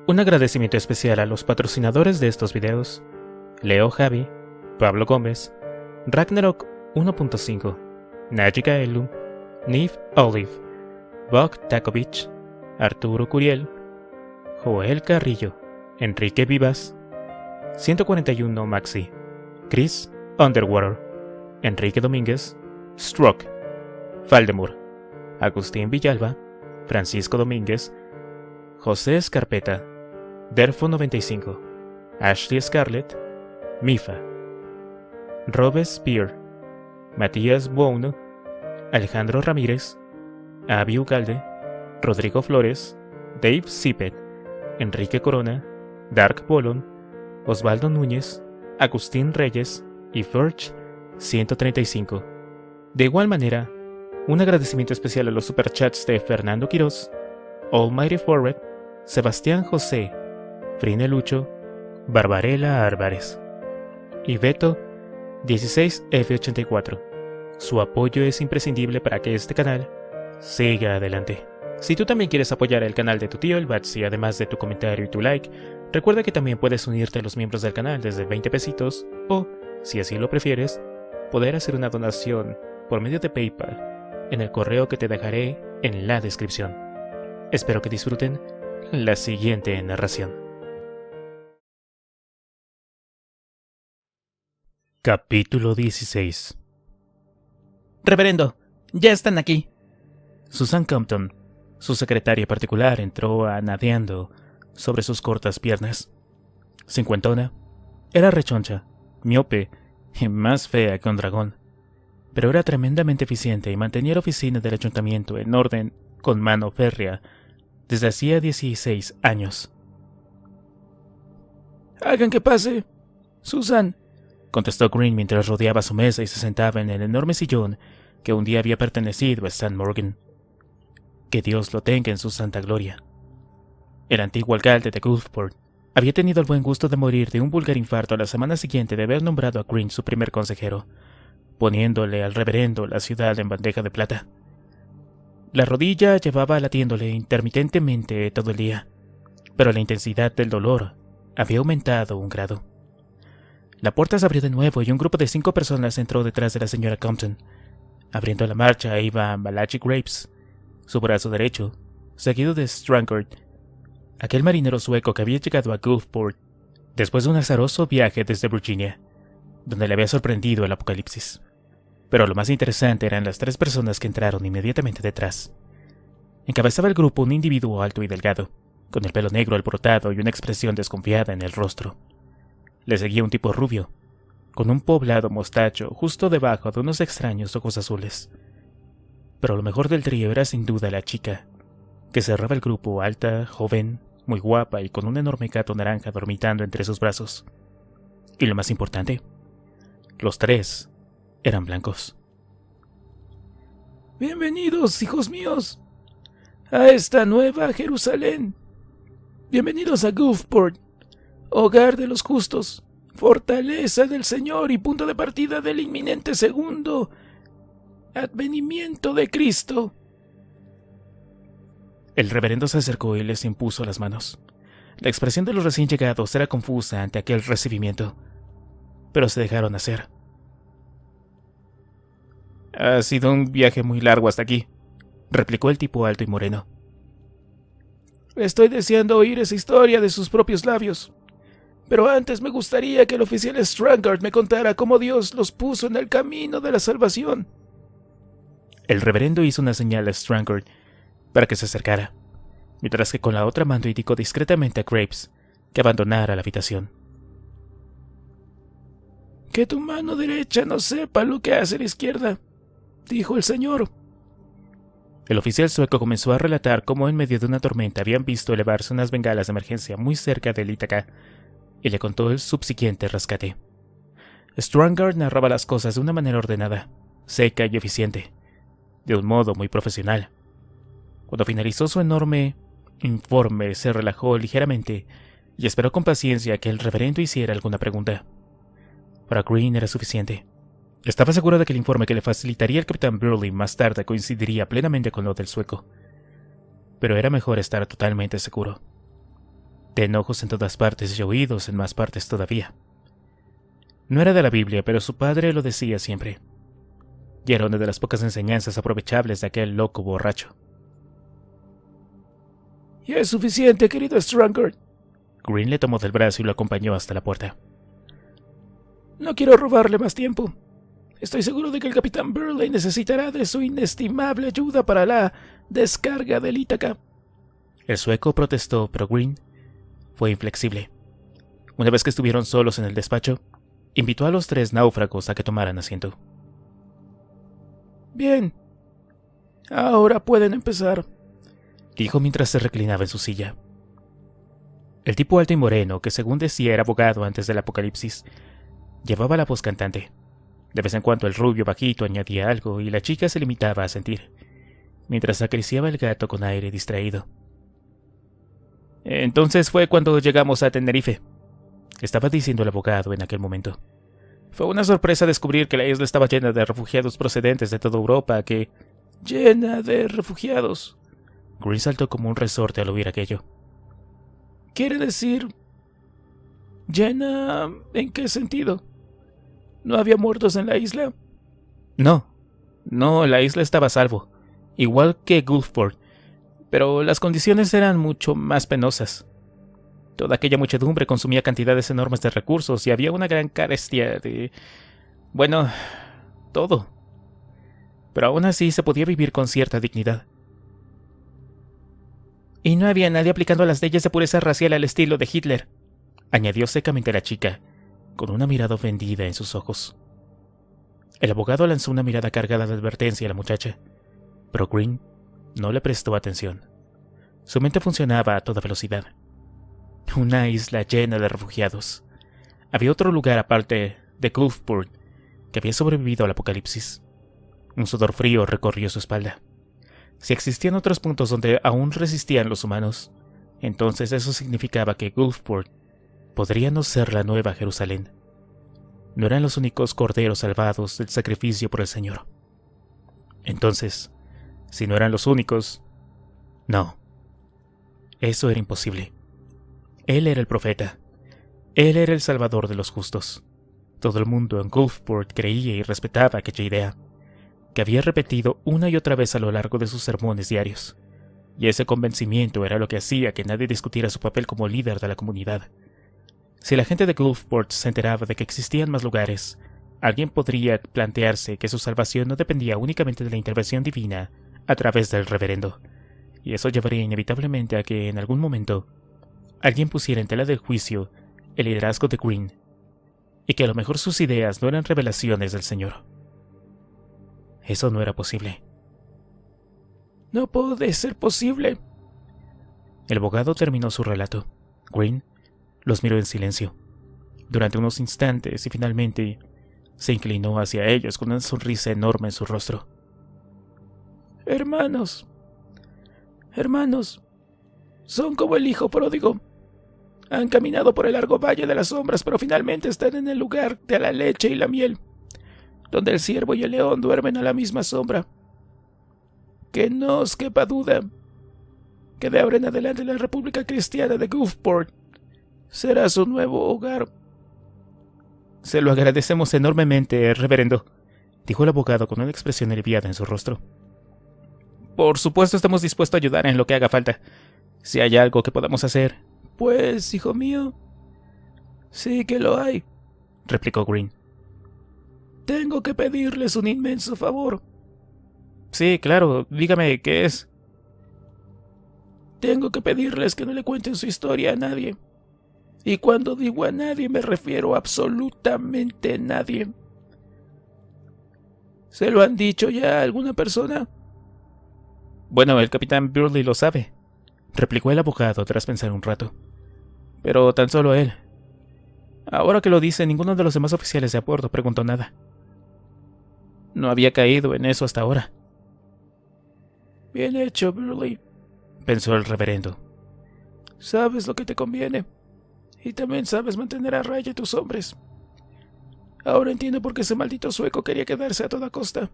Un agradecimiento especial a los patrocinadores de estos videos: Leo Javi, Pablo Gómez, Ragnarok 1.5, Najika Elum, Niv Olive, Bog Takovich, Arturo Curiel, Joel Carrillo, Enrique Vivas, 141 Maxi, Chris Underwater, Enrique Domínguez, Stroke, Faldemur, Agustín Villalba, Francisco Domínguez, José Escarpeta, Derfo95, Ashley Scarlett, Mifa, Robespierre, Matías Bouno, Alejandro Ramírez, Avi Ugalde, Rodrigo Flores, Dave Zippet, Enrique Corona, Dark Bolon, Osvaldo Núñez, Agustín Reyes y Verge 135. De igual manera, un agradecimiento especial a los superchats de Fernando Quiroz, Almighty Forward, Sebastián José, Frine Lucho, Barbarella Álvarez y Beto 16F84. Su apoyo es imprescindible para que este canal siga adelante. Si tú también quieres apoyar el canal de tu tío el Batsy, además de tu comentario y tu like, recuerda que también puedes unirte a los miembros del canal desde 20 pesitos o, si así lo prefieres, poder hacer una donación por medio de PayPal en el correo que te dejaré en la descripción. Espero que disfruten la siguiente narración. Capítulo 16. Reverendo, ya están aquí. Susan Compton, su secretaria particular, entró anadeando sobre sus cortas piernas. Cincuentona, era rechoncha, miope y más fea que un dragón, pero era tremendamente eficiente y mantenía la oficina del ayuntamiento en orden con mano férrea desde hacía 16 años. Hagan que pase, Susan, contestó Green mientras rodeaba su mesa y se sentaba en el enorme sillón que un día había pertenecido a Stan Morgan. Que Dios lo tenga en su santa gloria. El antiguo alcalde de Gulfport había tenido el buen gusto de morir de un vulgar infarto a la semana siguiente de haber nombrado a Green su primer consejero, poniéndole al reverendo la ciudad en bandeja de plata. La rodilla llevaba latiéndole intermitentemente todo el día, pero la intensidad del dolor había aumentado un grado. La puerta se abrió de nuevo y un grupo de 5 personas entró detrás de la señora Compton. Abriendo la marcha iba Malachi Graves, su brazo derecho, seguido de Strangert, aquel marinero sueco que había llegado a Gulfport después de un azaroso viaje desde Virginia, donde le había sorprendido el apocalipsis. Pero lo más interesante eran las 3 personas que entraron inmediatamente detrás. Encabezaba el grupo un individuo alto y delgado, con el pelo negro alborotado y una expresión desconfiada en el rostro. Le seguía un tipo rubio, con un poblado mostacho justo debajo de unos extraños ojos azules. Pero lo mejor del trío era sin duda la chica, que cerraba el grupo, alta, joven, muy guapa y con un enorme gato naranja dormitando entre sus brazos. Y lo más importante, los 3 eran blancos. Bienvenidos, hijos míos, a esta nueva Jerusalén. Bienvenidos a Gulfport, hogar de los justos, fortaleza del Señor y punto de partida del inminente segundo advenimiento de Cristo. El reverendo se acercó y les impuso las manos. La expresión de los recién llegados era confusa ante aquel recibimiento, pero se dejaron hacer. «Ha sido un viaje muy largo hasta aquí», replicó el tipo alto y moreno. Estoy deseando oír esa historia de sus propios labios. Pero antes me gustaría que el oficial Strangert me contara cómo Dios los puso en el camino de la salvación. El reverendo hizo una señal a Strangert para que se acercara, mientras que con la otra mano indicó discretamente a Graves que abandonara la habitación. Que tu mano derecha no sepa lo que hace la izquierda, dijo el señor. El oficial sueco comenzó a relatar cómo en medio de una tormenta habían visto elevarse unas bengalas de emergencia muy cerca de Ítaca, y le contó el subsiguiente rescate. Strangert narraba las cosas de una manera ordenada, seca y eficiente, de un modo muy profesional. Cuando finalizó su enorme informe, se relajó ligeramente y esperó con paciencia que el reverendo hiciera alguna pregunta. Para Green era suficiente. Estaba seguro de que el informe que le facilitaría el capitán Burley más tarde coincidiría plenamente con lo del sueco, pero era mejor estar totalmente seguro. de enojos en todas partes y oídos en más partes todavía. No era de la Biblia, pero su padre lo decía siempre. Y era una de las pocas enseñanzas aprovechables de aquel loco borracho. Ya es suficiente, querido Strangford. Green le tomó del brazo y lo acompañó hasta la puerta. No quiero robarle más tiempo. Estoy seguro de que el capitán Burley necesitará de su inestimable ayuda para la descarga del Ítaca. El sueco protestó, pero Green fue inflexible. Una vez que estuvieron solos en el despacho, invitó a los 3 náufragos a que tomaran asiento. Bien. Ahora pueden empezar, dijo mientras se reclinaba en su silla. El tipo alto y moreno, que según decía era abogado antes del apocalipsis, llevaba la voz cantante. De vez en cuando el rubio bajito añadía algo y la chica se limitaba a sentir, mientras acariciaba el gato con aire distraído. Entonces fue cuando llegamos a Tenerife, estaba diciendo el abogado en aquel momento. Fue una sorpresa descubrir que la isla estaba llena de refugiados procedentes de toda Europa, que... ¿Llena de refugiados? Green saltó como un resorte al oír aquello. ¿Quiere decir... ¿llena en qué sentido? ¿No había muertos en la isla? No, la isla estaba a salvo, igual que Gulfport, pero las condiciones eran mucho más penosas. Toda aquella muchedumbre consumía cantidades enormes de recursos y había una gran carestía de... bueno, todo. Pero aún así se podía vivir con cierta dignidad. Y no había nadie aplicando las leyes de pureza racial al estilo de Hitler, añadió secamente la chica, con una mirada ofendida en sus ojos. El abogado lanzó una mirada cargada de advertencia a la muchacha, pero Green no le prestó atención. Su mente funcionaba a toda velocidad. Una isla llena de refugiados. Había otro lugar aparte de Gulfport que había sobrevivido al apocalipsis. Un sudor frío recorrió su espalda. Si existían otros puntos donde aún resistían los humanos, entonces eso significaba que Gulfport podría no ser la nueva Jerusalén. No eran los únicos corderos salvados del sacrificio por el Señor. Entonces, si no eran los únicos, no. Eso era imposible. Él era el profeta. Él era el salvador de los justos. Todo el mundo en Gulfport creía y respetaba aquella idea, que había repetido una y otra vez a lo largo de sus sermones diarios. Y ese convencimiento era lo que hacía que nadie discutiera su papel como líder de la comunidad. Si la gente de Gulfport se enteraba de que existían más lugares, alguien podría plantearse que su salvación no dependía únicamente de la intervención divina a través del reverendo, y eso llevaría inevitablemente a que, en algún momento, alguien pusiera en tela de juicio el liderazgo de Green, y que a lo mejor sus ideas no eran revelaciones del Señor. Eso no era posible. No puede ser posible. El abogado terminó su relato. Green los miró en silencio durante unos instantes y finalmente se inclinó hacia ellos con una sonrisa enorme en su rostro. Hermanos, son como el hijo pródigo. Han caminado por el largo valle de las sombras, pero finalmente están en el lugar de la leche y la miel, donde el ciervo y el león duermen a la misma sombra. Que no os quepa duda que de ahora en adelante la República Cristiana de Gulfport será su nuevo hogar. Se lo agradecemos enormemente, reverendo, dijo el abogado con una expresión aliviada en su rostro. Por supuesto estamos dispuestos a ayudar en lo que haga falta. Si hay algo que podamos hacer. Pues, hijo mío, sí que lo hay, replicó Green. Tengo que pedirles un inmenso favor. Sí, claro, dígame qué es. Tengo que pedirles que no le cuenten su historia a nadie. Y cuando digo a nadie me refiero a absolutamente nadie. ¿Se lo han dicho ya a alguna persona? Bueno, el capitán Burley lo sabe, replicó el abogado tras pensar un rato. Pero tan solo él. Ahora que lo dice, ninguno de los demás oficiales de a bordo preguntó nada. No había caído en eso hasta ahora. Bien hecho, Burley, pensó el reverendo. Sabes lo que te conviene. Y también sabes mantener a raya a tus hombres. Ahora entiendo por qué ese maldito sueco quería quedarse a toda costa.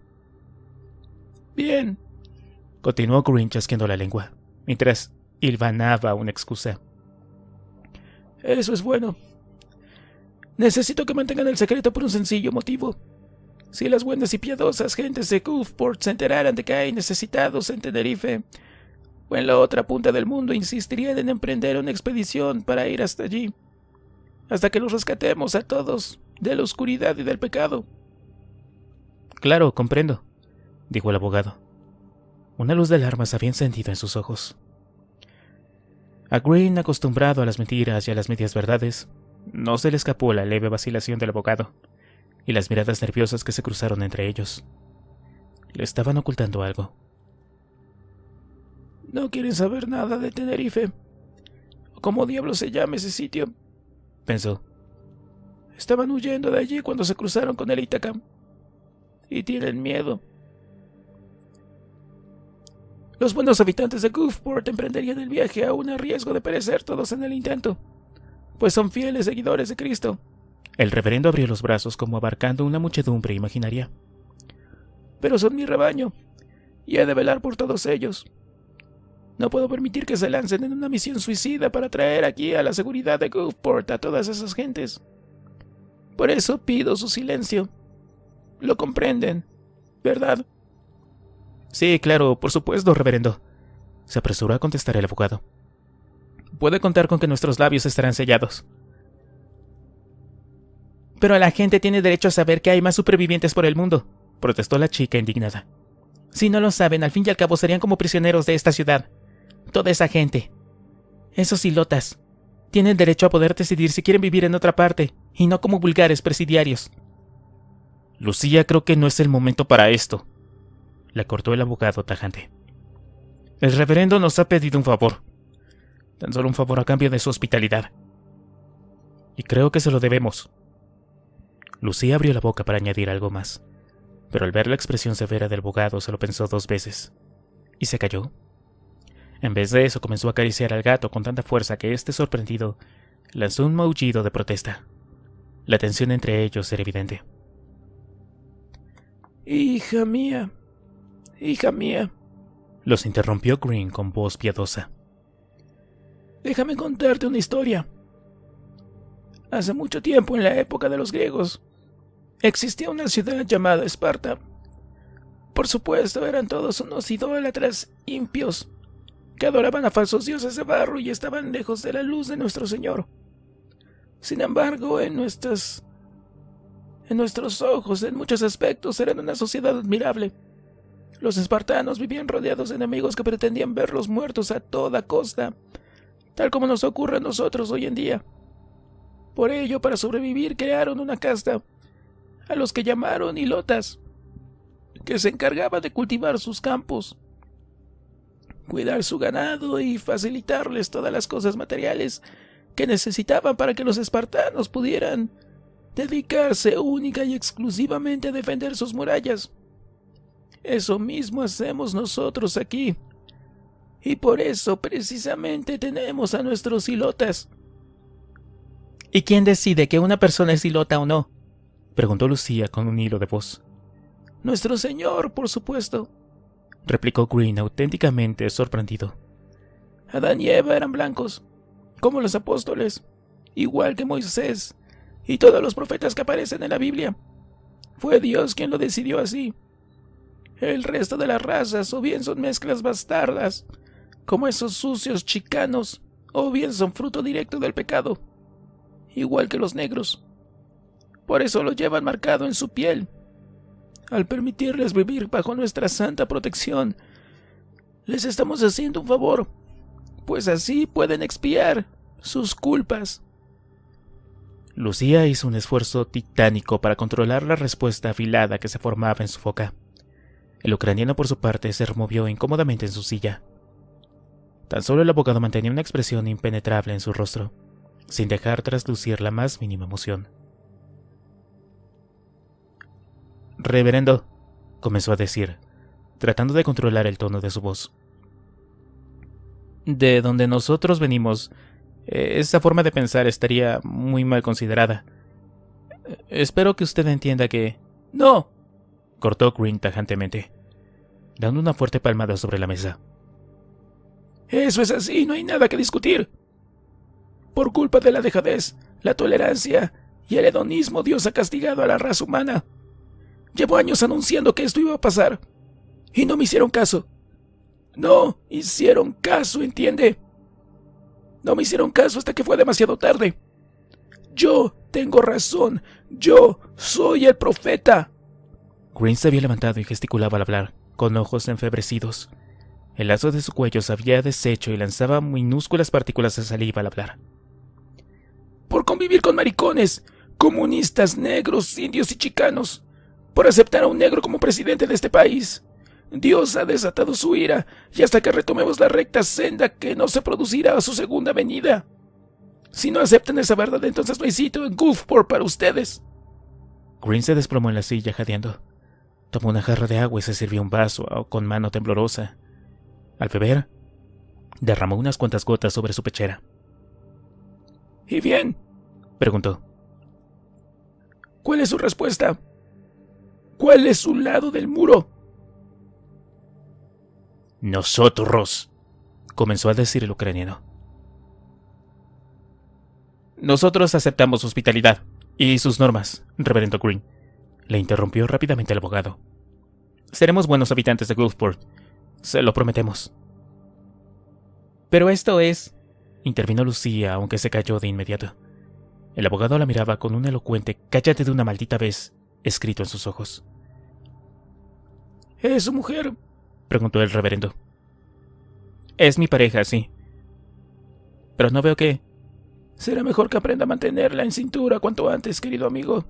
Bien, continuó Green chasqueando la lengua, mientras hilvanaba una excusa. Eso es bueno. Necesito que mantengan el secreto por un sencillo motivo. Si las buenas y piadosas gentes de Gulfport se enteraran de que hay necesitados en Tenerife o en la otra punta del mundo, insistirían en emprender una expedición para ir hasta allí, hasta que los rescatemos a todos de la oscuridad y del pecado. Claro, comprendo, dijo el abogado. Una luz de alarma se había encendido en sus ojos. A Green, acostumbrado a las mentiras y a las medias verdades, no se le escapó la leve vacilación del abogado y las miradas nerviosas que se cruzaron entre ellos. Le estaban ocultando algo. No quieren saber nada de Tenerife, o cómo diablos se llama ese sitio, pensó. Estaban huyendo de allí cuando se cruzaron con el Ítaca, y tienen miedo. Los buenos habitantes de Gulfport emprenderían el viaje aún a riesgo de perecer todos en el intento, pues son fieles seguidores de Cristo. El reverendo abrió los brazos como abarcando una muchedumbre imaginaria. Pero son mi rebaño, y he de velar por todos ellos. No puedo permitir que se lancen en una misión suicida para traer aquí a la seguridad de Gulfport a todas esas gentes. Por eso pido su silencio. Lo comprenden, ¿verdad? Sí, claro, por supuesto, reverendo, se apresuró a contestar el abogado. Puede contar con que nuestros labios estarán sellados. Pero la gente tiene derecho a saber que hay más supervivientes por el mundo, protestó la chica indignada. Si no lo saben, al fin y al cabo serían como prisioneros de esta ciudad. Toda esa gente. Esos ilotas. Tienen derecho a poder decidir si quieren vivir en otra parte, y no como vulgares presidiarios. Lucía, creo que no es el momento para esto, la cortó el abogado tajante. El reverendo nos ha pedido un favor. Tan solo un favor a cambio de su hospitalidad. Y creo que se lo debemos. Lucía abrió la boca para añadir algo más, pero al ver la expresión severa del abogado se lo pensó 2 veces, y se calló. En vez de eso comenzó a acariciar al gato con tanta fuerza que éste, sorprendido, lanzó un maullido de protesta. La tensión entre ellos era evidente. Hija mía, los interrumpió Green con voz piadosa. Déjame contarte una historia. Hace mucho tiempo, en la época de los griegos, existía una ciudad llamada Esparta. Por supuesto, eran todos unos idólatras impios que adoraban a falsos dioses de barro y estaban lejos de la luz de nuestro Señor. Sin embargo, en nuestros ojos, en muchos aspectos, eran una sociedad admirable. Los espartanos vivían rodeados de enemigos que pretendían verlos muertos a toda costa, tal como nos ocurre a nosotros hoy en día. Por ello, para sobrevivir, crearon una casta, a los que llamaron ilotas, que se encargaba de cultivar sus campos, cuidar su ganado y facilitarles todas las cosas materiales que necesitaban para que los espartanos pudieran dedicarse única y exclusivamente a defender sus murallas. Eso mismo hacemos nosotros aquí, y por eso precisamente tenemos a nuestros ilotas. ¿Y quién decide que una persona es ilota o no?, preguntó Lucía con un hilo de voz. Nuestro Señor, por supuesto, replicó Green auténticamente sorprendido. Adán y Eva eran blancos, como los apóstoles, igual que Moisés y todos los profetas que aparecen en la Biblia. Fue Dios quien lo decidió así. El resto de las razas o bien son mezclas bastardas, como esos sucios chicanos, o bien son fruto directo del pecado, igual que los negros. Por eso lo llevan marcado en su piel. Al permitirles vivir bajo nuestra santa protección, les estamos haciendo un favor, pues así pueden expiar sus culpas. Lucía hizo un esfuerzo titánico para controlar la respuesta afilada que se formaba en su boca. El ucraniano, por su parte, se removió incómodamente en su silla. Tan solo el abogado mantenía una expresión impenetrable en su rostro, sin dejar traslucir la más mínima emoción. Reverendo, comenzó a decir, tratando de controlar el tono de su voz. De donde nosotros venimos, esa forma de pensar estaría muy mal considerada. Espero que usted entienda que... ¡No!, cortó Green tajantemente, dando una fuerte palmada sobre la mesa. Eso es así, no hay nada que discutir. Por culpa de la dejadez, la tolerancia y el hedonismo, Dios ha castigado a la raza humana. Llevo años anunciando que esto iba a pasar. Y no me hicieron caso. No hicieron caso, ¿entiende? No me hicieron caso hasta que fue demasiado tarde. Yo tengo razón. Yo soy el profeta. Green se había levantado y gesticulaba al hablar, con ojos enfebrecidos. El lazo de su cuello se había deshecho y lanzaba minúsculas partículas de saliva al hablar. Por convivir con maricones, comunistas, negros, indios y chicanos. Por aceptar a un negro como presidente de este país. Dios ha desatado su ira, y hasta que retomemos la recta senda que no se producirá a su segunda venida. Si no aceptan esa verdad, entonces no hay sitio en Gulfport para ustedes. Green se desplomó en la silla jadeando. Tomó una jarra de agua y se sirvió un vaso con mano temblorosa. Al beber, derramó unas cuantas gotas sobre su pechera. ¿Y bien?, preguntó. ¿Cuál es su respuesta? ¿Cuál es su lado del muro? Nosotros, comenzó a decir el ucraniano. Nosotros aceptamos su hospitalidad y sus normas, reverendo Green. Le interrumpió rápidamente el abogado. Seremos buenos habitantes de Gulfport. Se lo prometemos. Pero esto es... intervino Lucía, aunque se calló de inmediato. El abogado la miraba con un elocuente "cállate de una maldita vez" escrito en sus ojos. ¿Es su mujer?, preguntó el reverendo. Es mi pareja, sí. Pero no veo que... Será mejor que aprenda a mantenerla en cintura cuanto antes, querido amigo.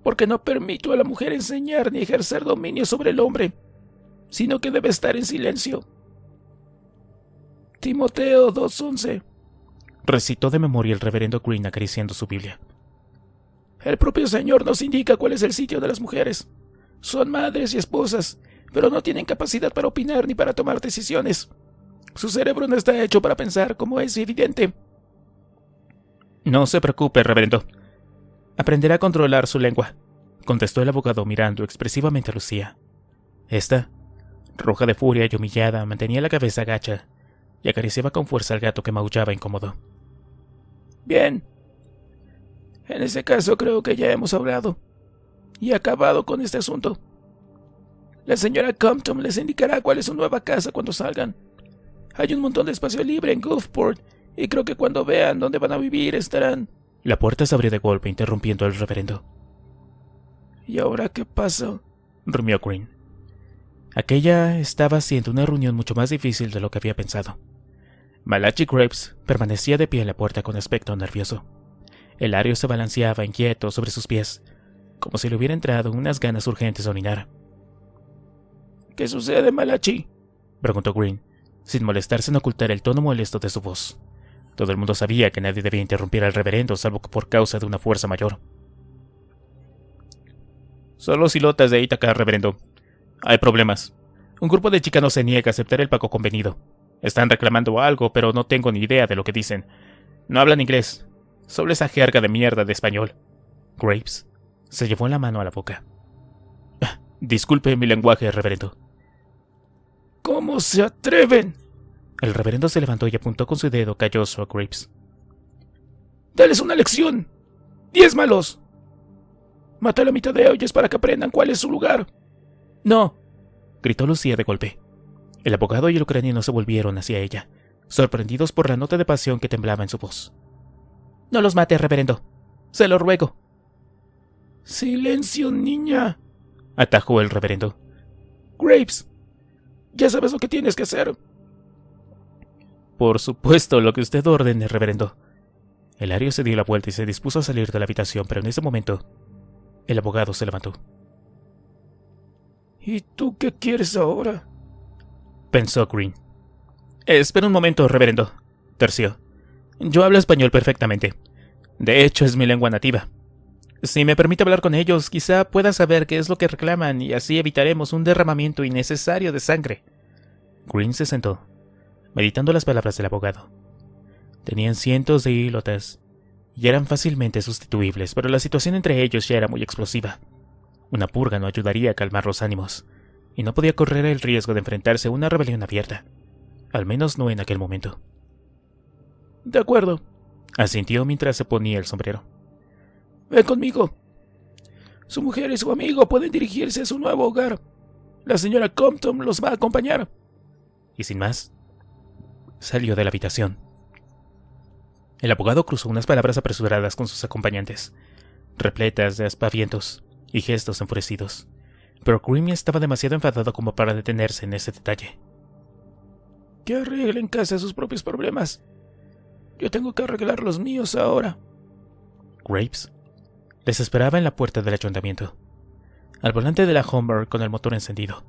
Porque no permito a la mujer enseñar ni ejercer dominio sobre el hombre, sino que debe estar en silencio. Timoteo 2:11. recitó de memoria el reverendo Green acariciando su Biblia. El propio Señor nos indica cuál es el sitio de las mujeres. Son madres y esposas, pero no tienen capacidad para opinar ni para tomar decisiones. Su cerebro no está hecho para pensar, como es evidente. No se preocupe, reverendo. Aprenderá a controlar su lengua, contestó el abogado mirando expresivamente a Lucía. Esta, roja de furia y humillada, mantenía la cabeza agacha y acariciaba con fuerza al gato que maullaba incómodo. Bien. En ese caso creo que ya hemos hablado y acabado con este asunto. La señora Compton les indicará cuál es su nueva casa cuando salgan. Hay un montón de espacio libre en Gulfport y creo que cuando vean dónde van a vivir estarán... La puerta se abrió de golpe, interrumpiendo al reverendo. ¿Y ahora qué pasa?, rumió Green. Aquella estaba siendo una reunión mucho más difícil de lo que había pensado. Malachi Graves permanecía de pie en la puerta con aspecto nervioso. Elario se balanceaba inquieto sobre sus pies, como si le hubiera entrado unas ganas urgentes de orinar. ¿Qué sucede, Malachi?, preguntó Green, sin molestarse en ocultar el tono molesto de su voz. Todo el mundo sabía que nadie debía interrumpir al reverendo salvo por causa de una fuerza mayor. Solo silotas de Ítaca, reverendo. Hay problemas. Un grupo de chicanos se niega a aceptar el pago convenido. Están reclamando algo, pero no tengo ni idea de lo que dicen. No hablan inglés. Solo esa jerga de mierda de español. Graves se llevó la mano a la boca. Disculpe mi lenguaje, reverendo. ¿Cómo se atreven? El reverendo se levantó y apuntó con su dedo calloso a Graves. ¡Dales una lección! ¡Diezmalos! Mata a la mitad de ellos para que aprendan cuál es su lugar. ¡No!, gritó Lucía de golpe. El abogado y el ucraniano se volvieron hacia ella, sorprendidos por la nota de pasión que temblaba en su voz. No los mate, reverendo. Se lo ruego. Silencio, niña, atajó el reverendo. Graves, ya sabes lo que tienes que hacer. Por supuesto, lo que usted ordene, reverendo. Elario se dio la vuelta y se dispuso a salir de la habitación, pero en ese momento, el abogado se levantó. ¿Y tú qué quieres ahora?, pensó Green. Espera un momento, reverendo, terció. Yo hablo español perfectamente. De hecho, es mi lengua nativa. Si me permite hablar con ellos, quizá pueda saber qué es lo que reclaman y así evitaremos un derramamiento innecesario de sangre. Green se sentó, meditando las palabras del abogado. Tenían cientos de ílotas y eran fácilmente sustituibles, pero la situación entre ellos ya era muy explosiva. Una purga no ayudaría a calmar los ánimos, y no podía correr el riesgo de enfrentarse a una rebelión abierta, al menos no en aquel momento. De acuerdo, asintió mientras se ponía el sombrero. Ven conmigo. Su mujer y su amigo pueden dirigirse a su nuevo hogar. La señora Compton los va a acompañar. Y sin más, salió de la habitación. El abogado cruzó unas palabras apresuradas con sus acompañantes, repletas de aspavientos y gestos enfurecidos, pero Grim estaba demasiado enfadado como para detenerse en ese detalle. Que arreglen en casa sus propios problemas. Yo tengo que arreglar los míos ahora. Graves les esperaba en la puerta del ayuntamiento, al volante de la Hummer con el motor encendido.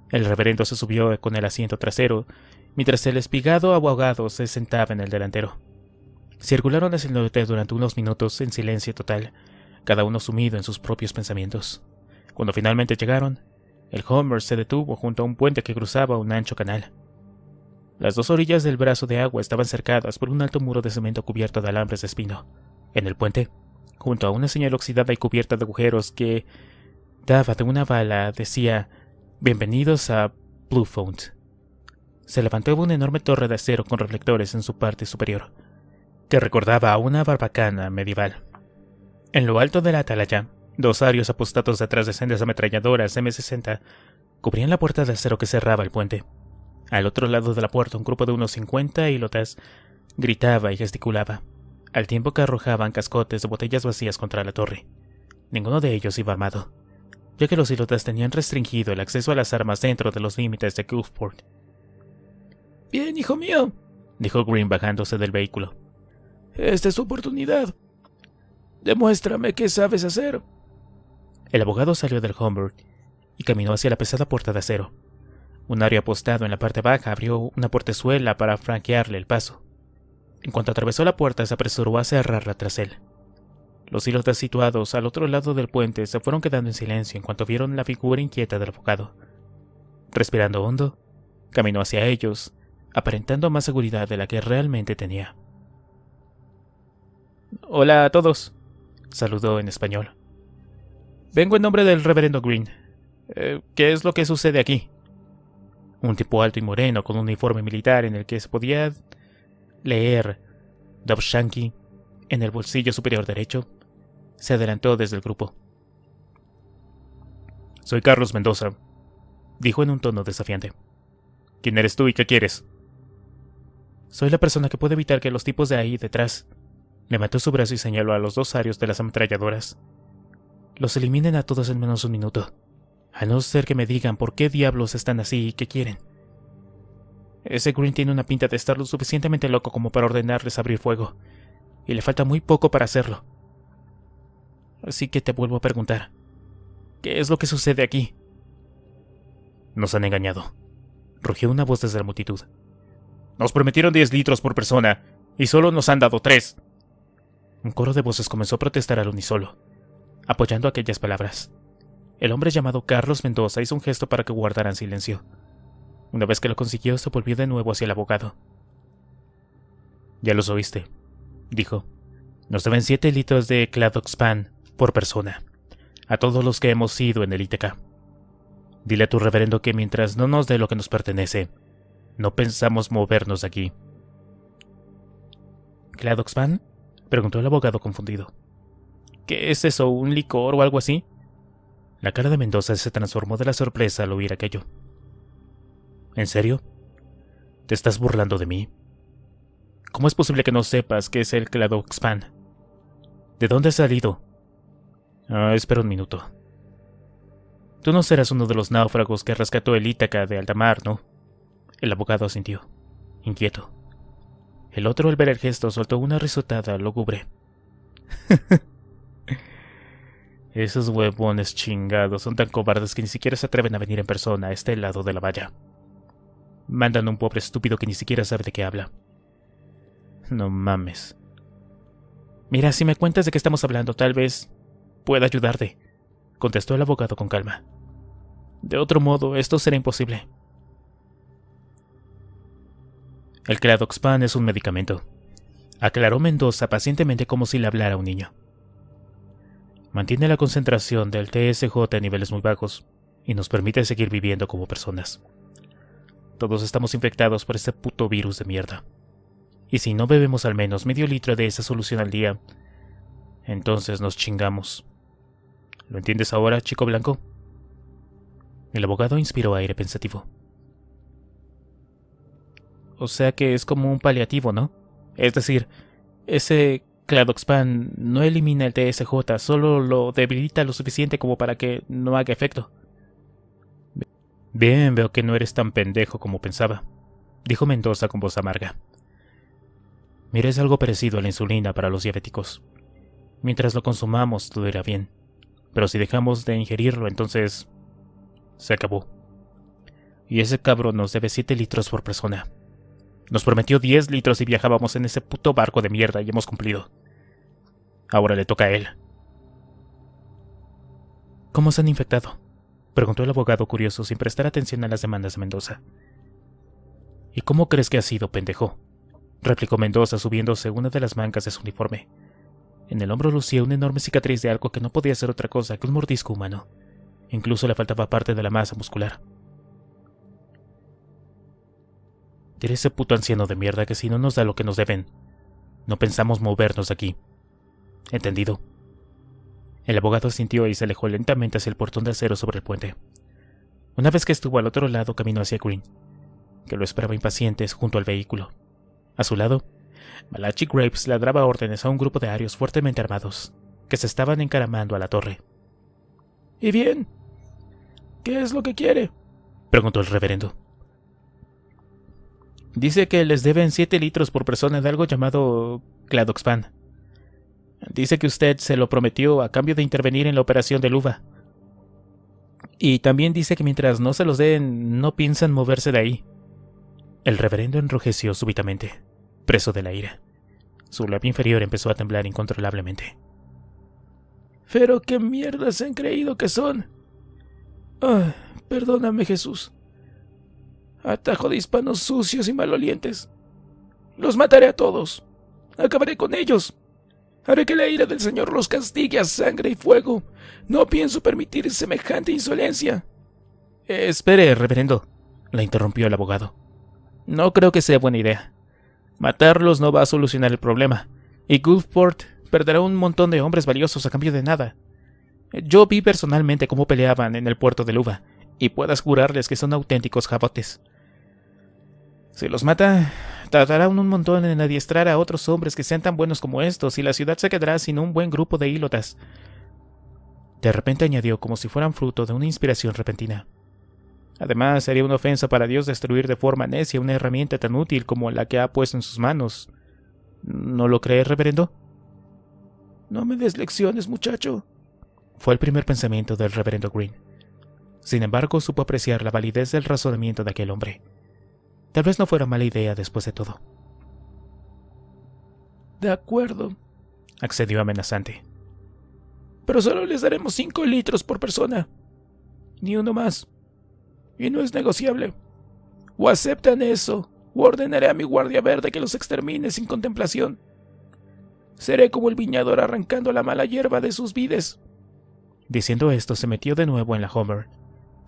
El reverendo se subió con el asiento trasero, mientras el espigado abogado se sentaba en el delantero. Circularon hacia el norte durante unos minutos en silencio total, cada uno sumido en sus propios pensamientos. Cuando finalmente llegaron, el Hummer se detuvo junto a un puente que cruzaba un ancho canal. Las dos orillas del brazo de agua estaban cercadas por un alto muro de cemento cubierto de alambres de espino. En el puente, junto a una señal oxidada y cubierta de agujeros que daba de una bala, decía «Bienvenidos a Bluefont». Se levantaba una enorme torre de acero con reflectores en su parte superior, que recordaba a una barbacana medieval. En lo alto de la atalaya, dos arios apostados detrás de sendas ametralladoras M60 cubrían la puerta de acero que cerraba el puente. Al otro lado de la puerta, un grupo de unos 50 ilotas gritaba y gesticulaba, al tiempo que arrojaban cascotes de botellas vacías contra la torre. Ninguno de ellos iba armado, ya que los ilotas tenían restringido el acceso a las armas dentro de los límites de Gulfport. «Bien, hijo mío», dijo Green bajándose del vehículo. «Esta es tu oportunidad. Demuéstrame qué sabes hacer». El abogado salió del Humber y caminó hacia la pesada puerta de acero. Un ario apostado en la parte baja abrió una portezuela para franquearle el paso. En cuanto atravesó la puerta, se apresuró a cerrarla tras él. Los ilotas situados al otro lado del puente se fueron quedando en silencio en cuanto vieron la figura inquieta del abogado. Respirando hondo, caminó hacia ellos, aparentando más seguridad de la que realmente tenía. «Hola a todos», saludó en español. «Vengo en nombre del reverendo Green. ¿Qué es lo que sucede aquí?» Un tipo alto y moreno con un uniforme militar en el que se podía leer Dobshanki en el bolsillo superior derecho, se adelantó desde el grupo. «Soy Carlos Mendoza», dijo en un tono desafiante. «¿Quién eres tú y qué quieres?» «Soy la persona que puede evitar que los tipos de ahí detrás», levantó su brazo y señaló a los dos arios de las ametralladoras, «los eliminen a todos en menos de un minuto, a no ser que me digan por qué diablos están así y qué quieren. Ese Green tiene una pinta de estar lo suficientemente loco como para ordenarles abrir fuego, y le falta muy poco para hacerlo. Así que te vuelvo a preguntar, ¿qué es lo que sucede aquí?» «Nos han engañado», rugió una voz desde la multitud. «Nos prometieron 10 litros por persona, y solo nos han dado 3. Un coro de voces comenzó a protestar al unísono, apoyando aquellas palabras. El hombre llamado Carlos Mendoza hizo un gesto para que guardaran silencio. Una vez que lo consiguió, se volvió de nuevo hacia el abogado. «Ya los oíste», dijo. «Nos deben 7 litros de Cladoxpan por persona, a todos los que hemos ido en el ITK. Dile a tu reverendo que mientras no nos dé lo que nos pertenece, no pensamos movernos de aquí». «¿Cladoxpan?», preguntó el abogado confundido. «¿Qué es eso, un licor o algo así?» La cara de Mendoza se transformó de la sorpresa al oír aquello. «¿En serio? ¿Te estás burlando de mí? ¿Cómo es posible que no sepas qué es el Cladoxpan? ¿De dónde has salido?» Espera un minuto. Tú no serás uno de los náufragos que rescató el Ítaca de alta mar, ¿no? El abogado asintió, inquieto. El otro, al ver el gesto, soltó una risotada lúgubre. Esos huevones chingados son tan cobardes que ni siquiera se atreven a venir en persona a este lado de la valla. Mandan a un pobre estúpido que ni siquiera sabe de qué habla. No mames. Mira, si me cuentas de qué estamos hablando, tal vez pueda ayudarte, contestó el abogado con calma. De otro modo, esto será imposible. El Cladoxpan es un medicamento, aclaró Mendoza pacientemente como si le hablara a un niño. Mantiene la concentración del TSJ a niveles muy bajos y nos permite seguir viviendo como personas. Todos estamos infectados por este puto virus de mierda. Y si no bebemos al menos medio litro de esa solución al día, entonces nos chingamos. ¿Lo entiendes ahora, chico blanco? El abogado inspiró aire pensativo. O sea que es como un paliativo, ¿no? Es decir, ese Cladoxpan no elimina el TSJ, solo lo debilita lo suficiente como para que no haga efecto. Bien, veo que no eres tan pendejo como pensaba, dijo Mendoza con voz amarga. Mira, es algo parecido a la insulina para los diabéticos. Mientras lo consumamos, todo irá bien. Pero si dejamos de ingerirlo, entonces se acabó. Y ese cabrón nos debe 7 litros por persona. Nos prometió 10 litros y viajábamos en ese puto barco de mierda y hemos cumplido. Ahora le toca a él. ¿Cómo se han infectado?, preguntó el abogado curioso sin prestar atención a las demandas de Mendoza. ¿Y cómo crees que ha sido, pendejo?, replicó Mendoza subiéndose una de las mangas de su uniforme. En el hombro lucía una enorme cicatriz de algo que no podía ser otra cosa que un mordisco humano. Incluso le faltaba parte de la masa muscular. Dile a ese puto anciano de mierda que si no nos da lo que nos deben, no pensamos movernos de aquí. ¿Entendido? El abogado asintió y se alejó lentamente hacia el portón de acero sobre el puente. Una vez que estuvo al otro lado, caminó hacia Green, que lo esperaba impacientes junto al vehículo. A su lado, Malachi Graves ladraba órdenes a un grupo de arios fuertemente armados, que se estaban encaramando a la torre. ¿Y bien? ¿Qué es lo que quiere?, preguntó el reverendo. Dice que les deben 7 litros por persona de algo llamado Cladoxpan. Dice que usted se lo prometió a cambio de intervenir en la operación del uva. Y también dice que mientras no se los den, no piensan moverse de ahí. El reverendo enrojeció súbitamente, preso de la ira. Su labio inferior empezó a temblar incontrolablemente. ¿Pero qué mierda se han creído que son? Ah, perdóname, Jesús. Atajo de hispanos sucios y malolientes. Los mataré a todos. Acabaré con ellos. Haré que la ira del Señor los castigue a sangre y fuego. No pienso permitir semejante insolencia. Espere, reverendo, la interrumpió el abogado. No creo que sea buena idea. Matarlos no va a solucionar el problema, y Gulfport perderá un montón de hombres valiosos a cambio de nada. Yo vi personalmente cómo peleaban en el puerto de Luva, y puedo asegurarles que son auténticos jabotes. Si los mata, tardará un montón en adiestrar a otros hombres que sean tan buenos como estos, y la ciudad se quedará sin un buen grupo de ílotas. De repente añadió como si fueran fruto de una inspiración repentina. Además, sería una ofensa para Dios destruir de forma necia una herramienta tan útil como la que ha puesto en sus manos. ¿No lo cree, reverendo? No me des lecciones, muchacho, fue el primer pensamiento del reverendo Green. Sin embargo, supo apreciar la validez del razonamiento de aquel hombre. Tal vez no fuera mala idea después de todo. De acuerdo, accedió amenazante. Pero solo les daremos 5 litros por persona. Ni uno más. Y no es negociable. O aceptan eso, o ordenaré a mi guardia verde que los extermine sin contemplación. Seré como el viñador arrancando la mala hierba de sus vides. Diciendo esto, se metió de nuevo en la Homer,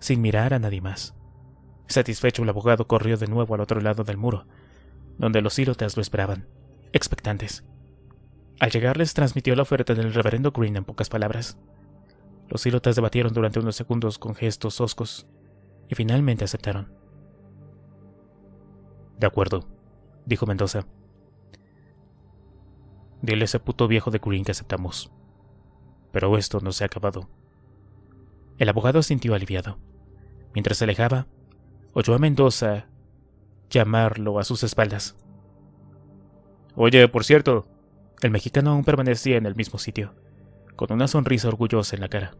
sin mirar a nadie más. Satisfecho, el abogado corrió de nuevo al otro lado del muro, donde los ílotas lo esperaban, expectantes. Al llegar les transmitió la oferta del reverendo Green en pocas palabras. Los ílotas debatieron durante unos segundos con gestos hoscos, y finalmente aceptaron. De acuerdo, dijo Mendoza. Dile a ese puto viejo de Green que aceptamos. Pero esto no se ha acabado. El abogado sintió aliviado. Mientras se alejaba, oyó a Mendoza llamarlo a sus espaldas. Oye, por cierto, el mexicano aún permanecía en el mismo sitio, con una sonrisa orgullosa en la cara.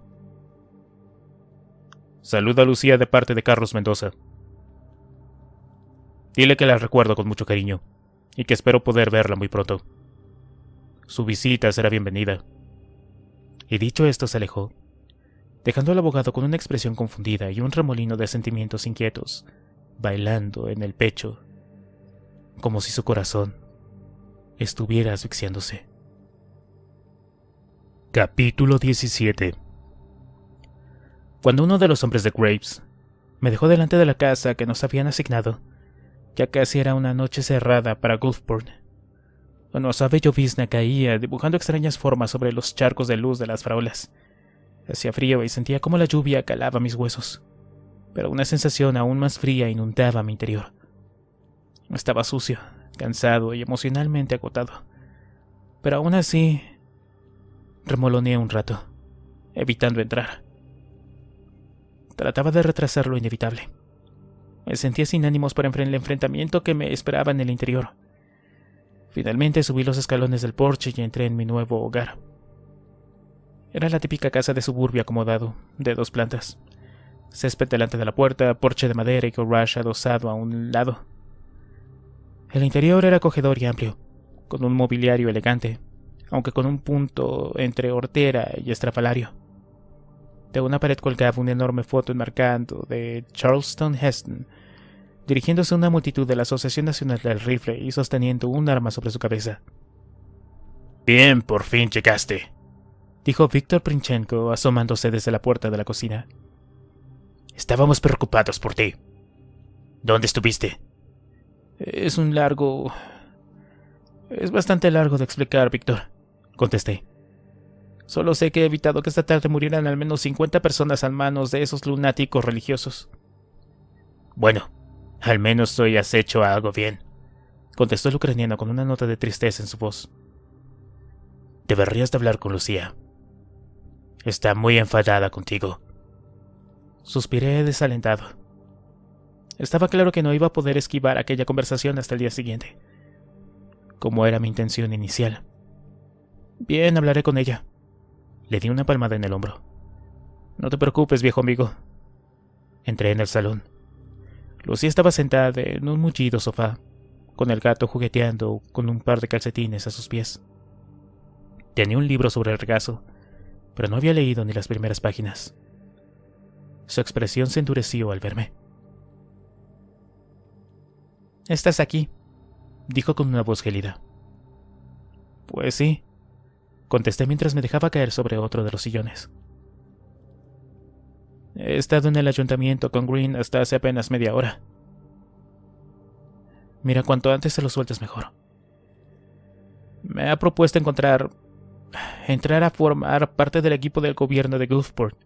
Saluda a Lucía de parte de Carlos Mendoza. Dile que la recuerdo con mucho cariño, y que espero poder verla muy pronto. Su visita será bienvenida. Y dicho esto se alejó, dejando al abogado con una expresión confundida y un remolino de sentimientos inquietos, bailando en el pecho, como si su corazón estuviera asfixiándose. Capítulo 17. Cuando uno de los hombres de Graves me dejó delante de la casa que nos habían asignado, ya casi era una noche cerrada para Gulfport, Una suave llovizna caía, dibujando extrañas formas sobre los charcos de luz de las farolas. Hacía frío y sentía cómo la lluvia calaba mis huesos, pero una sensación aún más fría inundaba mi interior. Estaba sucio, cansado y emocionalmente agotado, pero aún así remoloneé un rato, evitando entrar. Trataba de retrasar lo inevitable. Me sentía sin ánimos para el enfrentamiento que me esperaba en el interior. Finalmente subí los escalones del porche y entré en mi nuevo hogar. Era la típica casa de suburbio acomodado, de 2 plantas. Césped delante de la puerta, porche de madera y garage adosado a un lado. El interior era acogedor y amplio, con un mobiliario elegante, aunque con un punto entre hortera y estrafalario. De una pared colgaba una enorme foto enmarcando de Charleston Heston, dirigiéndose a una multitud de la Asociación Nacional del Rifle y sosteniendo un arma sobre su cabeza. «Bien, por fin llegaste», dijo Víctor Princhenko asomándose desde la puerta de la cocina. «Estábamos preocupados por ti. ¿Dónde estuviste?» Es bastante largo de explicar, Víctor», contesté. «Solo sé que he evitado que esta tarde murieran al menos 50 personas a manos de esos lunáticos religiosos». «Bueno, al menos hoy has hecho algo bien», contestó el ucraniano con una nota de tristeza en su voz. «Deberías de hablar con Lucía. Está muy enfadada contigo». Suspiré desalentado. Estaba claro que no iba a poder esquivar aquella conversación hasta el día siguiente, como era mi intención inicial. «Bien, hablaré con ella». Le di una palmada en el hombro. «No te preocupes, viejo amigo». Entré en el salón. Lucía estaba sentada en un mullido sofá, con el gato jugueteando con un par de calcetines a sus pies. Tenía un libro sobre el regazo, pero no había leído ni las primeras páginas. Su expresión se endureció al verme. «¿Estás aquí?», dijo con una voz gélida. «Pues sí», contesté mientras me dejaba caer sobre otro de los sillones. «He estado en el ayuntamiento con Green hasta hace apenas media hora». «Mira, cuanto antes se lo sueltes mejor. Me ha propuesto entrar a formar parte del equipo del gobierno de Gulfport».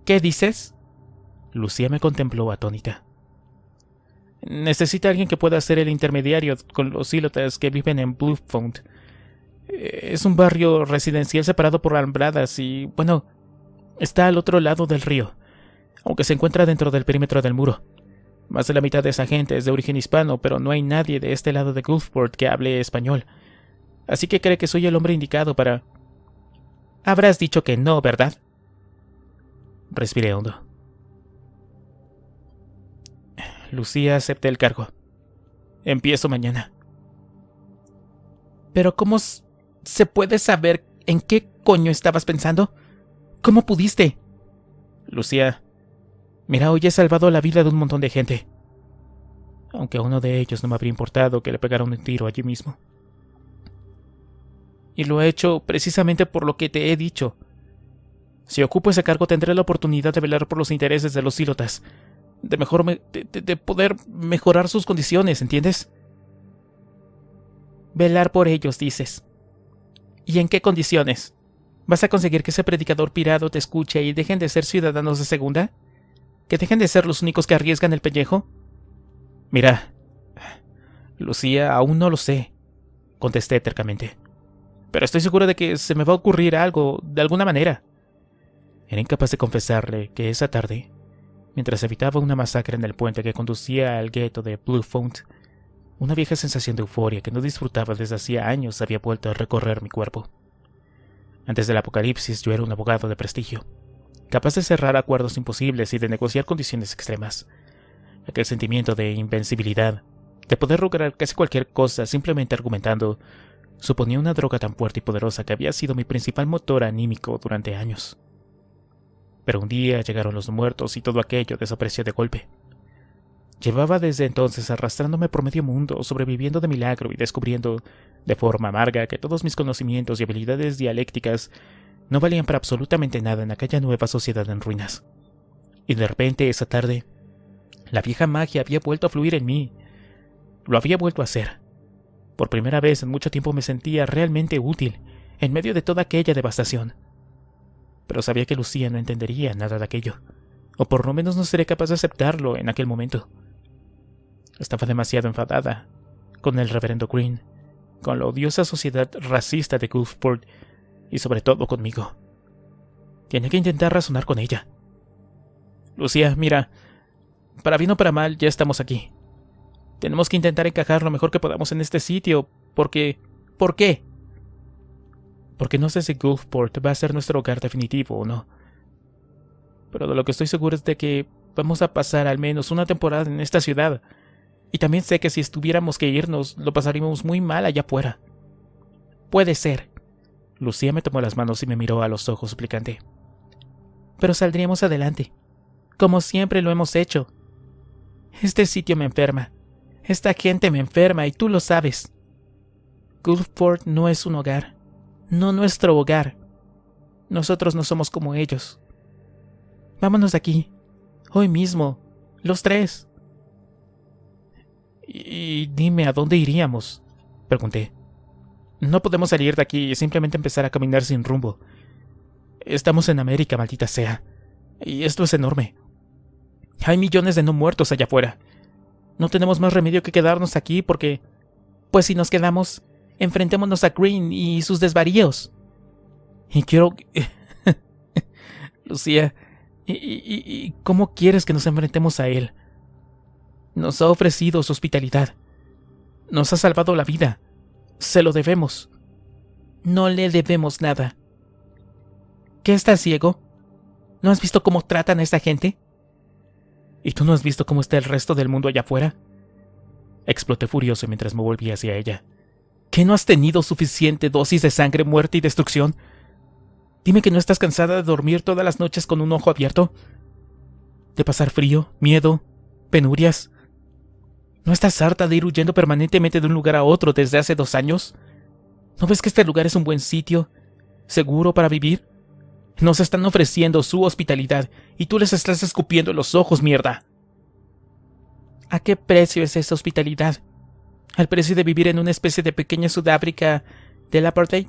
«¿Qué dices?». Lucía me contempló atónita. «Necesita alguien que pueda ser el intermediario con los sílotas que viven en Bluefound. Es un barrio residencial separado por alambradas y, bueno, está al otro lado del río, aunque se encuentra dentro del perímetro del muro. Más de la mitad de esa gente es de origen hispano, pero no hay nadie de este lado de Gulfport que hable español. Así que cree que soy el hombre indicado para...». «Habrás dicho que no, ¿verdad?». Respiré hondo. «Lucía, acepté el cargo. Empiezo mañana». «¿Pero cómo se puede saber en qué coño estabas pensando? ¿Cómo pudiste?». «Lucía, mira, hoy he salvado la vida de un montón de gente. Aunque a uno de ellos no me habría importado que le pegara un tiro allí mismo. Y lo he hecho precisamente por lo que te he dicho. Si ocupo ese cargo tendré la oportunidad de velar por los intereses de los sílotas, de poder mejorar sus condiciones, ¿entiendes?». «Velar por ellos, dices. ¿Y en qué condiciones? ¿Vas a conseguir que ese predicador pirado te escuche y dejen de ser ciudadanos de segunda? ¿Que dejen de ser los únicos que arriesgan el pellejo?». «Mira, Lucía, aún no lo sé», contesté tercamente. «Pero estoy seguro de que se me va a ocurrir algo, de alguna manera». Era incapaz de confesarle que esa tarde, mientras evitaba una masacre en el puente que conducía al gueto de Bluefound, una vieja sensación de euforia que no disfrutaba desde hacía años había vuelto a recorrer mi cuerpo. Antes del apocalipsis yo era un abogado de prestigio, capaz de cerrar acuerdos imposibles y de negociar condiciones extremas. Aquel sentimiento de invencibilidad, de poder lograr casi cualquier cosa simplemente argumentando, suponía una droga tan fuerte y poderosa que había sido mi principal motor anímico durante años. Pero un día llegaron los muertos y todo aquello desapareció de golpe. Llevaba desde entonces arrastrándome por medio mundo, sobreviviendo de milagro y descubriendo, de forma amarga, que todos mis conocimientos y habilidades dialécticas no valían para absolutamente nada en aquella nueva sociedad en ruinas. Y de repente, esa tarde, la vieja magia había vuelto a fluir en mí. Lo había vuelto a hacer. Por primera vez en mucho tiempo me sentía realmente útil en medio de toda aquella devastación. Pero sabía que Lucía no entendería nada de aquello, o por lo menos no sería capaz de aceptarlo en aquel momento. Estaba demasiado enfadada con el reverendo Green, con la odiosa sociedad racista de Gulfport y sobre todo conmigo. Tenía que intentar razonar con ella. Lucía, mira, para bien o para mal ya estamos aquí. Tenemos que intentar encajar lo mejor que podamos en este sitio, porque... ¿Por qué? Porque no sé si Gulfport va a ser nuestro hogar definitivo o no. Pero de lo que estoy seguro es de que vamos a pasar al menos una temporada en esta ciudad. Y también sé que si tuviéramos que irnos, lo pasaríamos muy mal allá afuera. Puede ser. Lucía me tomó las manos y me miró a los ojos suplicante. Pero saldríamos adelante, como siempre lo hemos hecho. Este sitio me enferma. Esta gente me enferma y tú lo sabes. Gulfport no es un hogar. No nuestro hogar. Nosotros no somos como ellos. Vámonos de aquí. Hoy mismo. Los tres. Y dime, ¿a dónde iríamos? Pregunté. No podemos salir de aquí y simplemente empezar a caminar sin rumbo. Estamos en América, maldita sea. Y esto es enorme. Hay millones de no muertos allá afuera. No tenemos más remedio que quedarnos aquí porque... Pues si nos quedamos, enfrentémonos a Green y sus desvaríos. Y quiero... Lucía, ¿y cómo quieres que nos enfrentemos a él? Nos ha ofrecido su hospitalidad. Nos ha salvado la vida. Se lo debemos. No le debemos nada. ¿Qué, estás ciego? ¿No has visto cómo tratan a esta gente? ¿Y tú no has visto cómo está el resto del mundo allá afuera? Exploté furioso mientras me volvía hacia ella. ¿Qué no has tenido suficiente dosis de sangre, muerte y destrucción? Dime que no estás cansada de dormir todas las noches con un ojo abierto. ¿De pasar frío, miedo, penurias? ¿No estás harta de ir huyendo permanentemente de un lugar a otro desde hace 2 años? ¿No ves que este lugar es un buen sitio, seguro para vivir? Nos están ofreciendo su hospitalidad y tú les estás escupiendo en los ojos, mierda. ¿A qué precio es esa hospitalidad? ¿Al precio de vivir en una especie de pequeña Sudáfrica del apartheid?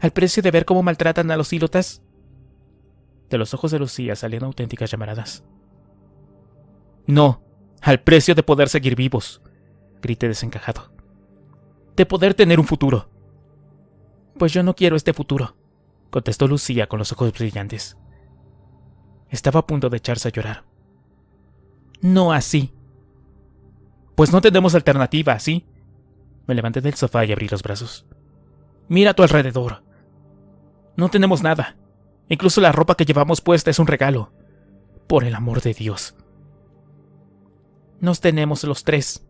¿Al precio de ver cómo maltratan a los ílotas? De los ojos de Lucía salían auténticas llamaradas. No, al precio de poder seguir vivos, grité desencajado. De poder tener un futuro. Pues yo no quiero este futuro, contestó Lucía con los ojos brillantes. Estaba a punto de echarse a llorar. No así. Pues no tenemos alternativa, ¿sí? Me levanté del sofá y abrí los brazos. Mira a tu alrededor. No tenemos nada. Incluso la ropa que llevamos puesta es un regalo. Por el amor de Dios. Nos tenemos los 3,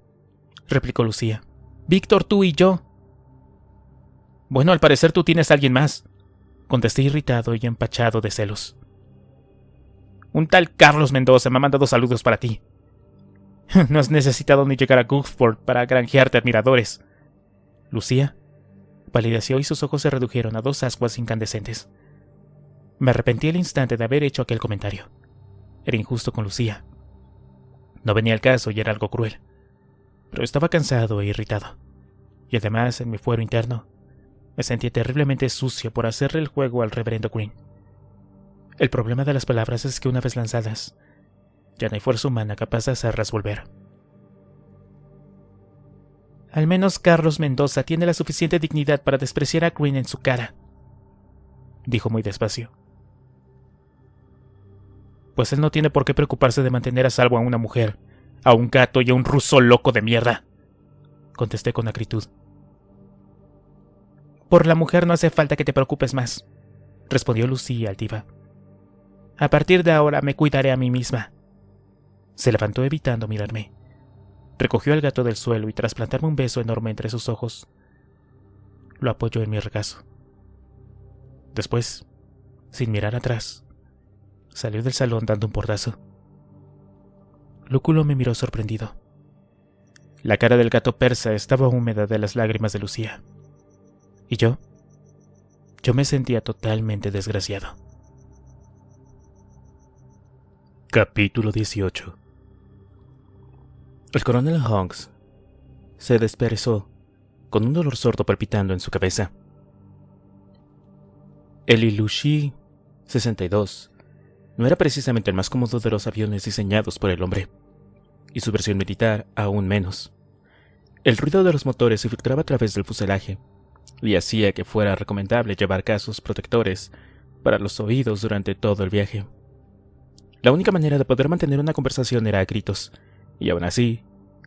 replicó Lucía. Víctor, tú y yo. Bueno, al parecer tú tienes a alguien más, contesté irritado y empachado de celos. Un tal Carlos Mendoza me ha mandado saludos para ti. No has necesitado ni llegar a Gulfport para granjearte admiradores. Lucía palideció y sus ojos se redujeron a 2 ascuas incandescentes. Me arrepentí al instante de haber hecho aquel comentario. Era injusto con Lucía. No venía al caso y era algo cruel. Pero estaba cansado e irritado. Y además, en mi fuero interno, me sentía terriblemente sucio por hacerle el juego al reverendo Green. El problema de las palabras es que una vez lanzadas, ya no hay fuerza humana capaz de hacerlas volver. Al menos Carlos Mendoza tiene la suficiente dignidad para despreciar a Green en su cara, dijo muy despacio. Pues él no tiene por qué preocuparse de mantener a salvo a una mujer, a un gato y a un ruso loco de mierda, contesté con acritud. Por la mujer no hace falta que te preocupes más, respondió Lucía altiva. A partir de ahora me cuidaré a mí misma. Se levantó evitando mirarme. Recogió al gato del suelo y tras plantarme un beso enorme entre sus ojos, lo apoyó en mi regazo. Después, sin mirar atrás, salió del salón dando un portazo. Lúculo me miró sorprendido. La cara del gato persa estaba húmeda de las lágrimas de Lucía. ¿Y yo? Yo me sentía totalmente desgraciado. Capítulo 18. El coronel Hunks se desperezó con un dolor sordo palpitando en su cabeza. El Ilyushin 62 no era precisamente el más cómodo de los aviones diseñados por el hombre, y su versión militar aún menos. El ruido de los motores se filtraba a través del fuselaje, y hacía que fuera recomendable llevar cascos protectores para los oídos durante todo el viaje. La única manera de poder mantener una conversación era a gritos, y aún así,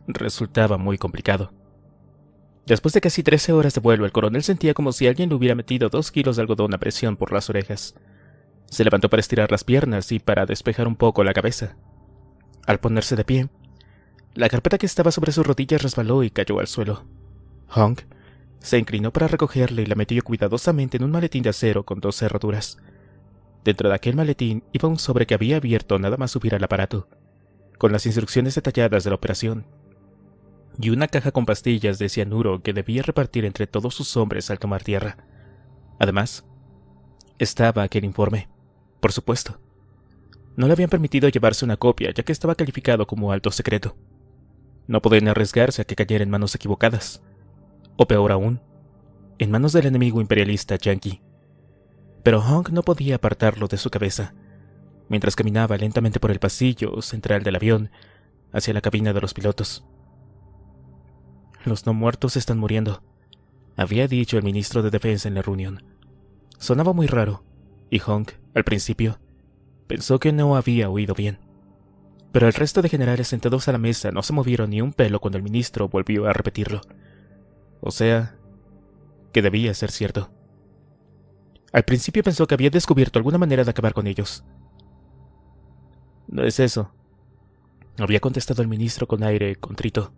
resultaba muy complicado. Después de casi 13 horas de vuelo, el coronel sentía como si alguien le hubiera metido 2 kilos de algodón a presión por las orejas. Se levantó para estirar las piernas y para despejar un poco la cabeza. Al ponerse de pie, la carpeta que estaba sobre sus rodillas resbaló y cayó al suelo. Hong se inclinó para recogerla y la metió cuidadosamente en un maletín de acero con 2 cerraduras. Dentro de aquel maletín iba un sobre que había abierto nada más subir al aparato, con las instrucciones detalladas de la operación, y una caja con pastillas de cianuro que debía repartir entre todos sus hombres al tomar tierra. Además, estaba aquel informe, por supuesto. No le habían permitido llevarse una copia, ya que estaba calificado como alto secreto. No podían arriesgarse a que cayera en manos equivocadas, o peor aún, en manos del enemigo imperialista yanqui. Pero Hong no podía apartarlo de su cabeza, mientras caminaba lentamente por el pasillo central del avión hacia la cabina de los pilotos. Los no muertos están muriendo, había dicho el ministro de Defensa en la reunión. Sonaba muy raro, y Hong, al principio, pensó que no había oído bien. Pero el resto de generales sentados a la mesa no se movieron ni un pelo cuando el ministro volvió a repetirlo. O sea, que debía ser cierto. Al principio pensó que había descubierto alguna manera de acabar con ellos. No es eso, había contestado el ministro con aire contrito.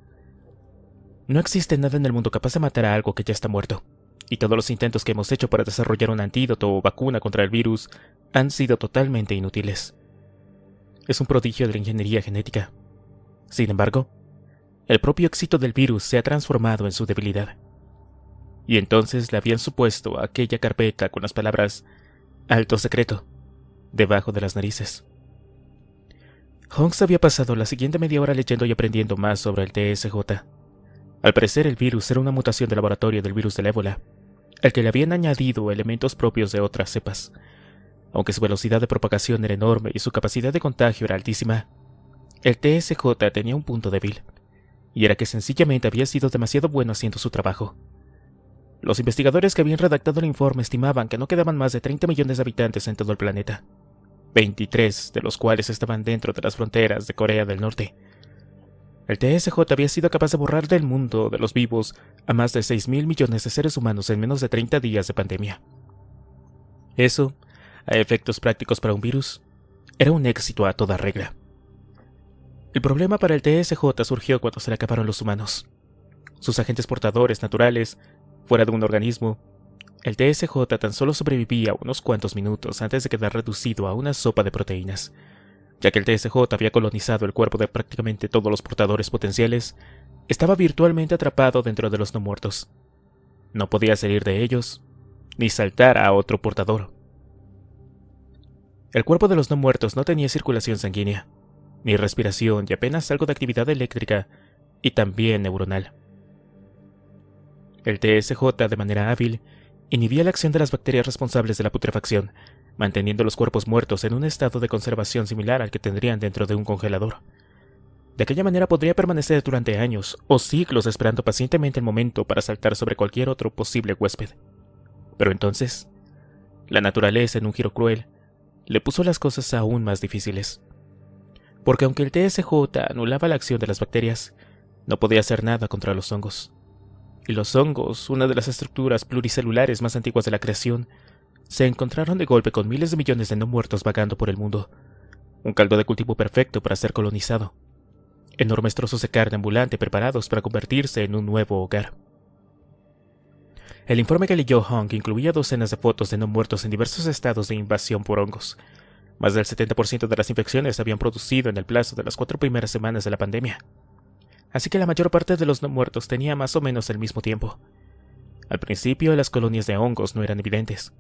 No existe nada en el mundo capaz de matar a algo que ya está muerto, y todos los intentos que hemos hecho para desarrollar un antídoto o vacuna contra el virus han sido totalmente inútiles. Es un prodigio de la ingeniería genética. Sin embargo, el propio éxito del virus se ha transformado en su debilidad. Y entonces le habían supuesto aquella carpeta con las palabras «alto secreto» debajo de las narices. Hong se había pasado la siguiente media hora leyendo y aprendiendo más sobre el TSJ. Al parecer el virus era una mutación de laboratorio del virus del ébola, al que le habían añadido elementos propios de otras cepas. Aunque su velocidad de propagación era enorme y su capacidad de contagio era altísima, el TSJ tenía un punto débil, y era que sencillamente había sido demasiado bueno haciendo su trabajo. Los investigadores que habían redactado el informe estimaban que no quedaban más de 30 millones de habitantes en todo el planeta, 23 de los cuales estaban dentro de las fronteras de Corea del Norte. El TSJ había sido capaz de borrar del mundo de los vivos a más de 6.000 millones de seres humanos en menos de 30 días de pandemia. Eso, a efectos prácticos para un virus, era un éxito a toda regla. El problema para el TSJ surgió cuando se le acabaron los humanos. Sus agentes portadores naturales, fuera de un organismo, el TSJ tan solo sobrevivía unos cuantos minutos antes de quedar reducido a una sopa de proteínas. Ya que el TSJ había colonizado el cuerpo de prácticamente todos los portadores potenciales, estaba virtualmente atrapado dentro de los no muertos. No podía salir de ellos, ni saltar a otro portador. El cuerpo de los no muertos no tenía circulación sanguínea, ni respiración y apenas algo de actividad eléctrica y también neuronal. El TSJ, de manera hábil, inhibía la acción de las bacterias responsables de la putrefacción, manteniendo los cuerpos muertos en un estado de conservación similar al que tendrían dentro de un congelador. De aquella manera podría permanecer durante años o siglos esperando pacientemente el momento para saltar sobre cualquier otro posible huésped. Pero entonces, la naturaleza, en un giro cruel, le puso las cosas aún más difíciles. Porque aunque el TSJ anulaba la acción de las bacterias, no podía hacer nada contra los hongos. Y los hongos, una de las estructuras pluricelulares más antiguas de la creación, se encontraron de golpe con miles de millones de no muertos vagando por el mundo. Un caldo de cultivo perfecto para ser colonizado. Enormes trozos de carne ambulante preparados para convertirse en un nuevo hogar. El informe que leyó Hong incluía docenas de fotos de no muertos en diversos estados de invasión por hongos. Más del 70% de las infecciones se habían producido en el plazo de las 4 primeras semanas de la pandemia. Así que la mayor parte de los no muertos tenía más o menos el mismo tiempo. Al principio, las colonias de hongos no eran evidentes.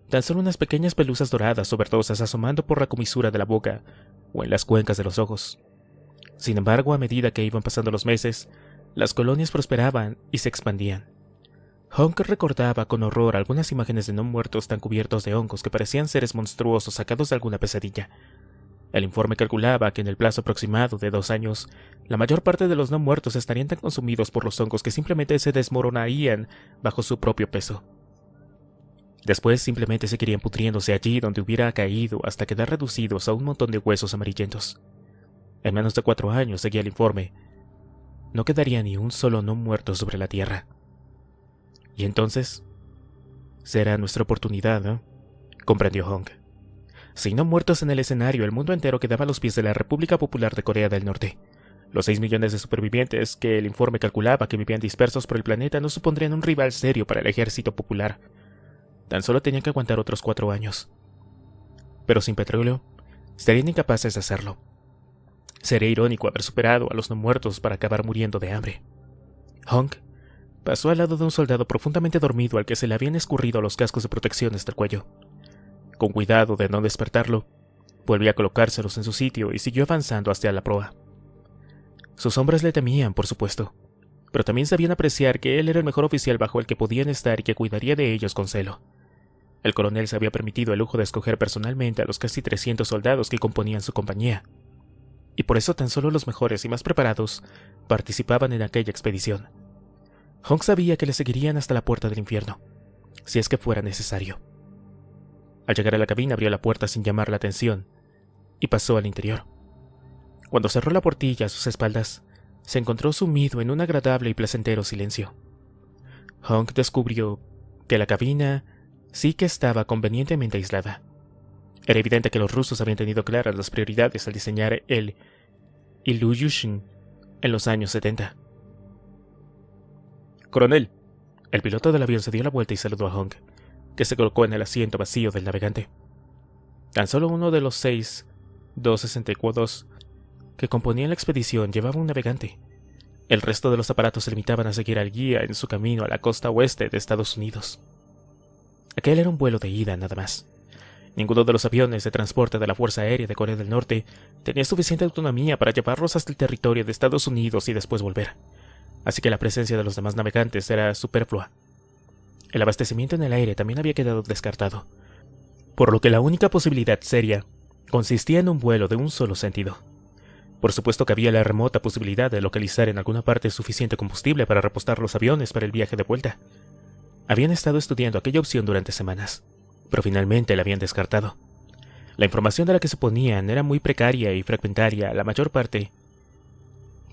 Tan solo unas pequeñas pelusas doradas o verdosas asomando por la comisura de la boca o en las cuencas de los ojos. Sin embargo, a medida que iban pasando los meses, las colonias prosperaban y se expandían, Honk recordaba con horror algunas imágenes de no muertos tan cubiertos de hongos que parecían seres monstruosos sacados de alguna pesadilla. El informe calculaba que en el plazo aproximado de 2 años, la mayor parte de los no muertos estarían tan consumidos por los hongos que simplemente se desmoronarían bajo su propio peso. Después simplemente seguirían pudriéndose allí donde hubiera caído hasta quedar reducidos a un montón de huesos amarillentos. En menos de 4 años, seguía el informe, no quedaría ni un solo no muerto sobre la Tierra. Y entonces, será nuestra oportunidad, ¿no?, comprendió Honk. Sin no muertos en el escenario, el mundo entero quedaba a los pies de la República Popular de Corea del Norte. Los 6 millones de supervivientes que el informe calculaba que vivían dispersos por el planeta no supondrían un rival serio para el ejército popular. Tan solo tenían que aguantar otros 4 años. Pero sin petróleo, serían incapaces de hacerlo. Sería irónico haber superado a los no muertos para acabar muriendo de hambre. Honk pasó al lado de un soldado profundamente dormido al que se le habían escurrido los cascos de protección hasta el cuello. Con cuidado de no despertarlo, volvió a colocárselos en su sitio y siguió avanzando hacia la proa. Sus hombres le temían, por supuesto, pero también sabían apreciar que él era el mejor oficial bajo el que podían estar y que cuidaría de ellos con celo. El coronel se había permitido el lujo de escoger personalmente a los casi 300 soldados que componían su compañía, y por eso tan solo los mejores y más preparados participaban en aquella expedición. Honk sabía que le seguirían hasta la puerta del infierno, si es que fuera necesario. Al llegar a la cabina abrió la puerta sin llamar la atención y pasó al interior. Cuando cerró la portilla a sus espaldas, se encontró sumido en un agradable y placentero silencio. Honk descubrió que la cabina sí que estaba convenientemente aislada. Era evidente que los rusos habían tenido claras las prioridades al diseñar el Ilyushin en los años 70. «Coronel». El piloto del avión se dio la vuelta y saludó a Honk, que se colocó en el asiento vacío del navegante. Tan solo uno de los 6 264 que componían la expedición llevaba un navegante. El resto de los aparatos se limitaban a seguir al guía en su camino a la costa oeste de Estados Unidos. Aquel era un vuelo de ida nada más. Ninguno de los aviones de transporte de la Fuerza Aérea de Corea del Norte tenía suficiente autonomía para llevarlos hasta el territorio de Estados Unidos y después volver, así que la presencia de los demás navegantes era superflua. El abastecimiento en el aire también había quedado descartado, por lo que la única posibilidad seria consistía en un vuelo de un solo sentido. Por supuesto que había la remota posibilidad de localizar en alguna parte suficiente combustible para repostar los aviones para el viaje de vuelta. Habían estado estudiando aquella opción durante semanas, pero finalmente la habían descartado. La información de la que se ponían era muy precaria y fragmentaria, la mayor parte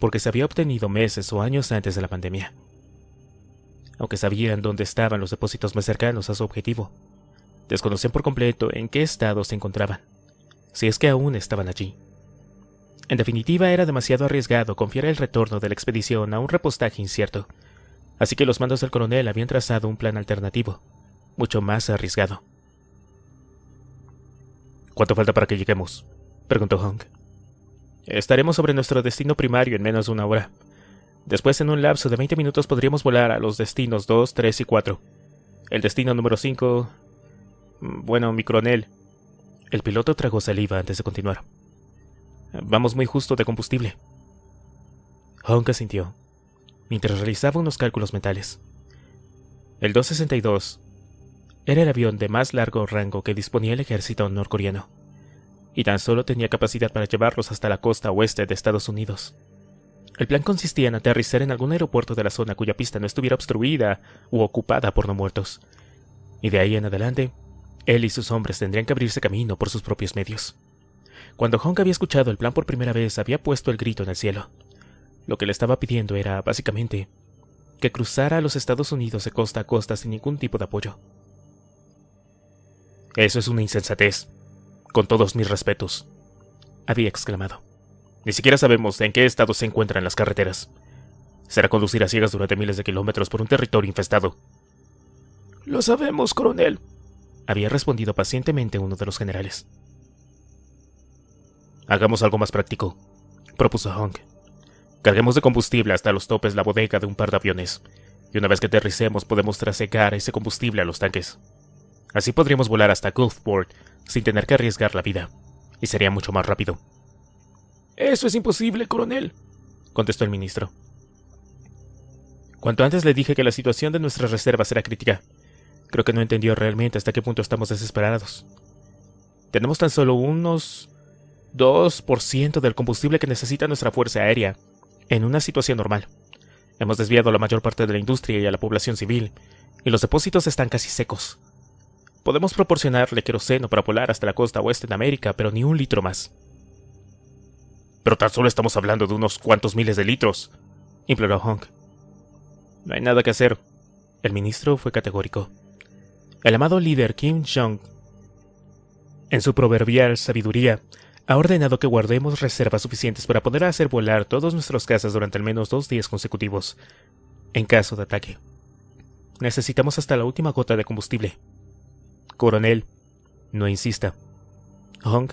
porque se había obtenido meses o años antes de la pandemia. Aunque sabían dónde estaban los depósitos más cercanos a su objetivo, desconocían por completo en qué estado se encontraban, si es que aún estaban allí. En definitiva, era demasiado arriesgado confiar el retorno de la expedición a un repostaje incierto, así que los mandos del coronel habían trazado un plan alternativo, mucho más arriesgado. «¿Cuánto falta para que lleguemos?», preguntó Honk. «Estaremos sobre nuestro destino primario en menos de 1 hora. Después, en un lapso de 20 minutos, podríamos volar a los destinos 2, 3 y 4. El destino número 5... Bueno, mi coronel». El piloto tragó saliva antes de continuar. «Vamos muy justo de combustible». Honk asintió, mientras realizaba unos cálculos mentales. El 262 era el avión de más largo rango que disponía el ejército norcoreano, y tan solo tenía capacidad para llevarlos hasta la costa oeste de Estados Unidos. El plan consistía en aterrizar en algún aeropuerto de la zona cuya pista no estuviera obstruida u ocupada por no muertos, y de ahí en adelante, él y sus hombres tendrían que abrirse camino por sus propios medios. Cuando Honk había escuchado el plan por primera vez, había puesto el grito en el cielo. Lo que le estaba pidiendo era, básicamente, que cruzara a los Estados Unidos de costa a costa sin ningún tipo de apoyo. «Eso es una insensatez, con todos mis respetos», había exclamado. «Ni siquiera sabemos en qué estado se encuentran las carreteras. Será conducir a ciegas durante miles de kilómetros por un territorio infestado». «Lo sabemos, coronel», había respondido pacientemente uno de los generales. «Hagamos algo más práctico», propuso Honk. «Carguemos de combustible hasta los topes la bodega de un par de aviones, y una vez que aterricemos podemos trasegar ese combustible a los tanques. Así podríamos volar hasta Gulfport sin tener que arriesgar la vida, y sería mucho más rápido». «Eso es imposible, coronel», contestó el ministro. Cuanto antes le dije que la situación de nuestras reservas era crítica. Creo que no entendió realmente hasta qué punto estamos desesperados. Tenemos tan solo unos 2% del combustible que necesita nuestra fuerza aérea en una situación normal. Hemos desviado a la mayor parte de la industria y a la población civil, y los depósitos están casi secos. Podemos proporcionarle queroseno para volar hasta la costa oeste de América, pero ni un litro más. Pero tan solo estamos hablando de unos cuantos miles de litros, imploró Hong. No hay nada que hacer. El ministro fue categórico. El amado líder Kim Jong, en su proverbial sabiduría, ha ordenado que guardemos reservas suficientes para poder hacer volar todos nuestros cazas durante al menos 2 días consecutivos, en caso de ataque. Necesitamos hasta la última gota de combustible. Coronel, no insista. Hong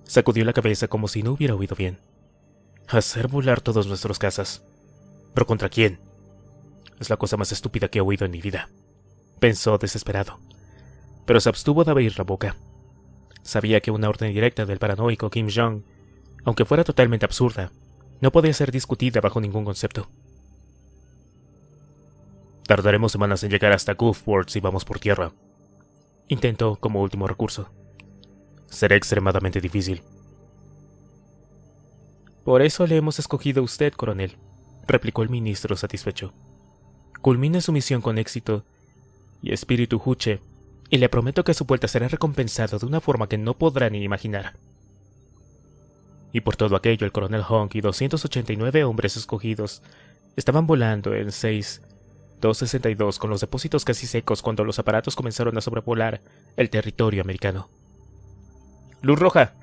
sacudió la cabeza como si no hubiera oído bien. Hacer volar todos nuestros cazas. ¿Pero contra quién? Es la cosa más estúpida que he oído en mi vida, pensó desesperado. Pero se abstuvo de abrir la boca. Sabía que una orden directa del paranoico Kim Jong, aunque fuera totalmente absurda, no podía ser discutida bajo ningún concepto. Tardaremos semanas en llegar hasta Gulfport si vamos por tierra, intentó como último recurso. Será extremadamente difícil. Por eso le hemos escogido a usted, coronel, replicó el ministro satisfecho. Culmine su misión con éxito y espíritu Juche, y le prometo que su vuelta será recompensado de una forma que no podrá ni imaginar. Y por todo aquello, el coronel Hong y 289 hombres escogidos estaban volando en 262 con los depósitos casi secos cuando los aparatos comenzaron a sobrevolar el territorio americano. ¡Luz roja!,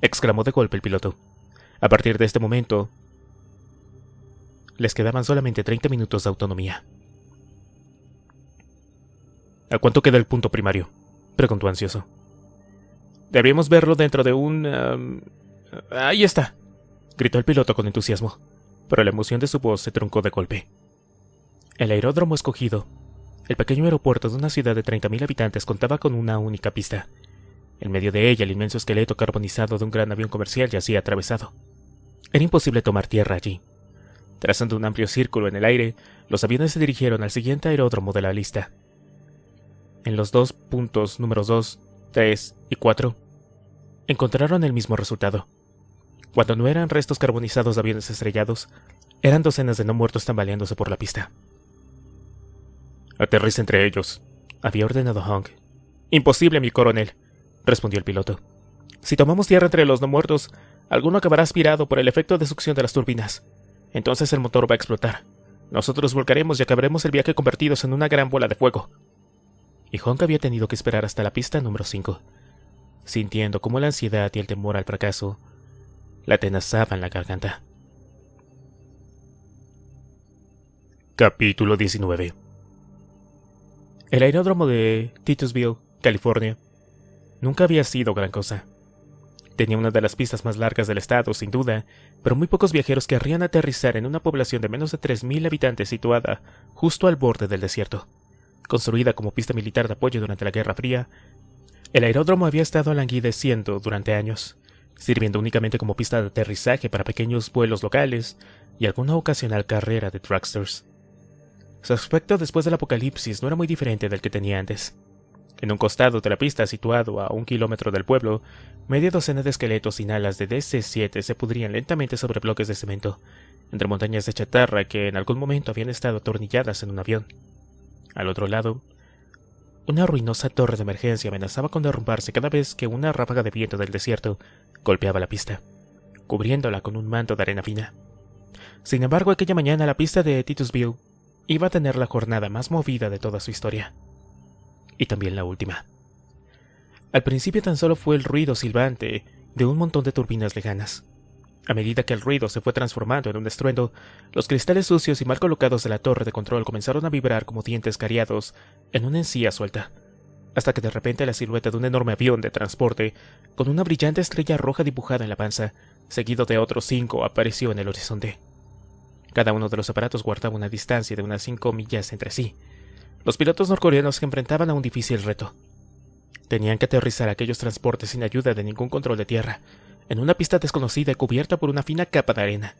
exclamó de golpe el piloto. A partir de este momento, les quedaban solamente 30 minutos de autonomía. ¿A cuánto queda el punto primario?, preguntó ansioso. Deberíamos verlo dentro de un... Ahí está, gritó el piloto con entusiasmo, pero la emoción de su voz se truncó de golpe. El aeródromo escogido, el pequeño aeropuerto de una ciudad de 30.000 habitantes, contaba con una única pista. En medio de ella, el inmenso esqueleto carbonizado de un gran avión comercial yacía atravesado. Era imposible tomar tierra allí. Trazando un amplio círculo en el aire, los aviones se dirigieron al siguiente aeródromo de la lista. En los 2 puntos números 2, 3 y 4, encontraron el mismo resultado. Cuando no eran restos carbonizados de aviones estrellados, eran docenas de no muertos tambaleándose por la pista. «Aterriza entre ellos», había ordenado Hong. «Imposible, mi coronel», respondió el piloto. «Si tomamos tierra entre los no muertos, alguno acabará aspirado por el efecto de succión de las turbinas. Entonces el motor va a explotar. Nosotros volcaremos y acabaremos el viaje convertidos en una gran bola de fuego». Y Hong había tenido que esperar hasta la pista número 5, sintiendo cómo la ansiedad y el temor al fracaso la atenazaban la garganta. Capítulo 19. El aeródromo de Titusville, California, nunca había sido gran cosa. Tenía una de las pistas más largas del estado, sin duda, pero muy pocos viajeros querrían aterrizar en una población de menos de 3.000 habitantes situada justo al borde del desierto. Construida como pista militar de apoyo durante la Guerra Fría, el aeródromo había estado languideciendo durante años, sirviendo únicamente como pista de aterrizaje para pequeños vuelos locales y alguna ocasional carrera de dragsters. Su aspecto después del apocalipsis no era muy diferente del que tenía antes. En un costado de la pista, situado a 1 kilómetro del pueblo, media docena de esqueletos sin alas de DC-7 se pudrían lentamente sobre bloques de cemento, entre montañas de chatarra que en algún momento habían estado atornilladas en un avión. Al otro lado, una ruinosa torre de emergencia amenazaba con derrumbarse cada vez que una ráfaga de viento del desierto golpeaba la pista, cubriéndola con un manto de arena fina. Sin embargo, aquella mañana la pista de Titusville iba a tener la jornada más movida de toda su historia. Y también la última. Al principio tan solo fue el ruido silbante de un montón de turbinas lejanas. A medida que el ruido se fue transformando en un estruendo, los cristales sucios y mal colocados de la torre de control comenzaron a vibrar como dientes cariados en una encía suelta, hasta que de repente la silueta de un enorme avión de transporte, con una brillante estrella roja dibujada en la panza, seguido de otros 5, apareció en el horizonte. Cada uno de los aparatos guardaba una distancia de unas 5 millas entre sí. Los pilotos norcoreanos se enfrentaban a un difícil reto. Tenían que aterrizar aquellos transportes sin ayuda de ningún control de tierra, en una pista desconocida y cubierta por una fina capa de arena,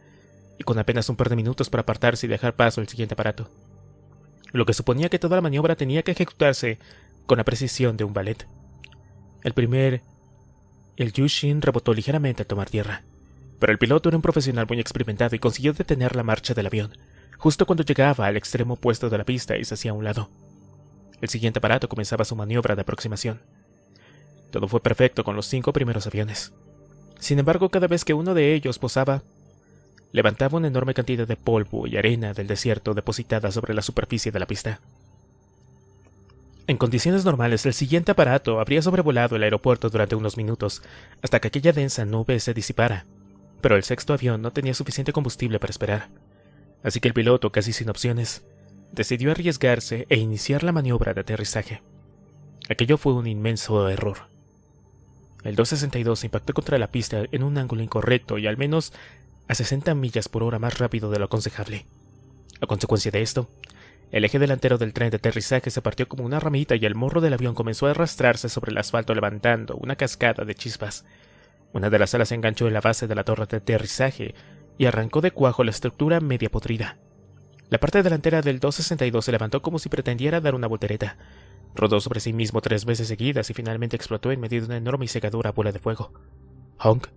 y con apenas un par de minutos para apartarse y dejar paso al siguiente aparato. lo que suponía que toda la maniobra tenía que ejecutarse con la precisión de un ballet. El Yushin rebotó ligeramente al tomar tierra, pero el piloto era un profesional muy experimentado y consiguió detener la marcha del avión, justo cuando llegaba al extremo opuesto de la pista y se hacía a un lado. El siguiente aparato comenzaba su maniobra de aproximación. Todo fue perfecto con los 5 primeros aviones. Sin embargo, cada vez que uno de ellos posaba, levantaba una enorme cantidad de polvo y arena del desierto depositada sobre la superficie de la pista. En condiciones normales, el siguiente aparato habría sobrevolado el aeropuerto durante unos minutos, hasta que aquella densa nube se disipara, pero el sexto avión no tenía suficiente combustible para esperar, así que el piloto, casi sin opciones, decidió arriesgarse e iniciar la maniobra de aterrizaje. Aquello fue un inmenso error. El 262 se impactó contra la pista en un ángulo incorrecto y al menos a 60 millas por hora más rápido de lo aconsejable. A consecuencia de esto, el eje delantero del tren de aterrizaje se partió como una ramita y el morro del avión comenzó a arrastrarse sobre el asfalto levantando una cascada de chispas. Una de las alas se enganchó en la base de la torre de aterrizaje y arrancó de cuajo la estructura media podrida. La parte delantera del 262 se levantó como si pretendiera dar una voltereta. Rodó sobre sí mismo 3 veces seguidas y finalmente explotó en medio de una enorme y cegadora bola de fuego. Honk,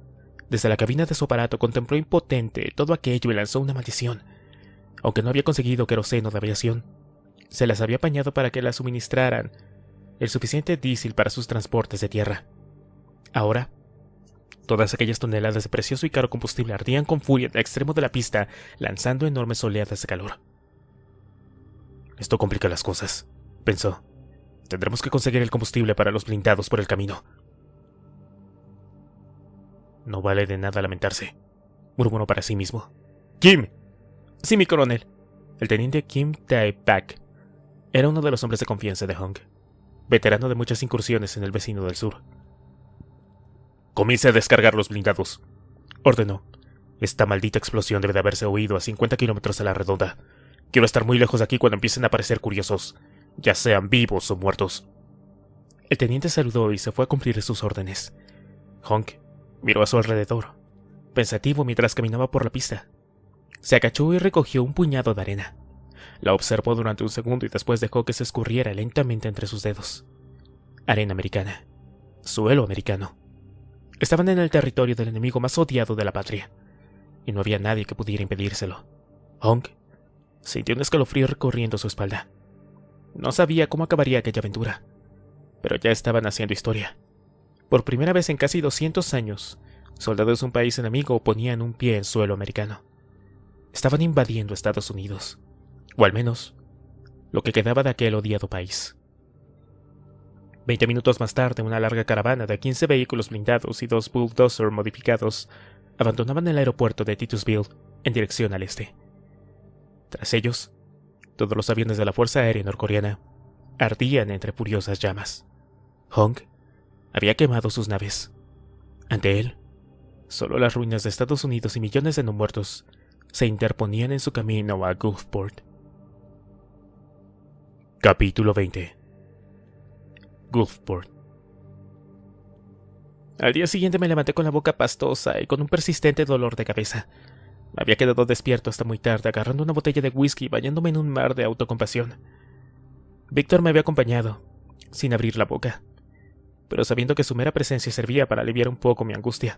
desde la cabina de su aparato, contempló impotente todo aquello y lanzó una maldición. Aunque no había conseguido queroseno de aviación, se las había apañado para que la suministraran el suficiente diésel para sus transportes de tierra. Ahora, todas aquellas toneladas de precioso y caro combustible ardían con furia en el extremo de la pista, lanzando enormes oleadas de calor. Esto complica las cosas, pensó. Tendremos que conseguir el combustible para los blindados por el camino. No vale de nada lamentarse, murmuró para sí mismo. ¡Kim! Sí, mi coronel. El teniente Kim Tae-pak era uno de los hombres de confianza de Hong, veterano de muchas incursiones en el vecino del sur. Comience a descargar los blindados, ordenó. Esta maldita explosión debe de haberse oído a 50 kilómetros a la redonda. Quiero estar muy lejos de aquí cuando empiecen a aparecer curiosos, ya sean vivos o muertos. El teniente saludó y se fue a cumplir sus órdenes. Hong miró a su alrededor, pensativo mientras caminaba por la pista. Se agachó y recogió un puñado de arena. La observó durante un segundo y después dejó que se escurriera lentamente entre sus dedos. Arena americana. Suelo americano. Estaban en el territorio del enemigo más odiado de la patria, y no había nadie que pudiera impedírselo. Hong sintió un escalofrío recorriendo su espalda. No sabía cómo acabaría aquella aventura, pero ya estaban haciendo historia. Por primera vez en casi 200 años, soldados de un país enemigo ponían un pie en suelo americano. Estaban invadiendo Estados Unidos, o al menos, lo que quedaba de aquel odiado país. 20 minutos más tarde, una larga caravana de 15 vehículos blindados y 2 bulldozers modificados abandonaban el aeropuerto de Titusville en dirección al este. Tras ellos, todos los aviones de la Fuerza Aérea Norcoreana ardían entre furiosas llamas. Hong había quemado sus naves. Ante él, solo las ruinas de Estados Unidos y millones de no muertos se interponían en su camino a Gulfport. Capítulo 20. Gulfport. Al día siguiente me levanté con la boca pastosa y con un persistente dolor de cabeza. Me había quedado despierto hasta muy tarde, agarrando una botella de whisky y bañándome en un mar de autocompasión. Víctor me había acompañado, sin abrir la boca, pero sabiendo que su mera presencia servía para aliviar un poco mi angustia.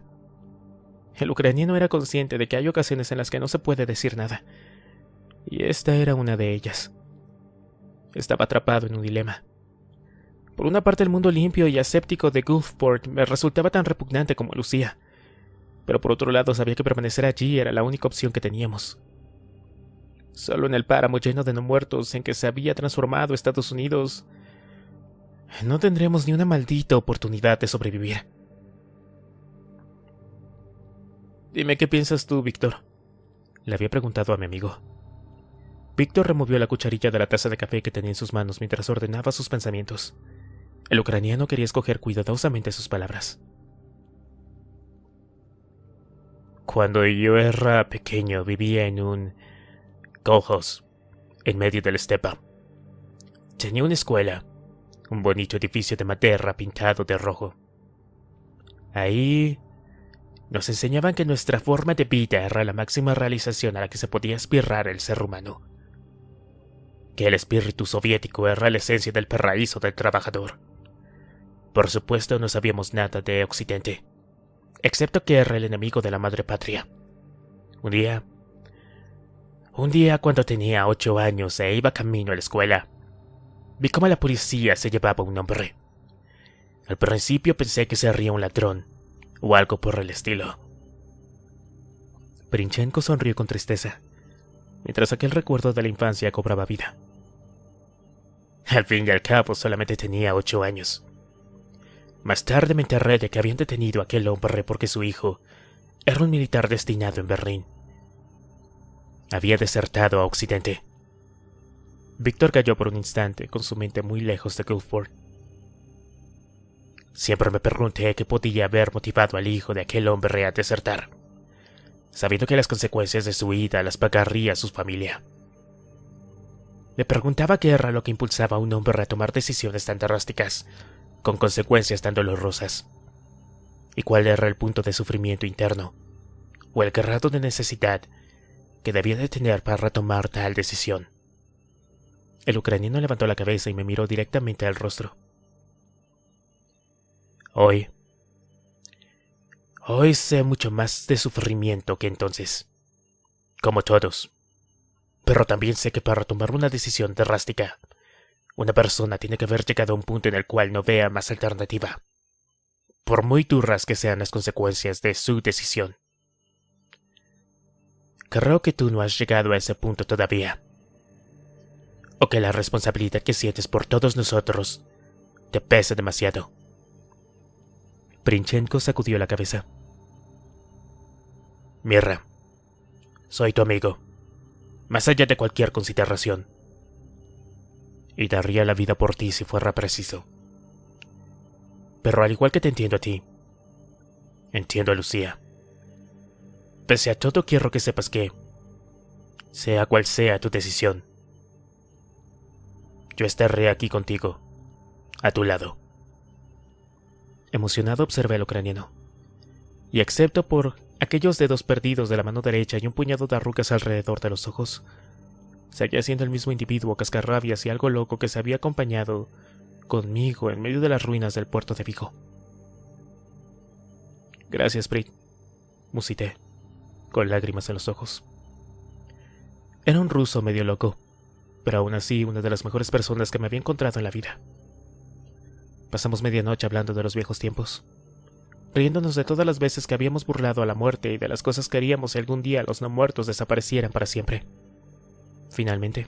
El ucraniano era consciente de que hay ocasiones en las que no se puede decir nada, y esta era una de ellas. Estaba atrapado en un dilema. Por una parte, el mundo limpio y aséptico de Gulfport me resultaba tan repugnante como Lucía, pero por otro lado sabía que permanecer allí era la única opción que teníamos. Solo en el páramo lleno de no muertos en que se había transformado Estados Unidos, no tendríamos ni una maldita oportunidad de sobrevivir. Dime qué piensas tú, Víctor, le había preguntado a mi amigo. Víctor removió la cucharilla de la taza de café que tenía en sus manos mientras ordenaba sus pensamientos. El ucraniano quería escoger cuidadosamente sus palabras. Cuando yo era pequeño vivía en un kolkhoz, en medio de la estepa. Tenía una escuela, un bonito edificio de madera pintado de rojo. Ahí nos enseñaban que nuestra forma de vida era la máxima realización a la que se podía aspirar el ser humano. que el espíritu soviético era la esencia del paraíso del trabajador. Por supuesto no sabíamos nada de Occidente, excepto que era el enemigo de la madre patria. Un día cuando tenía 8 años e iba camino a la escuela, vi cómo la policía se llevaba a un hombre. Al principio pensé que sería un ladrón, o algo por el estilo. Princhenko sonrió con tristeza, mientras aquel recuerdo de la infancia cobraba vida. Al fin y al cabo solamente tenía 8 años. Más tarde me enteré de que habían detenido a aquel hombre porque su hijo era un militar destinado en Berlín. Había desertado a Occidente. Víctor cayó por un instante, con su mente muy lejos de Gulfport. Siempre me pregunté qué podía haber motivado al hijo de aquel hombre a desertar, sabiendo que las consecuencias de su ida las pagaría su familia. Me preguntaba qué era lo que impulsaba a un hombre a tomar decisiones tan drásticas, con consecuencias tan dolorosas, y cuál era el punto de sufrimiento interno, o el grado de necesidad que debía de tener para retomar tal decisión. El ucraniano levantó la cabeza y me miró directamente al rostro. Hoy sé mucho más de sufrimiento que entonces, como todos. Pero también sé que para tomar una decisión drástica, una persona tiene que haber llegado a un punto en el cual no vea más alternativa, por muy duras que sean las consecuencias de su decisión. Creo que tú no has llegado a ese punto todavía, o que la responsabilidad que sientes por todos nosotros te pesa demasiado. Princhenko sacudió la cabeza. Mirra, soy tu amigo, más allá de cualquier consideración, y daría la vida por ti si fuera preciso. Pero al igual que te entiendo a ti, entiendo a Lucía. Pese a todo, quiero que sepas que, sea cual sea tu decisión, yo estaré aquí contigo, a tu lado. Emocionado observé al ucraniano, y excepto por aquellos dedos perdidos de la mano derecha y un puñado de arrugas alrededor de los ojos, seguía siendo el mismo individuo cascarrabias y algo loco que se había acompañado conmigo en medio de las ruinas del puerto de Vigo. Gracias, Brit, musité, con lágrimas en los ojos. Era un ruso medio loco, pero aún así una de las mejores personas que me había encontrado en la vida. Pasamos medianoche hablando de los viejos tiempos, riéndonos de todas las veces que habíamos burlado a la muerte y de las cosas que haríamos si algún día los no muertos desaparecieran para siempre. Finalmente,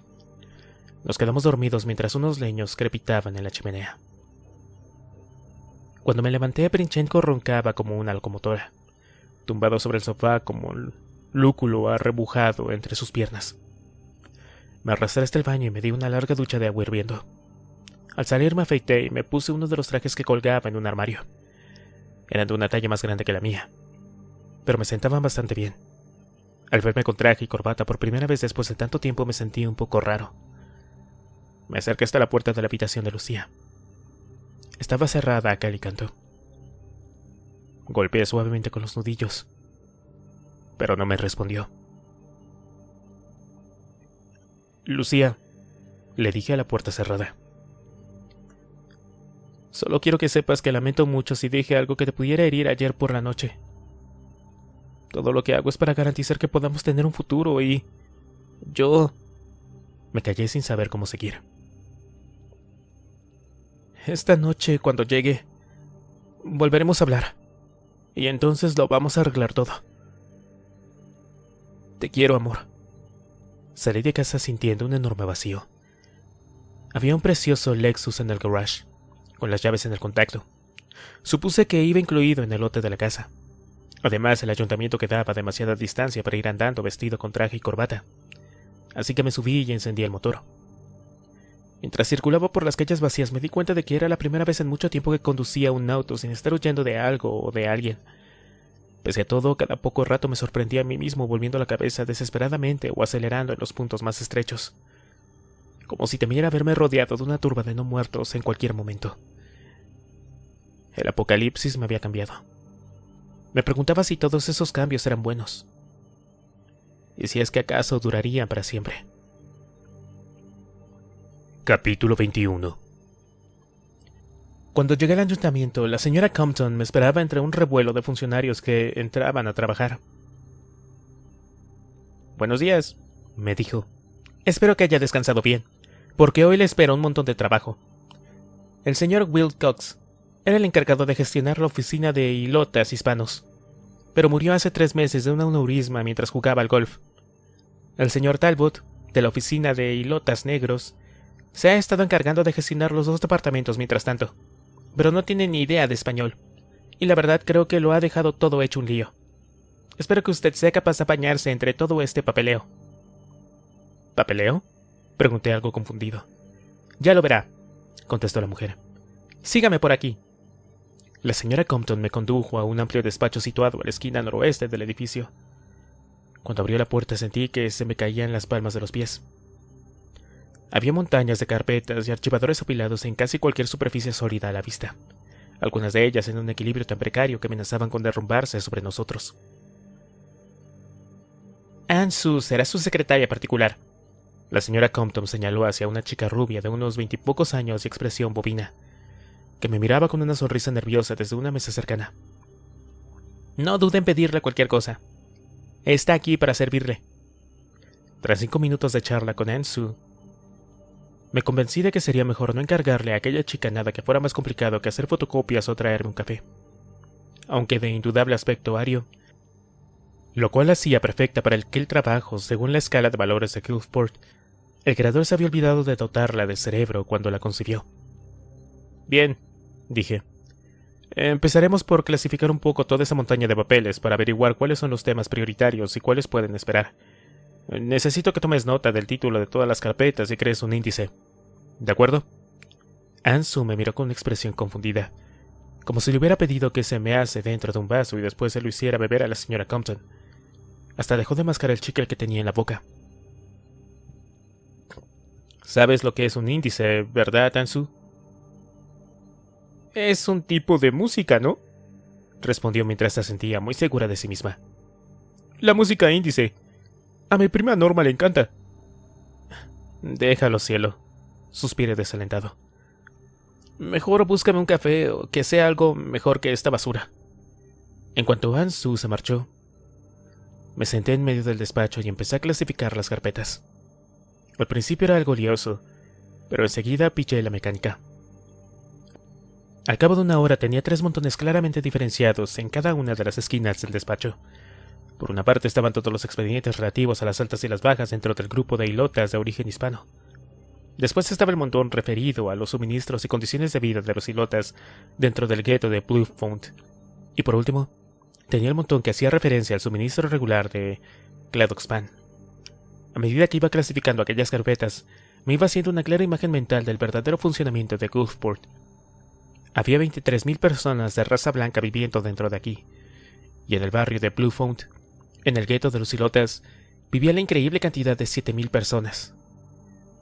nos quedamos dormidos mientras unos leños crepitaban en la chimenea. Cuando me levanté, Princhenko roncaba como una locomotora, tumbado sobre el sofá como el lúculo arrebujado entre sus piernas. Me arrastré hasta el baño y me di una larga ducha de agua hirviendo. Al salir me afeité y me puse uno de los trajes que colgaba en un armario. Eran de una talla más grande que la mía, pero me sentaban bastante bien. Al verme con traje y corbata por primera vez después de tanto tiempo me sentí un poco raro. Me acerqué hasta la puerta de la habitación de Lucía. Estaba cerrada a cal y canto. Golpeé suavemente con los nudillos, pero no me respondió. Lucía, le dije a la puerta cerrada. Solo quiero que sepas que lamento mucho si dije algo que te pudiera herir ayer por la noche. Todo lo que hago es para garantizar que podamos tener un futuro y... yo... Me callé sin saber cómo seguir. Esta noche, cuando llegue, volveremos a hablar. Y entonces lo vamos a arreglar todo. Te quiero, amor. Salí de casa sintiendo un enorme vacío. Había un precioso Lexus en el garage, con las llaves en el contacto. Supuse que iba incluido en el lote de la casa. Además, el ayuntamiento quedaba a demasiada distancia para ir andando vestido con traje y corbata. Así que me subí y encendí el motor. Mientras circulaba por las calles vacías me di cuenta de que era la primera vez en mucho tiempo que conducía un auto sin estar huyendo de algo o de alguien. Pese a todo, cada poco rato me sorprendía a mí mismo volviendo la cabeza desesperadamente o acelerando en los puntos más estrechos, como si temiera verme rodeado de una turba de no muertos en cualquier momento. El apocalipsis me había cambiado. Me preguntaba si todos esos cambios eran buenos, y si es que acaso durarían para siempre. Capítulo 21. Cuando llegué al ayuntamiento, la señora Compton me esperaba entre un revuelo de funcionarios que entraban a trabajar. «Buenos días», me dijo. «Espero que haya descansado bien, porque hoy le espera un montón de trabajo». El señor Will Cox era el encargado de gestionar la oficina de hilotas hispanos, pero murió hace 3 meses de un aneurisma mientras jugaba al golf. El señor Talbot, de la oficina de hilotas negros, se ha estado encargando de gestionar los 2 departamentos mientras tanto, pero no tiene ni idea de español, y la verdad creo que lo ha dejado todo hecho un lío. Espero que usted sea capaz de apañarse entre todo este papeleo. ¿Papeleo?, pregunté algo confundido. «Ya lo verá», contestó la mujer. «Sígame por aquí». La señora Compton me condujo a un amplio despacho situado a la esquina noroeste del edificio. Cuando abrió la puerta sentí que se me caían las palmas de los pies. Había montañas de carpetas y archivadores apilados en casi cualquier superficie sólida a la vista, algunas de ellas en un equilibrio tan precario que amenazaban con derrumbarse sobre nosotros. «Ann Sue será su secretaria particular», la señora Compton señaló hacia una chica rubia de unos 20 y pocos años y expresión bovina, que me miraba con una sonrisa nerviosa desde una mesa cercana. «No dude en pedirle cualquier cosa. Está aquí para servirle». Tras 5 minutos de charla con Ann Sue, me convencí de que sería mejor no encargarle a aquella chica nada que fuera más complicado que hacer fotocopias o traerme un café, aunque de indudable aspecto ario, lo cual hacía perfecta para aquel trabajo según la escala de valores de Gulfport. El creador se había olvidado de dotarla de cerebro cuando la concibió. «Bien», dije. «Empezaremos por clasificar un poco toda esa montaña de papeles para averiguar cuáles son los temas prioritarios y cuáles pueden esperar. Necesito que tomes nota del título de todas las carpetas y crees un índice. ¿De acuerdo?» Ann Sue me miró con una expresión confundida, como si le hubiera pedido que se mease dentro de un vaso y después se lo hiciera beber a la señora Compton. Hasta dejó de mascar el chicle que tenía en la boca. «¿Sabes lo que es un índice, verdad, Ann Sue?» «Es un tipo de música, ¿no?», respondió mientras se sentía muy segura de sí misma. «La música índice. A mi prima Norma le encanta». «Déjalo, cielo», suspiré desalentado. «Mejor búscame un café o que sea algo mejor que esta basura». En cuanto Ann Sue se marchó, me senté en medio del despacho y empecé a clasificar las carpetas. Al principio era algo lioso, pero enseguida pillé la mecánica. Al cabo de una hora tenía 3 montones claramente diferenciados en cada una de las esquinas del despacho. Por una parte estaban todos los expedientes relativos a las altas y las bajas dentro del grupo de hilotas de origen hispano. Después estaba el montón referido a los suministros y condiciones de vida de los hilotas dentro del gueto de Bluefont. Y por último, tenía el montón que hacía referencia al suministro regular de Cladoxpan. A medida que iba clasificando aquellas carpetas, me iba haciendo una clara imagen mental del verdadero funcionamiento de Gulfport. Había 23.000 personas de raza blanca viviendo dentro de aquí, y en el barrio de Bluefont, en el gueto de los hilotas, vivía la increíble cantidad de 7.000 personas.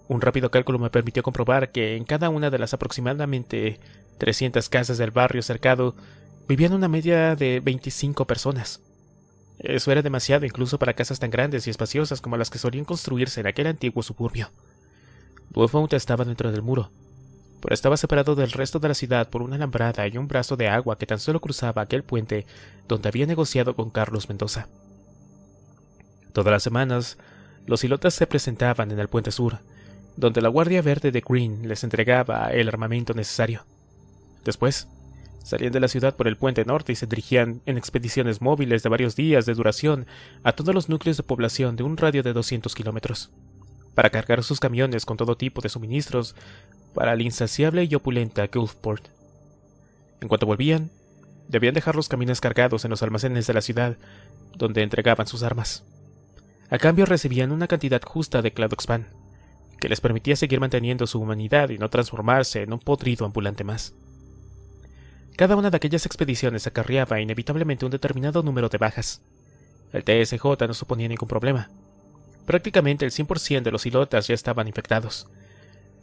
Un rápido cálculo me permitió comprobar que en cada una de las aproximadamente 300 casas del barrio cercado vivían una media de 25 personas. Eso era demasiado incluso para casas tan grandes y espaciosas como las que solían construirse en aquel antiguo suburbio. Bluefont estaba dentro del muro, pero estaba separado del resto de la ciudad por una alambrada y un brazo de agua que tan solo cruzaba aquel puente donde había negociado con Carlos Mendoza. Todas las semanas, los hilotas se presentaban en el puente sur, donde la Guardia Verde de Green les entregaba el armamento necesario. Después, salían de la ciudad por el puente norte y se dirigían en expediciones móviles de varios días de duración a todos los núcleos de población de un radio de 200 kilómetros, para cargar sus camiones con todo tipo de suministros para la insaciable y opulenta Gulfport. En cuanto volvían, debían dejar los camiones cargados en los almacenes de la ciudad, donde entregaban sus armas. A cambio recibían una cantidad justa de Cladoxpan, que les permitía seguir manteniendo su humanidad y no transformarse en un podrido ambulante más. Cada una de aquellas expediciones acarreaba inevitablemente un determinado número de bajas. El TSJ no suponía ningún problema. Prácticamente el 100% de los hilotas ya estaban infectados,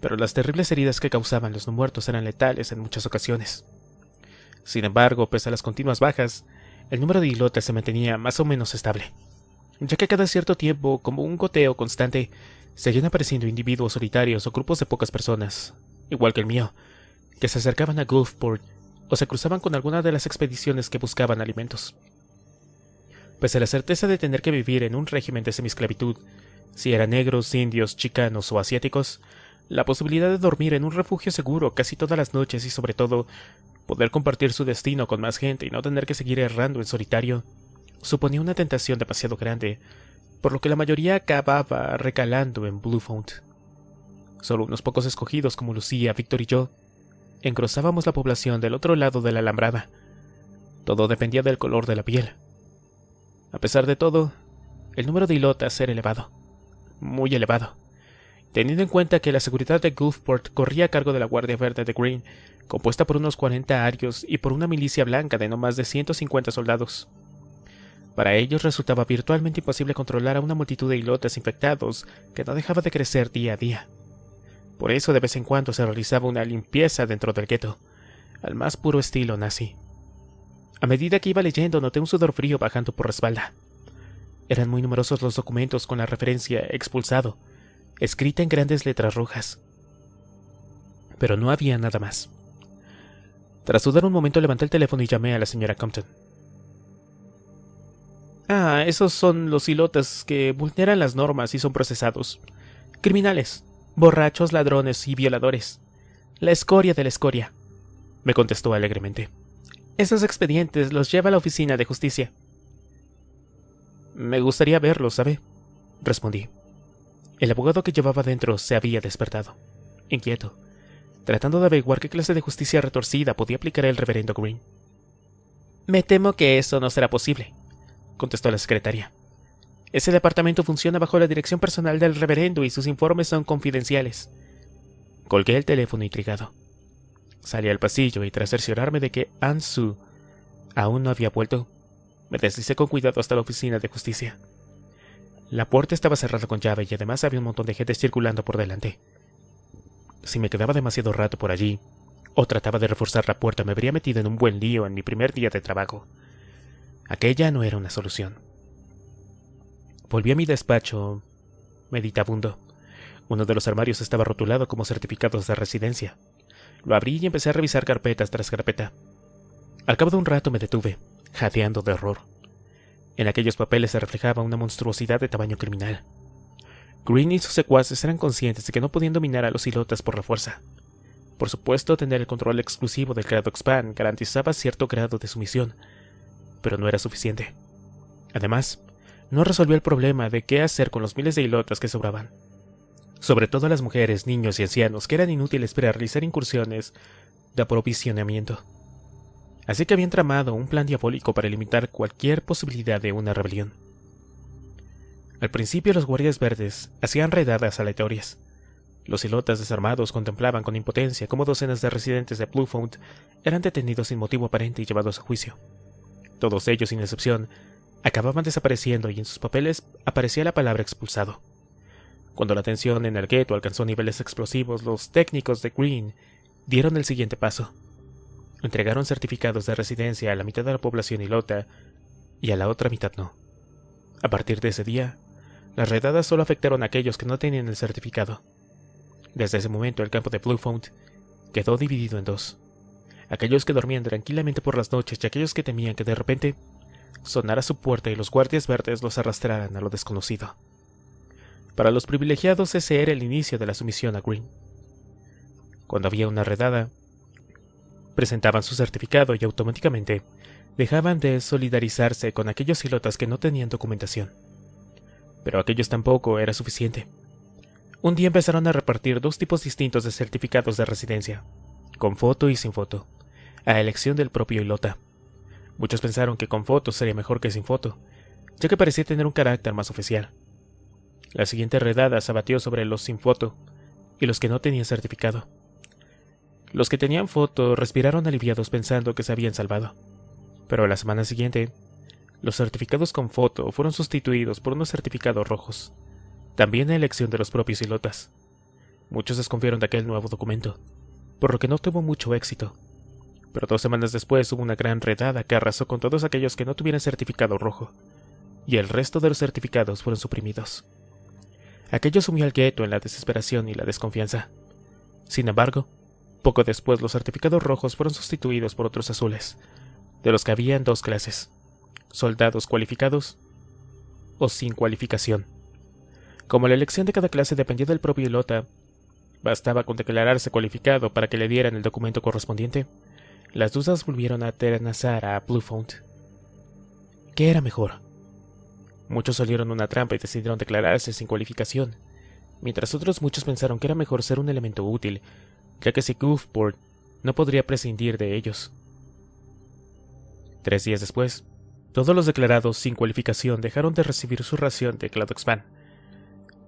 pero las terribles heridas que causaban los no muertos eran letales en muchas ocasiones. Sin embargo, pese a las continuas bajas, el número de hilotas se mantenía más o menos estable, ya que cada cierto tiempo, como un goteo constante, seguían apareciendo individuos solitarios o grupos de pocas personas, igual que el mío, que se acercaban a Gulfport o se cruzaban con alguna de las expediciones que buscaban alimentos. Pese a la certeza de tener que vivir en un régimen de semiesclavitud, si eran negros, indios, chicanos o asiáticos, la posibilidad de dormir en un refugio seguro casi todas las noches y sobre todo, poder compartir su destino con más gente y no tener que seguir errando en solitario, suponía una tentación demasiado grande, por lo que la mayoría acababa recalando en Bluefont. Solo unos pocos escogidos como Lucía, Víctor y yo, engrosábamos la población del otro lado de la alambrada. Todo dependía del color de la piel. A pesar de todo, el número de ilotas era elevado, muy elevado, teniendo en cuenta que la seguridad de Gulfport corría a cargo de la Guardia Verde de Green, compuesta por unos 40 arios y por una milicia blanca de no más de 150 soldados. Para ellos resultaba virtualmente imposible controlar a una multitud de ilotas infectados que no dejaba de crecer día a día. Por eso de vez en cuando se realizaba una limpieza dentro del gueto, al más puro estilo nazi. A medida que iba leyendo noté un sudor frío bajando por la espalda. Eran muy numerosos los documentos con la referencia expulsado, escrita en grandes letras rojas. Pero no había nada más. Tras dudar un momento levanté el teléfono y llamé a la señora Compton. Esos son los ilotas que vulneran las normas y son procesados. Criminales, borrachos, ladrones y violadores. La escoria de la escoria, me contestó alegremente. Esos expedientes los lleva a la oficina de justicia. Me gustaría verlos, ¿sabe? Respondí. El abogado que llevaba dentro se había despertado, inquieto, tratando de averiguar qué clase de justicia retorcida podía aplicar el reverendo Green. Me temo que eso no será posible, contestó la secretaria. Ese departamento funciona bajo la dirección personal del reverendo y sus informes son confidenciales. Colgué el teléfono intrigado. Salí al pasillo y tras cerciorarme de que Ansu aún no había vuelto, me deslicé con cuidado hasta la oficina de justicia. La puerta estaba cerrada con llave y además había un montón de gente circulando por delante. Si me quedaba demasiado rato por allí, o trataba de reforzar la puerta, me habría metido en un buen lío en mi primer día de trabajo. Aquella no era una solución. Volví a mi despacho, meditabundo. Uno de los armarios estaba rotulado como certificados de residencia. Lo abrí y empecé a revisar carpetas tras carpeta. Al cabo de un rato me detuve, jadeando de horror. En aquellos papeles se reflejaba una monstruosidad de tamaño criminal. Green y sus secuaces eran conscientes de que no podían dominar a los ilotas por la fuerza. Por supuesto, tener el control exclusivo del grado Expand garantizaba cierto grado de sumisión, pero no era suficiente. Además, no resolvió el problema de qué hacer con los miles de ilotas que sobraban. Sobre todo las mujeres, niños y ancianos que eran inútiles para realizar incursiones de aprovisionamiento. Así que habían tramado un plan diabólico para limitar cualquier posibilidad de una rebelión. Al principio los guardias verdes hacían redadas aleatorias. Los ilotas desarmados contemplaban con impotencia cómo docenas de residentes de Bluefont eran detenidos sin motivo aparente y llevados a juicio. Todos ellos, sin excepción, acababan desapareciendo y en sus papeles aparecía la palabra expulsado. Cuando la tensión en el gueto alcanzó niveles explosivos, los técnicos de Green dieron el siguiente paso. Entregaron certificados de residencia a la mitad de la población ilota y a la otra mitad no. A partir de ese día, las redadas solo afectaron a aquellos que no tenían el certificado. Desde ese momento el campo de Bluefont quedó dividido en dos. Aquellos que dormían tranquilamente por las noches y aquellos que temían que de repente sonara su puerta y los guardias verdes los arrastraran a lo desconocido. Para los privilegiados ese era el inicio de la sumisión a Green. Cuando había una redada, presentaban su certificado y automáticamente dejaban de solidarizarse con aquellos ilotas que no tenían documentación. Pero aquellos tampoco era suficiente. Un día empezaron a repartir dos tipos distintos de certificados de residencia, con foto y sin foto, a elección del propio ilota. Muchos pensaron que con foto sería mejor que sin foto, ya que parecía tener un carácter más oficial. La siguiente redada se abatió sobre los sin foto y los que no tenían certificado. Los que tenían foto respiraron aliviados pensando que se habían salvado. Pero la semana siguiente, los certificados con foto fueron sustituidos por unos certificados rojos, también a elección de los propios ilotas. Muchos desconfiaron de aquel nuevo documento, por lo que no tuvo mucho éxito. Pero 2 semanas después hubo una gran redada que arrasó con todos aquellos que no tuvieran certificado rojo, y el resto de los certificados fueron suprimidos. Aquello sumió al gueto en la desesperación y la desconfianza. Sin embargo, poco después los certificados rojos fueron sustituidos por otros azules, de los que había en dos clases: soldados cualificados o sin cualificación. Como la elección de cada clase dependía del propio Ilota, bastaba con declararse cualificado para que le dieran el documento correspondiente. Las dudas volvieron a atenazar a Bluefont. ¿Qué era mejor? Muchos salieron una trampa y decidieron declararse sin cualificación, mientras otros muchos pensaron que era mejor ser un elemento útil, ya que si Goofport no podría prescindir de ellos. 3 días después, todos los declarados sin cualificación dejaron de recibir su ración de Cladoxpan.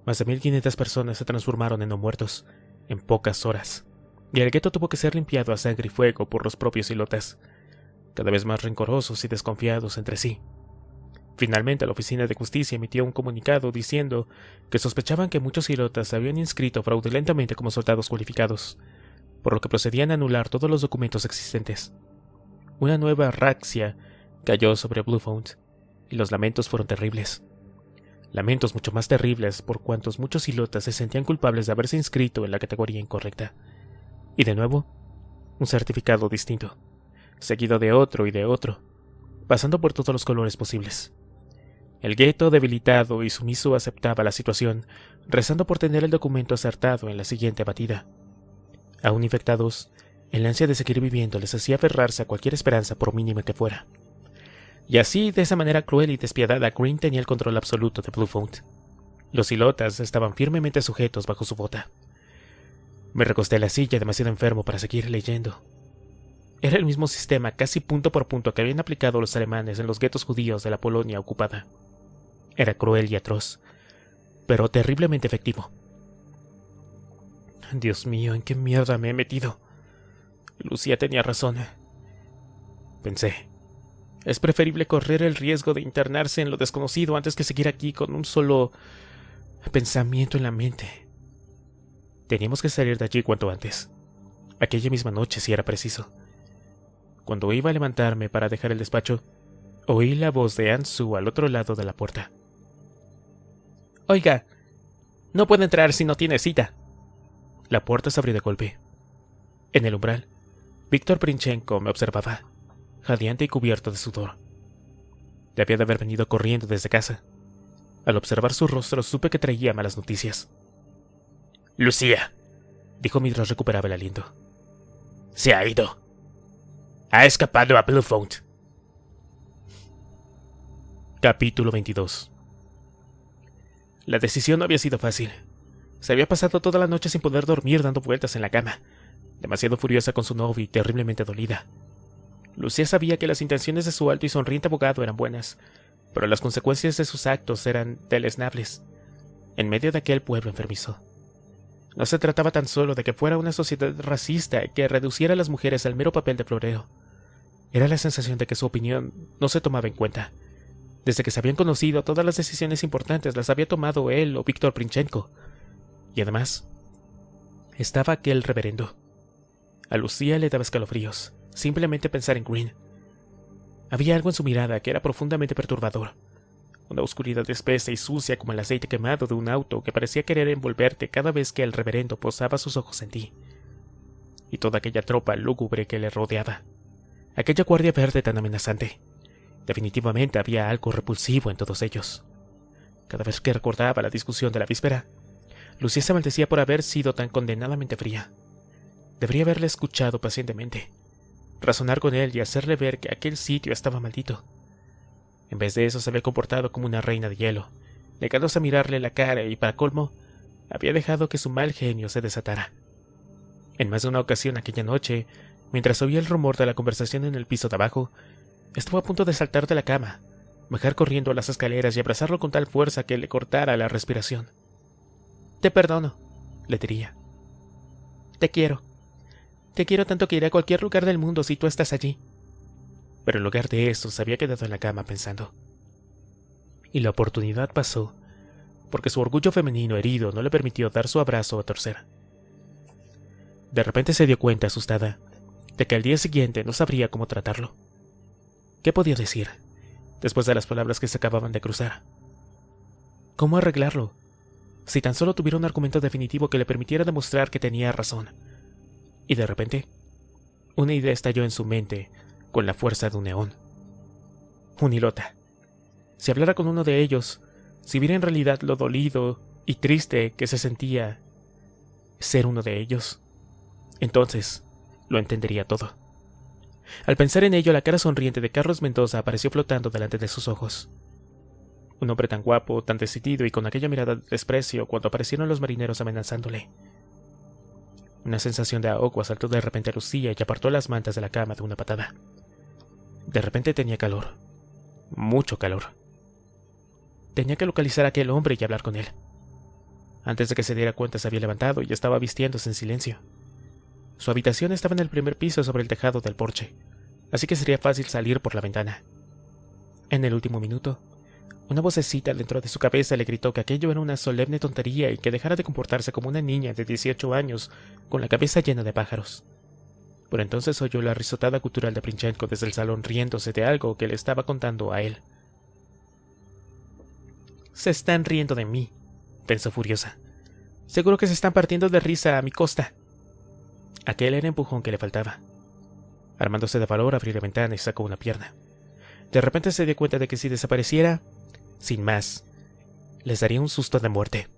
Más de 1500 personas se transformaron en no muertos en pocas horas, y el gueto tuvo que ser limpiado a sangre y fuego por los propios ilotas, cada vez más rencorosos y desconfiados entre sí. Finalmente, la Oficina de Justicia emitió un comunicado diciendo que sospechaban que muchos ilotas se habían inscrito fraudulentamente como soldados cualificados, por lo que procedían a anular todos los documentos existentes. Una nueva razzia cayó sobre Bluefont, y los lamentos fueron terribles. Lamentos mucho más terribles por cuantos muchos ilotas se sentían culpables de haberse inscrito en la categoría incorrecta. Y de nuevo, un certificado distinto, seguido de otro y de otro, pasando por todos los colores posibles. El gueto, debilitado y sumiso, aceptaba la situación, rezando por tener el documento acertado en la siguiente batida. Aún infectados, el ansia de seguir viviendo les hacía aferrarse a cualquier esperanza, por mínima que fuera. Y así, de esa manera cruel y despiadada, Green tenía el control absoluto de Bluefont. Los ilotas estaban firmemente sujetos bajo su bota. Me recosté en la silla, demasiado enfermo para seguir leyendo. Era el mismo sistema, casi punto por punto, que habían aplicado los alemanes en los guetos judíos de la Polonia ocupada. Era cruel y atroz, pero terriblemente efectivo. Dios mío, ¿en qué mierda me he metido? Lucía tenía razón. Pensé. Es preferible correr el riesgo de internarse en lo desconocido antes que seguir aquí con un solo pensamiento en la mente. Teníamos que salir de allí cuanto antes. Aquella misma noche, si era preciso. Cuando iba a levantarme para dejar el despacho, oí la voz de Ansu al otro lado de la puerta. «Oiga, no puede entrar si no tiene cita». La puerta se abrió de golpe. En el umbral, Víctor Princhenko me observaba, jadeante y cubierto de sudor. Debía de haber venido corriendo desde casa. Al observar su rostro supe que traía malas noticias. «Lucía», dijo mientras recuperaba el aliento. «Se ha ido. Ha escapado a Bluefont». Capítulo 22. La decisión no había sido fácil. Se había pasado toda la noche sin poder dormir dando vueltas en la cama, demasiado furiosa con su novio y terriblemente dolida. Lucía sabía que las intenciones de su alto y sonriente abogado eran buenas, pero las consecuencias de sus actos eran deleznables, en medio de aquel pueblo enfermizo. No se trataba tan solo de que fuera una sociedad racista que reduciera a las mujeres al mero papel de floreo. Era la sensación de que su opinión no se tomaba en cuenta. Desde que se habían conocido, todas las decisiones importantes las había tomado él o Víctor Princhenko. Y además, estaba aquel reverendo. A Lucía le daba escalofríos simplemente pensar en Green. Había algo en su mirada que era profundamente perturbador. Una oscuridad espesa y sucia como el aceite quemado de un auto que parecía querer envolverte cada vez que el reverendo posaba sus ojos en ti. Y toda aquella tropa lúgubre que le rodeaba. Aquella guardia verde tan amenazante. Definitivamente había algo repulsivo en todos ellos. Cada vez que recordaba la discusión de la víspera, Lucía se maldecía por haber sido tan condenadamente fría. Debería haberle escuchado pacientemente, razonar con él y hacerle ver que aquel sitio estaba maldito. En vez de eso se había comportado como una reina de hielo, negándose a mirarle la cara y, para colmo, había dejado que su mal genio se desatara. En más de una ocasión aquella noche, mientras oía el rumor de la conversación en el piso de abajo, estuvo a punto de saltar de la cama, bajar corriendo a las escaleras y abrazarlo con tal fuerza que le cortara la respiración. «Te perdono», le diría. «Te quiero. Te quiero tanto que iré a cualquier lugar del mundo si tú estás allí». Pero en lugar de eso se había quedado en la cama pensando. Y la oportunidad pasó, porque su orgullo femenino herido no le permitió dar su abrazo a torcer. De repente se dio cuenta, asustada, de que al día siguiente no sabría cómo tratarlo. ¿Qué podía decir, después de las palabras que se acababan de cruzar? ¿Cómo arreglarlo? Si tan solo tuviera un argumento definitivo que le permitiera demostrar que tenía razón. Y de repente, una idea estalló en su mente con la fuerza de un neón. Un Ilota. Si hablara con uno de ellos, si viera en realidad lo dolido y triste que se sentía ser uno de ellos, entonces lo entendería todo. Al pensar en ello, la cara sonriente de Carlos Mendoza apareció flotando delante de sus ojos. Un hombre tan guapo, tan decidido y con aquella mirada de desprecio cuando aparecieron los marineros amenazándole. Una sensación de ahogo asaltó de repente a Lucía y apartó las mantas de la cama de una patada. De repente tenía calor. Mucho calor. Tenía que localizar a aquel hombre y hablar con él. Antes de que se diera cuenta se había levantado y estaba vistiéndose en silencio. Su habitación estaba en el primer piso sobre el tejado del porche, así que sería fácil salir por la ventana. En el último minuto, una vocecita dentro de su cabeza le gritó que aquello era una solemne tontería y que dejara de comportarse como una niña de 18 años con la cabeza llena de pájaros. Por entonces oyó la risotada gutural de Princhenko desde el salón riéndose de algo que le estaba contando a él. «Se están riendo de mí», pensó furiosa. «Seguro que se están partiendo de risa a mi costa». Aquel era el empujón que le faltaba. Armándose de valor, abrió la ventana y sacó una pierna. De repente se dio cuenta de que si desapareciera, sin más, les daría un susto de muerte.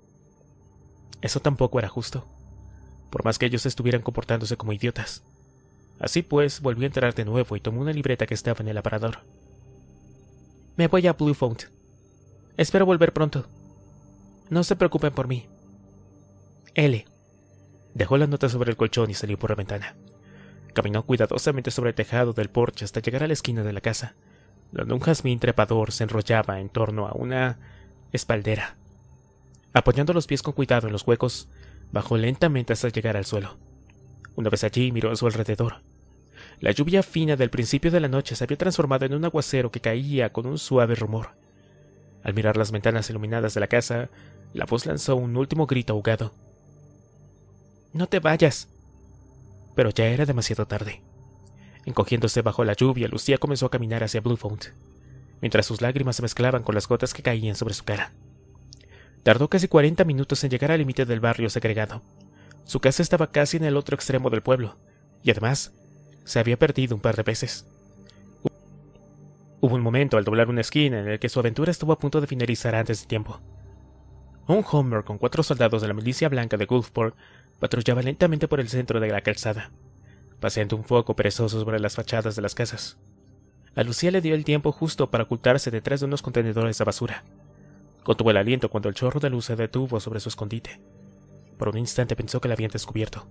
Eso tampoco era justo, por más que ellos estuvieran comportándose como idiotas. Así pues, volvió a entrar de nuevo y tomó una libreta que estaba en el aparador. «Me voy a Bluefoot. Espero volver pronto. No se preocupen por mí. L». Dejó la nota sobre el colchón y salió por la ventana. Caminó cuidadosamente sobre el tejado del porche hasta llegar a la esquina de la casa, donde un jazmín trepador se enrollaba en torno a una espaldera. Apoyando los pies con cuidado en los huecos, bajó lentamente hasta llegar al suelo. Una vez allí, miró a su alrededor. La lluvia fina del principio de la noche se había transformado en un aguacero que caía con un suave rumor. Al mirar las ventanas iluminadas de la casa, la voz lanzó un último grito ahogado. «¡No te vayas!». Pero ya era demasiado tarde. Encogiéndose bajo la lluvia, Lucía comenzó a caminar hacia Bluefoot, mientras sus lágrimas se mezclaban con las gotas que caían sobre su cara. Tardó casi 40 minutos en llegar al límite del barrio segregado. Su casa estaba casi en el otro extremo del pueblo, y además, se había perdido un par de veces. Hubo un momento al doblar una esquina en el que su aventura estuvo a punto de finalizar antes de tiempo. Un Hummer con 4 soldados de la milicia blanca de Gulfport patrullaba lentamente por el centro de la calzada, paseando un foco perezoso sobre las fachadas de las casas. A Lucía le dio el tiempo justo para ocultarse detrás de unos contenedores de basura. Contuvo el aliento cuando el chorro de luz se detuvo sobre su escondite. Por un instante pensó que la habían descubierto,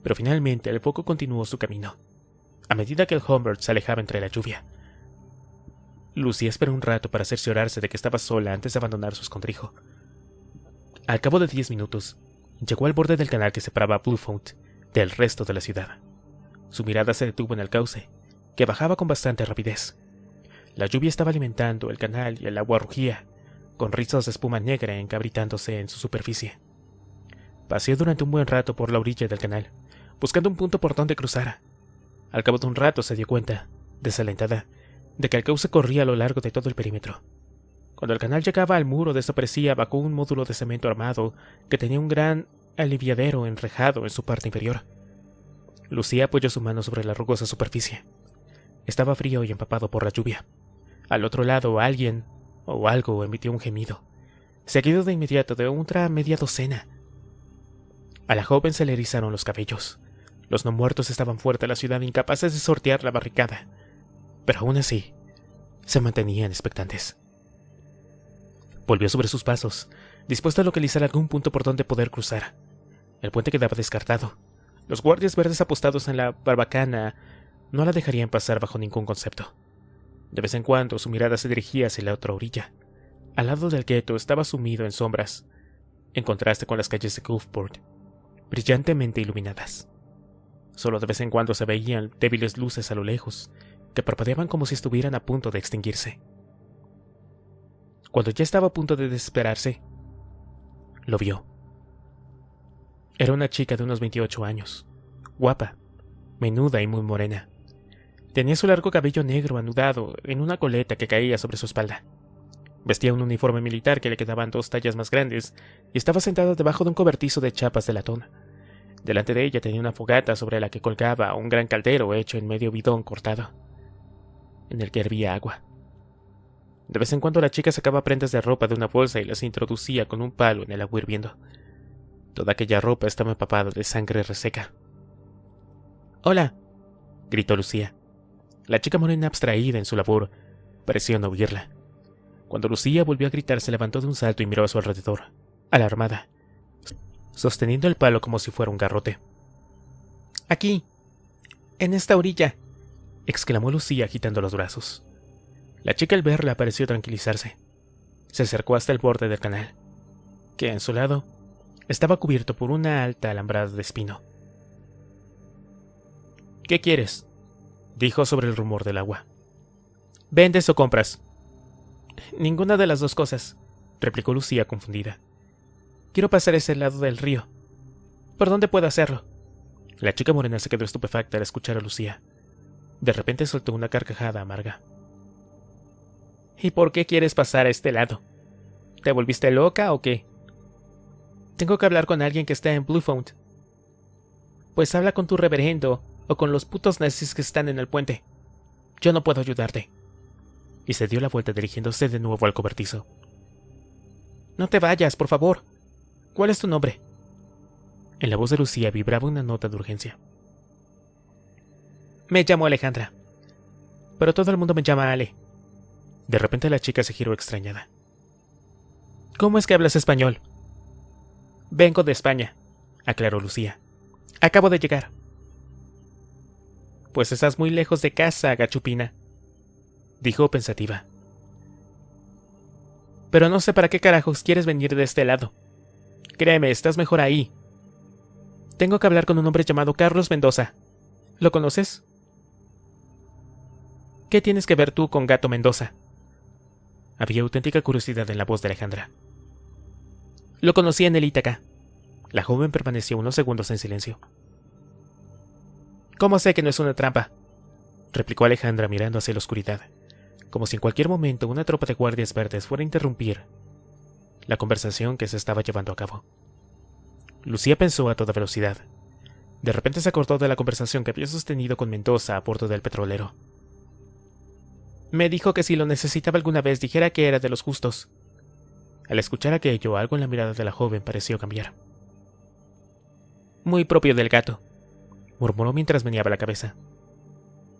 pero finalmente el foco continuó su camino. A medida que el Hummer se alejaba entre la lluvia, Lucía esperó un rato para cerciorarse de que estaba sola antes de abandonar su escondrijo. Al cabo de 10 minutos, llegó al borde del canal que separaba a Bluefoot del resto de la ciudad. Su mirada se detuvo en el cauce, que bajaba con bastante rapidez. La lluvia estaba alimentando el canal y el agua rugía, con rizos de espuma negra encabritándose en su superficie. Paseó durante un buen rato por la orilla del canal, buscando un punto por donde cruzara. Al cabo de un rato se dio cuenta, desalentada, de que el cauce corría a lo largo de todo el perímetro. Cuando el canal llegaba al muro, desaparecía bajo un módulo de cemento armado que tenía un gran aliviadero enrejado en su parte inferior. Lucía apoyó su mano sobre la rugosa superficie. Estaba frío y empapado por la lluvia. Al otro lado, alguien o algo emitió un gemido, seguido de inmediato de otra media docena. A la joven se le erizaron los cabellos. Los no muertos estaban fuera de la ciudad, incapaces de sortear la barricada, pero aún así se mantenían expectantes. Volvió sobre sus pasos, dispuesto a localizar algún punto por donde poder cruzar. El puente quedaba descartado. Los guardias verdes apostados en la barbacana no la dejarían pasar bajo ningún concepto. De vez en cuando su mirada se dirigía hacia la otra orilla. Al lado del gueto estaba sumido en sombras, en contraste con las calles de Gulfport, brillantemente iluminadas. Solo de vez en cuando se veían débiles luces a lo lejos, que parpadeaban como si estuvieran a punto de extinguirse. Cuando ya estaba a punto de desesperarse, lo vio. Era una chica de unos 28 años, guapa, menuda y muy morena. Tenía su largo cabello negro anudado en una coleta que caía sobre su espalda. Vestía un uniforme militar que le quedaban 2 tallas más grandes y estaba sentada debajo de un cobertizo de chapas de latón. Delante de ella tenía una fogata sobre la que colgaba un gran caldero hecho en medio bidón cortado, en el que hervía agua. De vez en cuando la chica sacaba prendas de ropa de una bolsa y las introducía con un palo en el agua hirviendo. Toda aquella ropa estaba empapada de sangre reseca. «¡Hola!», gritó Lucía. La chica morena, abstraída en su labor, pareció no oírla. Cuando Lucía volvió a gritar, se levantó de un salto y miró a su alrededor, alarmada, sosteniendo el palo como si fuera un garrote. «¡Aquí! ¡En esta orilla!», exclamó Lucía agitando los brazos. La chica, al verla, pareció tranquilizarse. Se acercó hasta el borde del canal, que en su lado estaba cubierto por una alta alambrada de espino. «¿Qué quieres?», dijo sobre el rumor del agua. «¿Vendes o compras?». «Ninguna de las dos cosas», replicó Lucía confundida. «Quiero pasar ese lado del río. ¿Por dónde puedo hacerlo?». La chica morena se quedó estupefacta al escuchar a Lucía. De repente soltó una carcajada amarga. «¿Y por qué quieres pasar a este lado? ¿Te volviste loca o qué?». «Tengo que hablar con alguien que está en Bluefont». «Pues habla con tu reverendo o con los putos nazis que están en el puente. Yo no puedo ayudarte». Y se dio la vuelta dirigiéndose de nuevo al cobertizo. «No te vayas, por favor. ¿Cuál es tu nombre?». En la voz de Lucía vibraba una nota de urgencia. «Me llamo Alejandra, pero todo el mundo me llama Ale». De repente la chica se giró extrañada. «¿Cómo es que hablas español?». «Vengo de España», aclaró Lucía. «Acabo de llegar». «Pues estás muy lejos de casa, gachupina», dijo pensativa. «Pero no sé para qué carajos quieres venir de este lado. Créeme, estás mejor ahí. Tengo que hablar con un hombre llamado Carlos Mendoza. ¿Lo conoces?». «¿Qué tienes que ver tú con Gato Mendoza?». Había auténtica curiosidad en la voz de Alejandra. «Lo conocí en el Ítaca». La joven permaneció unos segundos en silencio. «¿Cómo sé que no es una trampa?», replicó Alejandra mirando hacia la oscuridad, como si en cualquier momento una tropa de guardias verdes fuera a interrumpir la conversación que se estaba llevando a cabo. Lucía pensó a toda velocidad. De repente se acordó de la conversación que había sostenido con Mendoza a bordo del petrolero. «Me dijo que si lo necesitaba alguna vez dijera que era de los justos». Al escuchar aquello, algo en la mirada de la joven pareció cambiar. «Muy propio del gato», murmuró mientras meneaba la cabeza.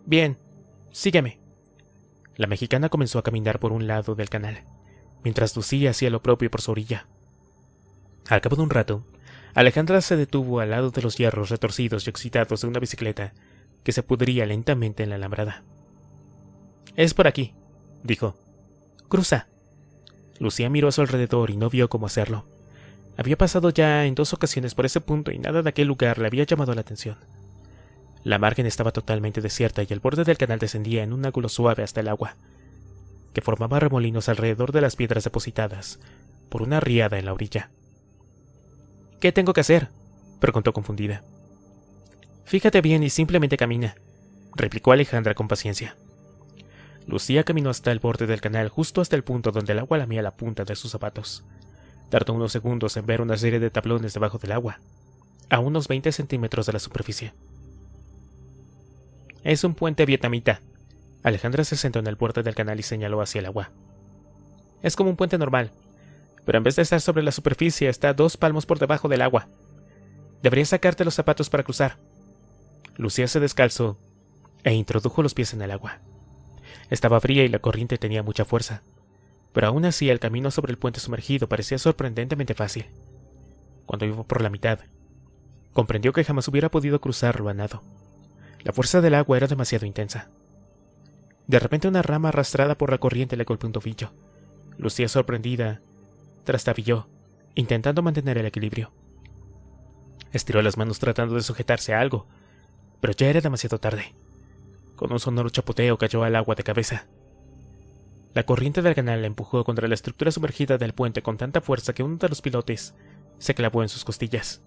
«Bien, sígueme». La mexicana comenzó a caminar por un lado del canal, mientras Lucía hacía lo propio por su orilla. Al cabo de un rato, Alejandra se detuvo al lado de los hierros retorcidos y oxidados de una bicicleta que se pudría lentamente en la alambrada. «Es por aquí», dijo. «Cruza». Lucía miró a su alrededor y no vio cómo hacerlo. Había pasado ya en 2 ocasiones por ese punto y nada de aquel lugar le había llamado la atención. La margen estaba totalmente desierta y el borde del canal descendía en un ángulo suave hasta el agua, que formaba remolinos alrededor de las piedras depositadas por una riada en la orilla. «¿Qué tengo que hacer?», preguntó confundida. «Fíjate bien y simplemente camina», replicó Alejandra con paciencia. Lucía caminó hasta el borde del canal, justo hasta el punto donde el agua lamía la punta de sus zapatos. Tardó unos segundos en ver una serie de tablones debajo del agua, a unos 20 centímetros de la superficie. «Es un puente vietnamita». Alejandra se sentó en el borde del canal y señaló hacia el agua. «Es como un puente normal, pero en vez de estar sobre la superficie está 2 palmos por debajo del agua. Deberías sacarte los zapatos para cruzar». Lucía se descalzó e introdujo los pies en el agua. Estaba fría y la corriente tenía mucha fuerza, pero aún así el camino sobre el puente sumergido parecía sorprendentemente fácil. Cuando iba por la mitad, comprendió que jamás hubiera podido cruzarlo a nado. La fuerza del agua era demasiado intensa. De repente una rama arrastrada por la corriente le golpeó un tobillo. Lucía, sorprendida, trastabilló, intentando mantener el equilibrio. Estiró las manos tratando de sujetarse a algo, pero ya era demasiado tarde. Con un sonoro chapoteo cayó al agua de cabeza. La corriente del canal la empujó contra la estructura sumergida del puente con tanta fuerza que uno de los pilotes se clavó en sus costillas.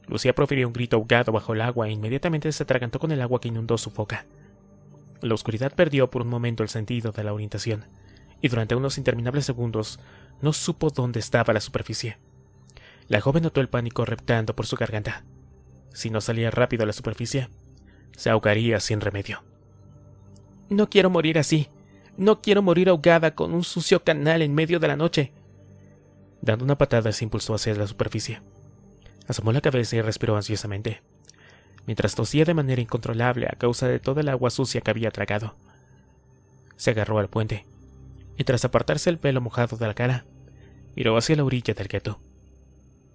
Lucía profirió un grito ahogado bajo el agua e inmediatamente se atragantó con el agua que inundó su boca. La oscuridad perdió por un momento el sentido de la orientación, y durante unos interminables segundos no supo dónde estaba la superficie. La joven notó el pánico reptando por su garganta. Si no salía rápido a la superficie, se ahogaría sin remedio. «No quiero morir así. No quiero morir ahogada con un sucio canal en medio de la noche». Dando una patada, se impulsó hacia la superficie. Asomó la cabeza y respiró ansiosamente, mientras tosía de manera incontrolable a causa de toda el agua sucia que había tragado. Se agarró al puente, y tras apartarse el pelo mojado de la cara, miró hacia la orilla del gueto.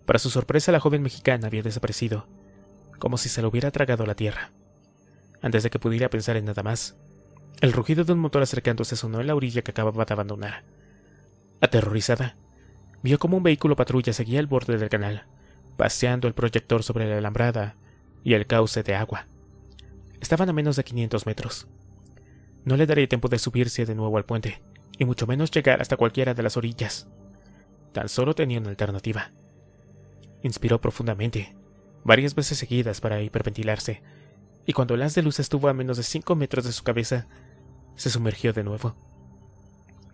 Para su sorpresa, la joven mexicana había desaparecido, como si se lo hubiera tragado la tierra. Antes de que pudiera pensar en nada más, el rugido de un motor acercándose sonó en la orilla que acababa de abandonar. Aterrorizada, vio como un vehículo patrulla seguía el borde del canal, paseando el proyector sobre la alambrada y el cauce de agua. Estaban a menos de 500 metros. No le daría tiempo de subirse de nuevo al puente, y mucho menos llegar hasta cualquiera de las orillas. Tan solo tenía una alternativa. Inspiró profundamente, varias veces seguidas para hiperventilarse, y cuando el haz de luz estuvo a menos de 5 metros de su cabeza, se sumergió de nuevo.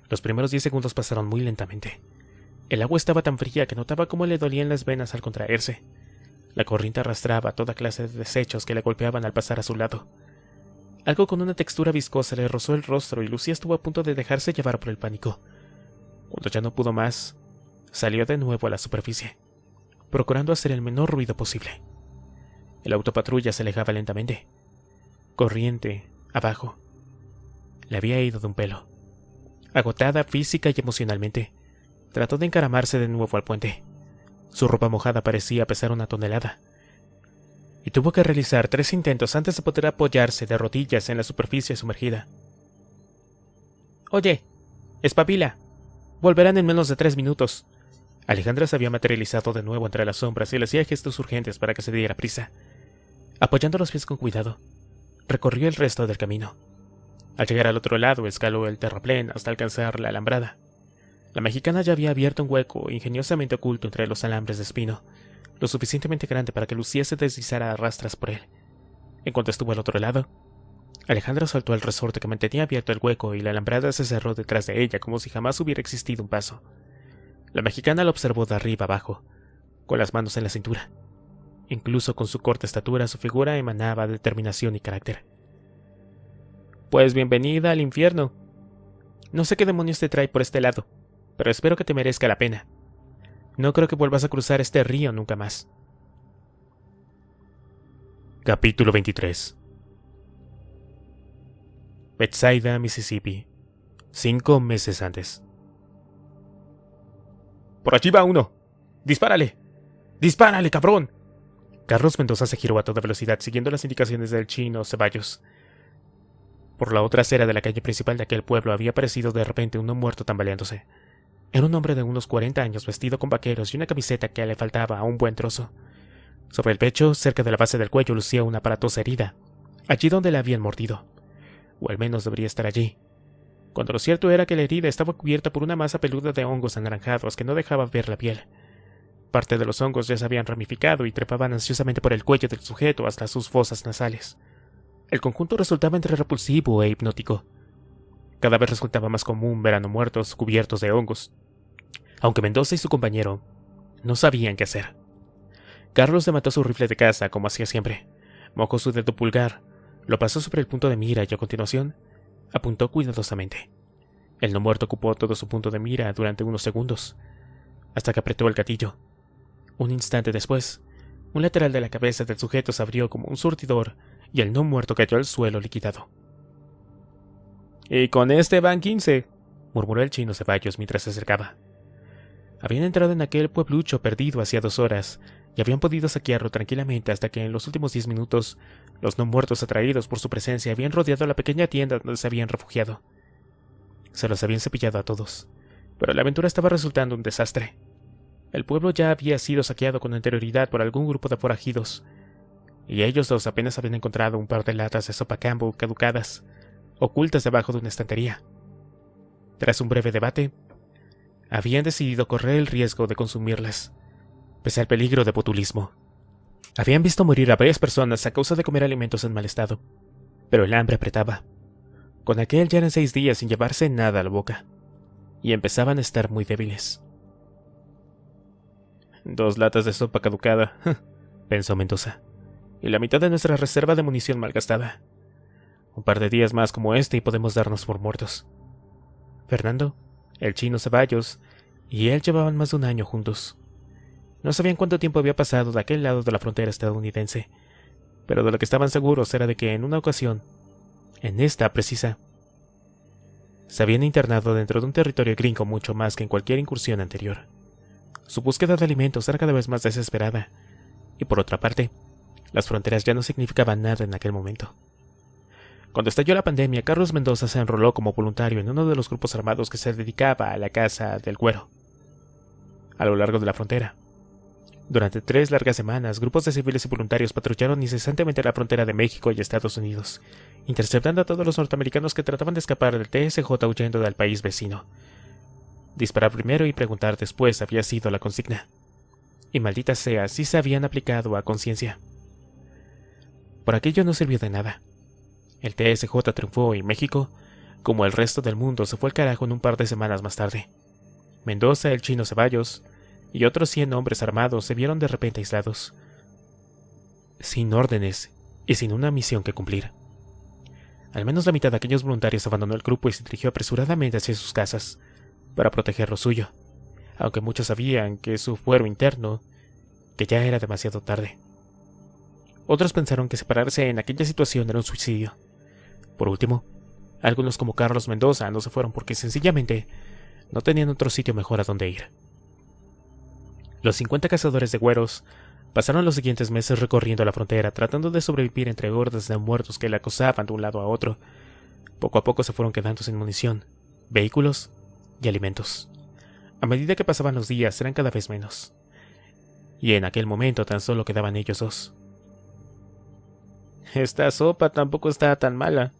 Los primeros 10 segundos pasaron muy lentamente. El agua estaba tan fría que notaba cómo le dolían las venas al contraerse. La corriente arrastraba toda clase de desechos que le golpeaban al pasar a su lado. Algo con una textura viscosa le rozó el rostro y Lucía estuvo a punto de dejarse llevar por el pánico. Cuando ya no pudo más, salió de nuevo a la superficie, procurando hacer el menor ruido posible. El autopatrulla se alejaba lentamente. Corriente, abajo. Le había ido de un pelo. Agotada física y emocionalmente, trató de encaramarse de nuevo al puente. Su ropa mojada parecía pesar 1 tonelada, y tuvo que realizar 3 intentos antes de poder apoyarse de rodillas en la superficie sumergida. «Oye, espabila. Volverán en menos de 3 minutos». Alejandra se había materializado de nuevo entre las sombras y le hacía gestos urgentes para que se diera prisa. Apoyando los pies con cuidado, recorrió el resto del camino. Al llegar al otro lado, escaló el terraplén hasta alcanzar la alambrada. La mexicana ya había abierto un hueco ingeniosamente oculto entre los alambres de espino, lo suficientemente grande para que Lucía se deslizara a rastras por él. En cuanto estuvo al otro lado, Alejandra saltó el resorte que mantenía abierto el hueco y la alambrada se cerró detrás de ella como si jamás hubiera existido un paso. La mexicana la observó de arriba abajo, con las manos en la cintura. Incluso con su corta estatura, su figura emanaba determinación y carácter. «Pues bienvenida al infierno. No sé qué demonios te trae por este lado, pero espero que te merezca la pena. No creo que vuelvas a cruzar este río nunca más». Capítulo 23. Bethsaida, Mississippi. 5 meses antes. «Por allí va uno. ¡Dispárale! ¡Dispárale, cabrón!» Carlos Mendoza se giró a toda velocidad siguiendo las indicaciones del chino Ceballos. Por la otra acera de la calle principal de aquel pueblo había aparecido de repente uno muerto tambaleándose. Era un hombre de unos 40 años vestido con vaqueros y una camiseta que le faltaba a un buen trozo. Sobre el pecho, cerca de la base del cuello, lucía una aparatosa herida, allí donde la habían mordido. O al menos debería estar allí. Cuando lo cierto era que la herida estaba cubierta por una masa peluda de hongos anaranjados que no dejaba ver la piel. Parte de los hongos ya se habían ramificado y trepaban ansiosamente por el cuello del sujeto hasta sus fosas nasales. El conjunto resultaba entre repulsivo e hipnótico. Cada vez resultaba más común ver a no muertos cubiertos de hongos, aunque Mendoza y su compañero no sabían qué hacer. Carlos levantó su rifle de caza como hacía siempre, mojó su dedo pulgar, lo pasó sobre el punto de mira y a continuación apuntó cuidadosamente. El no muerto ocupó todo su punto de mira durante unos segundos, hasta que apretó el gatillo. Un instante después, un lateral de la cabeza del sujeto se abrió como un surtidor y el no muerto cayó al suelo liquidado. «Y con este van 15», murmuró el chino Ceballos mientras se acercaba. Habían entrado en aquel pueblucho perdido hacía 2 horas y habían podido saquearlo tranquilamente hasta que en los últimos 10 minutos los no muertos atraídos por su presencia habían rodeado la pequeña tienda donde se habían refugiado. Se los habían cepillado a todos, pero la aventura estaba resultando un desastre. El pueblo ya había sido saqueado con anterioridad por algún grupo de forajidos, y ellos dos apenas habían encontrado un par de latas de sopa Campbell caducadas, ocultas debajo de una estantería. Tras un breve debate, habían decidido correr el riesgo de consumirlas, pese al peligro de botulismo. Habían visto morir a varias personas a causa de comer alimentos en mal estado, pero el hambre apretaba. Con aquel ya eran 6 días sin llevarse nada a la boca. y empezaban a estar muy débiles. 2 latas de sopa caducada, pensó Mendoza, y la mitad de nuestra reserva de munición malgastada. Un par de días más como este y podemos darnos por muertos. Fernando, el chino Ceballos y él llevaban más de un año juntos. No sabían cuánto tiempo había pasado de aquel lado de la frontera estadounidense, pero de lo que estaban seguros era de que en una ocasión, en esta precisa, se habían internado dentro de un territorio gringo mucho más que en cualquier incursión anterior. Su búsqueda de alimentos era cada vez más desesperada, y por otra parte, las fronteras ya no significaban nada en aquel momento. Cuando estalló la pandemia, Carlos Mendoza se enroló como voluntario en uno de los grupos armados que se dedicaba a la caza del güero, a lo largo de la frontera. Durante 3 largas semanas, grupos de civiles y voluntarios patrullaron incesantemente la frontera de México y Estados Unidos, interceptando a todos los norteamericanos que trataban de escapar del TSJ huyendo del país vecino. Disparar primero y preguntar después había sido la consigna. Y maldita sea, si se habían aplicado a conciencia. Por aquello no sirvió de nada. El TSJ triunfó y México, como el resto del mundo, se fue al carajo en un par de semanas más tarde. Mendoza, el chino Ceballos y otros 100 hombres armados se vieron de repente aislados, sin órdenes y sin una misión que cumplir. Al menos la mitad de aquellos voluntarios abandonó el grupo y se dirigió apresuradamente hacia sus casas, para proteger lo suyo, aunque muchos sabían que su fuero interno, que ya era demasiado tarde. Otros pensaron que separarse en aquella situación era un suicidio. Por último, algunos como Carlos Mendoza no se fueron porque sencillamente no tenían otro sitio mejor a donde ir. Los 50 cazadores de güeros pasaron los siguientes meses recorriendo la frontera, tratando de sobrevivir entre hordas de muertos que la acosaban de un lado a otro. Poco a poco se fueron quedando sin munición, vehículos y alimentos. A medida que pasaban los días eran cada vez menos. Y en aquel momento tan solo quedaban ellos 2. «Esta sopa tampoco está tan mala»,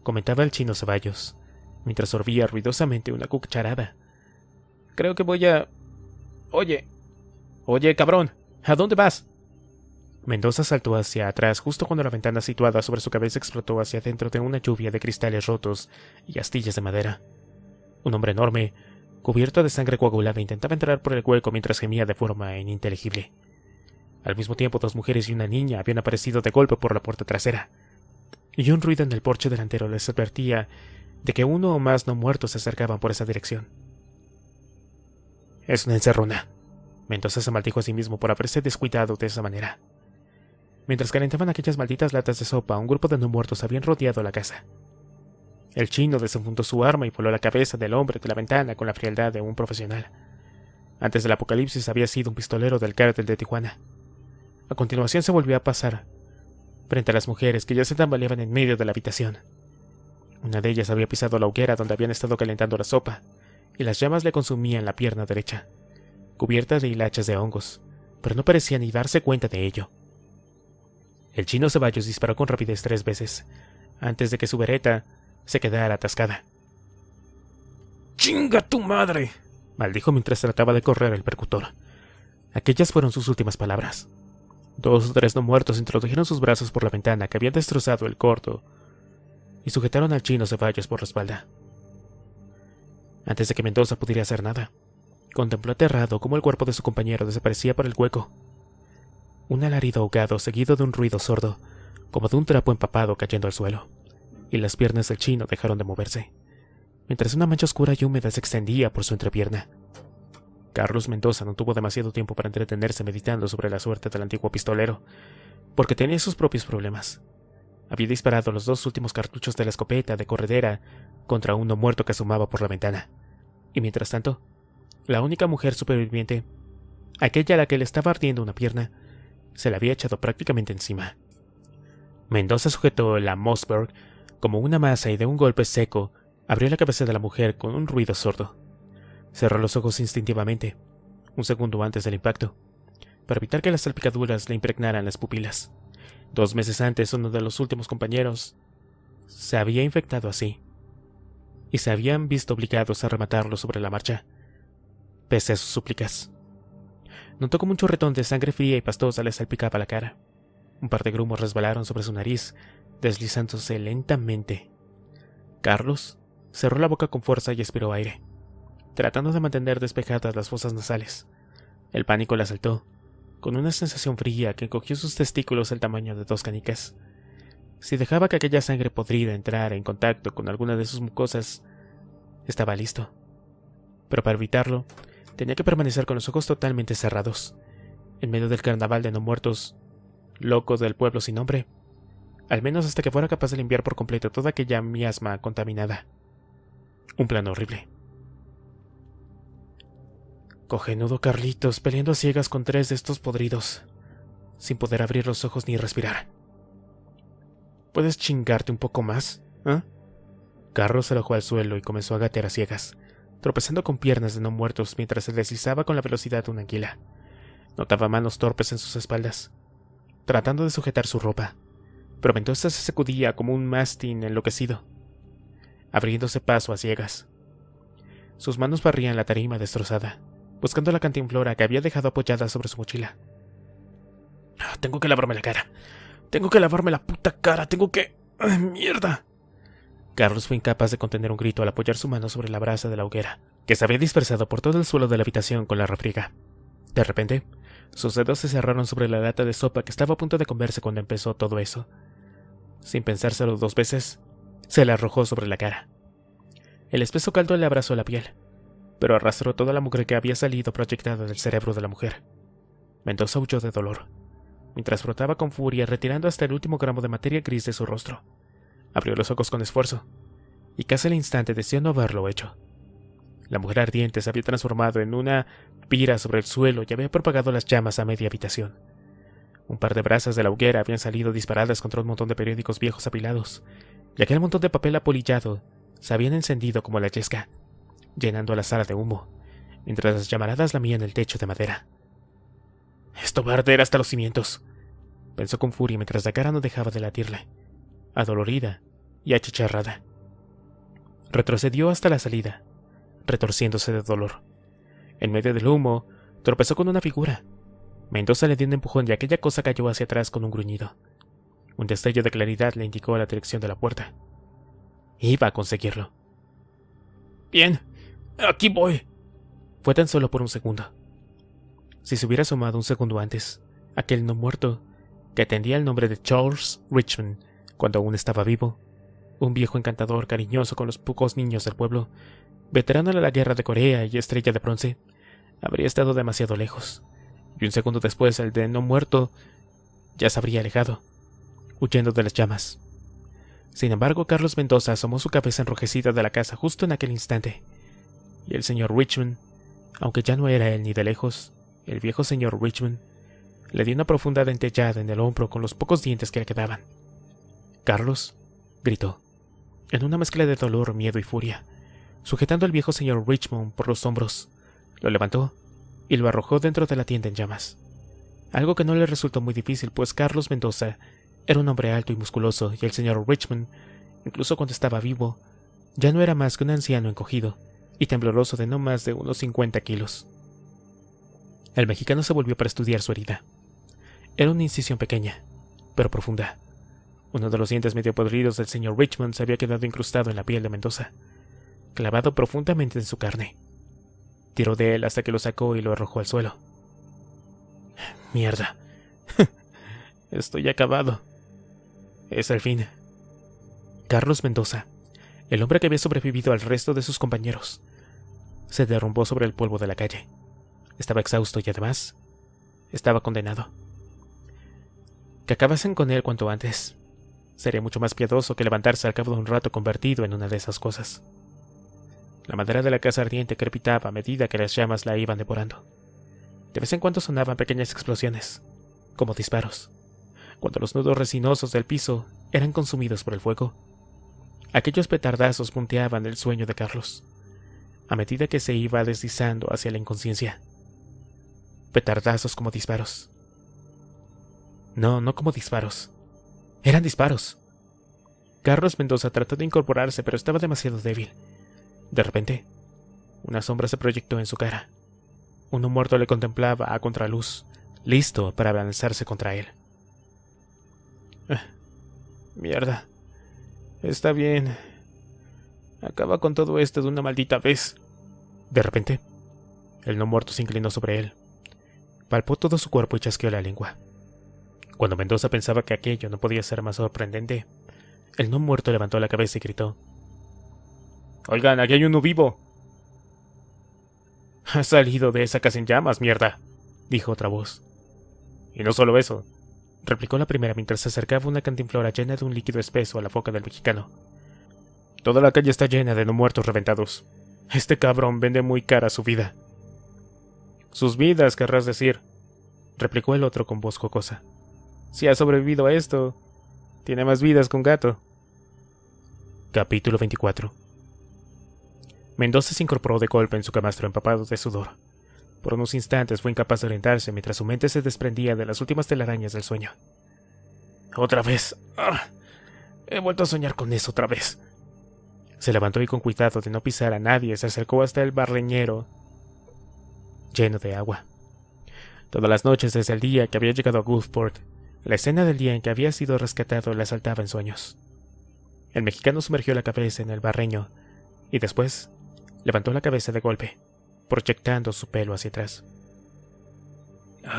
comentaba el chino Ceballos, mientras sorbía ruidosamente una cucharada. «Creo que voy a... Oye, cabrón, ¿a dónde vas?» Mendoza saltó hacia atrás justo cuando la ventana situada sobre su cabeza explotó hacia adentro de una lluvia de cristales rotos y astillas de madera. Un hombre enorme, cubierto de sangre coagulada, intentaba entrar por el hueco mientras gemía de forma ininteligible. Al mismo tiempo, 2 mujeres y una niña habían aparecido de golpe por la puerta trasera, y un ruido en el porche delantero les advertía de que 1 o más no muertos se acercaban por esa dirección. «Es una encerrona», Mendoza se maldijo a sí mismo por haberse descuidado de esa manera. Mientras calentaban aquellas malditas latas de sopa, un grupo de no muertos habían rodeado la casa. El chino desenfundó su arma y voló la cabeza del hombre de la ventana con la frialdad de un profesional. Antes del apocalipsis había sido un pistolero del cártel de Tijuana. A continuación se volvió a pasar frente a las mujeres que ya se tambaleaban en medio de la habitación. Una de ellas había pisado la hoguera donde habían estado calentando la sopa, y las llamas le consumían la pierna derecha, cubierta de hilachas de hongos, pero no parecía ni darse cuenta de ello. El chino Ceballos disparó con rapidez 3 veces, antes de que su bereta se quedara atascada. ¡Chinga tu madre!, maldijo mientras trataba de correr el percutor. Aquellas fueron sus últimas palabras. 2 o 3 no muertos introdujeron sus brazos por la ventana que habían destrozado el corto y sujetaron al chino Ceballos por la espalda. Antes de que Mendoza pudiera hacer nada, contempló aterrado cómo el cuerpo de su compañero desaparecía por el hueco. Un alarido ahogado seguido de un ruido sordo, como de un trapo empapado cayendo al suelo, y las piernas del chino dejaron de moverse, mientras una mancha oscura y húmeda se extendía por su entrepierna. Carlos Mendoza no tuvo demasiado tiempo para entretenerse meditando sobre la suerte del antiguo pistolero, porque tenía sus propios problemas. Había disparado los 2 últimos cartuchos de la escopeta de corredera contra uno muerto que asomaba por la ventana, y mientras tanto, la única mujer superviviente, aquella a la que le estaba ardiendo una pierna, se la había echado prácticamente encima. Mendoza sujetó la Mossberg como una masa y de un golpe seco abrió la cabeza de la mujer con un ruido sordo. Cerró los ojos instintivamente, un segundo antes del impacto, para evitar que las salpicaduras le impregnaran las pupilas. 2 meses antes, uno de los últimos compañeros se había infectado así, y se habían visto obligados a rematarlo sobre la marcha, pese a sus súplicas. Notó como un chorretón de sangre fría y pastosa le salpicaba la cara. Un par de grumos resbalaron sobre su nariz, deslizándose lentamente. Carlos cerró la boca con fuerza y expiró aire. tratando de mantener despejadas las fosas nasales. El pánico la asaltó, con una sensación fría que encogió sus testículos del tamaño de 2 canicas. Si dejaba que aquella sangre podrida entrara en contacto con alguna de sus mucosas, estaba listo. Pero para evitarlo, tenía que permanecer con los ojos totalmente cerrados, en medio del carnaval de no muertos, locos del pueblo sin nombre, al menos hasta que fuera capaz de limpiar por completo toda aquella miasma contaminada. Un plan horrible. Cojenudo Carlitos peleando a ciegas con 3 de estos podridos, sin poder abrir los ojos ni respirar. ¿Puedes chingarte un poco más? ¿Eh? Carlos se arrojó al suelo y comenzó a gatear a ciegas, tropezando con piernas de no muertos mientras se deslizaba con la velocidad de una anguila. Notaba manos torpes en sus espaldas, tratando de sujetar su ropa, pero Mendoza se sacudía como un mastín enloquecido, abriéndose paso a ciegas. Sus manos barrían la tarima destrozada, buscando la cantinflora que había dejado apoyada sobre su mochila. Tengo que lavarme la cara. Tengo que lavarme la puta cara. Tengo que... ¡Ay, mierda! Carlos fue incapaz de contener un grito al apoyar su mano sobre la brasa de la hoguera, que se había dispersado por todo el suelo de la habitación con la refriega. De repente, sus dedos se cerraron sobre la lata de sopa que estaba a punto de comerse cuando empezó todo eso. Sin pensárselo 2 veces, se la arrojó sobre la cara. El espeso caldo le abrazó la piel, pero arrastró toda la mugre que había salido proyectada del cerebro de la mujer. Mendoza huyó de dolor, mientras frotaba con furia retirando hasta el último gramo de materia gris de su rostro. Abrió los ojos con esfuerzo, y casi al instante deseó no haberlo hecho. La mujer ardiente se había transformado en una pira sobre el suelo y había propagado las llamas a media habitación. Un par de brasas de la hoguera habían salido disparadas contra un montón de periódicos viejos apilados, y aquel montón de papel apolillado se habían encendido como la yesca, llenando la sala de humo, mientras las llamaradas lamían el techo de madera. «Esto va a arder hasta los cimientos», pensó con furia mientras la cara no dejaba de latirle, adolorida y achicharrada. Retrocedió hasta la salida, retorciéndose de dolor. En medio del humo, tropezó con una figura. Mendoza le dio un empujón y aquella cosa cayó hacia atrás con un gruñido. Un destello de claridad le indicó la dirección de la puerta. Iba a conseguirlo. «Bien, aquí voy», fue tan solo por un segundo. Si se hubiera asomado un segundo antes, aquel no muerto, que atendía el nombre de Charles Richmond cuando aún estaba vivo, un viejo encantador cariñoso con los pocos niños del pueblo, veterano de la guerra de Corea y estrella de bronce, habría estado demasiado lejos, y un segundo después el de no muerto ya se habría alejado, huyendo de las llamas. Sin embargo, Carlos Mendoza asomó su cabeza enrojecida de la casa justo en aquel instante, y el señor Richmond, aunque ya no era él ni de lejos, el viejo señor Richmond, le dio una profunda dentellada en el hombro con los pocos dientes que le quedaban. «Carlos», gritó, en una mezcla de dolor, miedo y furia, sujetando al viejo señor Richmond por los hombros. Lo levantó y lo arrojó dentro de la tienda en llamas. Algo que no le resultó muy difícil, pues Carlos Mendoza era un hombre alto y musculoso, y el señor Richmond, incluso cuando estaba vivo, ya no era más que un anciano encogido y tembloroso de no más de unos 50 kilos. El mexicano se volvió para estudiar su herida. Era una incisión pequeña, pero profunda. Uno de los dientes medio podridos del señor Richmond se había quedado incrustado en la piel de Mendoza, clavado profundamente en su carne. Tiró de él hasta que lo sacó y lo arrojó al suelo. «Mierda. Estoy acabado. Es el fin». Carlos Mendoza, el hombre que había sobrevivido al resto de sus compañeros, se derrumbó sobre el polvo de la calle. Estaba exhausto y además estaba condenado. Que acabasen con él cuanto antes. Sería mucho más piadoso que levantarse al cabo de un rato convertido en una de esas cosas. La madera de la casa ardiente crepitaba a medida que las llamas la iban devorando. De vez en cuando sonaban pequeñas explosiones, como disparos, cuando los nudos resinosos del piso eran consumidos por el fuego. Aquellos petardazos punteaban el sueño de Carlos, a medida que se iba deslizando hacia la inconsciencia. Petardazos como disparos. No, no como disparos. Eran disparos. Carlos Mendoza trató de incorporarse, pero estaba demasiado débil. De repente, una sombra se proyectó en su cara. Uno muerto le contemplaba a contraluz, listo para abalanzarse contra él. Mierda. Está bien. Acaba con todo esto de una maldita vez. De repente, el no muerto se inclinó sobre él, palpó todo su cuerpo y chasqueó la lengua. Cuando Mendoza pensaba que aquello no podía ser más sorprendente, el no muerto levantó la cabeza y gritó: «Oigan, aquí hay uno vivo». «Ha salido de esa casa en llamas, mierda», dijo otra voz. «Y no solo eso», replicó la primera mientras se acercaba una cantinflora llena de un líquido espeso a la boca del mexicano. «Toda la calle está llena de no muertos reventados. Este cabrón vende muy cara su vida». «Sus vidas, querrás decir», replicó el otro con voz jocosa. «Si ha sobrevivido a esto, tiene más vidas que un gato». Capítulo 24. Mendoza se incorporó de golpe en su camastro empapado de sudor. Por unos instantes fue incapaz de orientarse mientras su mente se desprendía de las últimas telarañas del sueño. «Otra vez. He vuelto a soñar con eso otra vez». Se levantó y con cuidado de no pisar a nadie se acercó hasta el barreñero lleno de agua. Todas las noches desde el día que había llegado a Gulfport, la escena del día en que había sido rescatado le asaltaba en sueños. El mexicano sumergió la cabeza en el barreño y después levantó la cabeza de golpe, proyectando su pelo hacia atrás.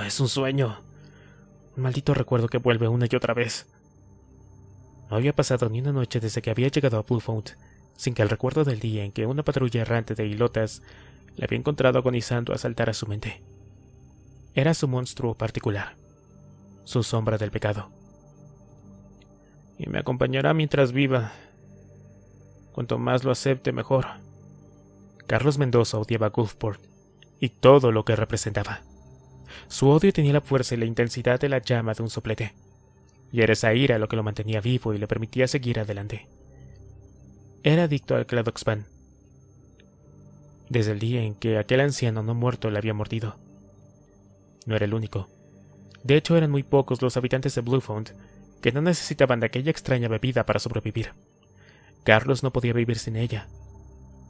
«Es un sueño. Un maldito recuerdo que vuelve una y otra vez». No había pasado ni una noche desde que había llegado a Bluefoot sin que el recuerdo del día en que una patrulla errante de hilotas le había encontrado agonizando asaltara su mente. Era su monstruo particular, su sombra del pecado. «Y me acompañará mientras viva. Cuanto más lo acepte, mejor». Carlos Mendoza odiaba Gulfport y todo lo que representaba. Su odio tenía la fuerza y la intensidad de la llama de un soplete, y era esa ira lo que lo mantenía vivo y le permitía seguir adelante. Era adicto al Cladoxpan, desde el día en que aquel anciano no muerto le había mordido. No era el único. De hecho, eran muy pocos los habitantes de Bluefoot que no necesitaban de aquella extraña bebida para sobrevivir. Carlos no podía vivir sin ella,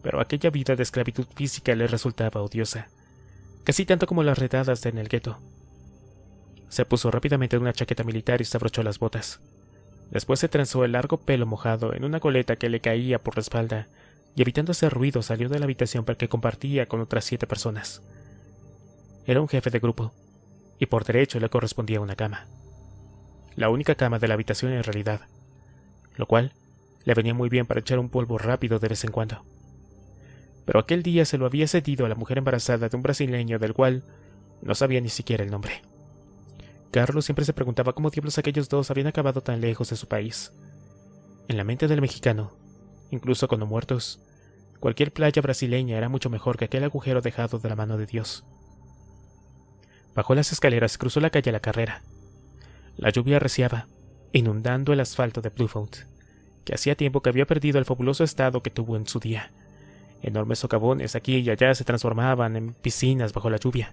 pero aquella vida de esclavitud física le resultaba odiosa, casi tanto como las redadas en el gueto. Se puso rápidamente una chaqueta militar y se abrochó las botas. Después se trenzó el largo pelo mojado en una coleta que le caía por la espalda y, evitando hacer ruido, salió de la habitación que compartía con otras 7 personas. Era un jefe de grupo, y por derecho le correspondía una cama. La única cama de la habitación en realidad, lo cual le venía muy bien para echar un polvo rápido de vez en cuando. Pero aquel día se lo había cedido a la mujer embarazada de un brasileño del cual no sabía ni siquiera el nombre. Carlos siempre se preguntaba cómo diablos aquellos dos habían acabado tan lejos de su país. En la mente del mexicano, incluso cuando muertos, cualquier playa brasileña era mucho mejor que aquel agujero dejado de la mano de Dios. Bajó las escaleras y cruzó la calle a la carrera. La lluvia arreciaba, inundando el asfalto de Bluefoot, que hacía tiempo que había perdido el fabuloso estado que tuvo en su día. Enormes socavones aquí y allá se transformaban en piscinas bajo la lluvia,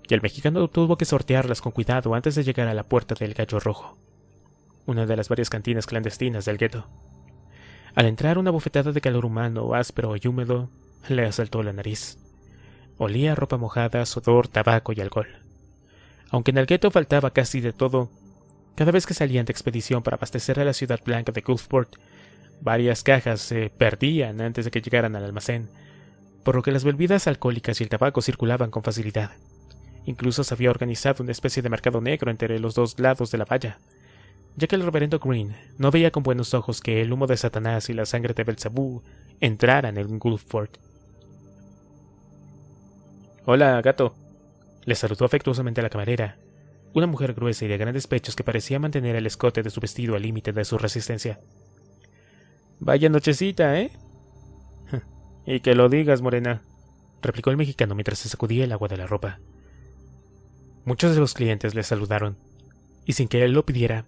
y el mexicano tuvo que sortearlas con cuidado antes de llegar a la puerta del Gallo Rojo, una de las varias cantinas clandestinas del gueto. Al entrar, una bofetada de calor humano, áspero y húmedo, le asaltó la nariz. Olía a ropa mojada, sudor, tabaco y alcohol. Aunque en el gueto faltaba casi de todo, cada vez que salían de expedición para abastecer a la ciudad blanca de Gulfport, varias cajas se perdían antes de que llegaran al almacén, por lo que las bebidas alcohólicas y el tabaco circulaban con facilidad. Incluso se había organizado una especie de mercado negro entre los dos lados de la valla, ya que el reverendo Green no veía con buenos ojos que el humo de Satanás y la sangre de Belzebú entraran en Gulfport. «Hola, gato», le saludó afectuosamente a la camarera, una mujer gruesa y de grandes pechos que parecía mantener el escote de su vestido al límite de su resistencia. «Vaya nochecita, ¿eh?» «Y que lo digas, morena», replicó el mexicano mientras se sacudía el agua de la ropa. Muchos de los clientes le saludaron, y sin que él lo pidiera,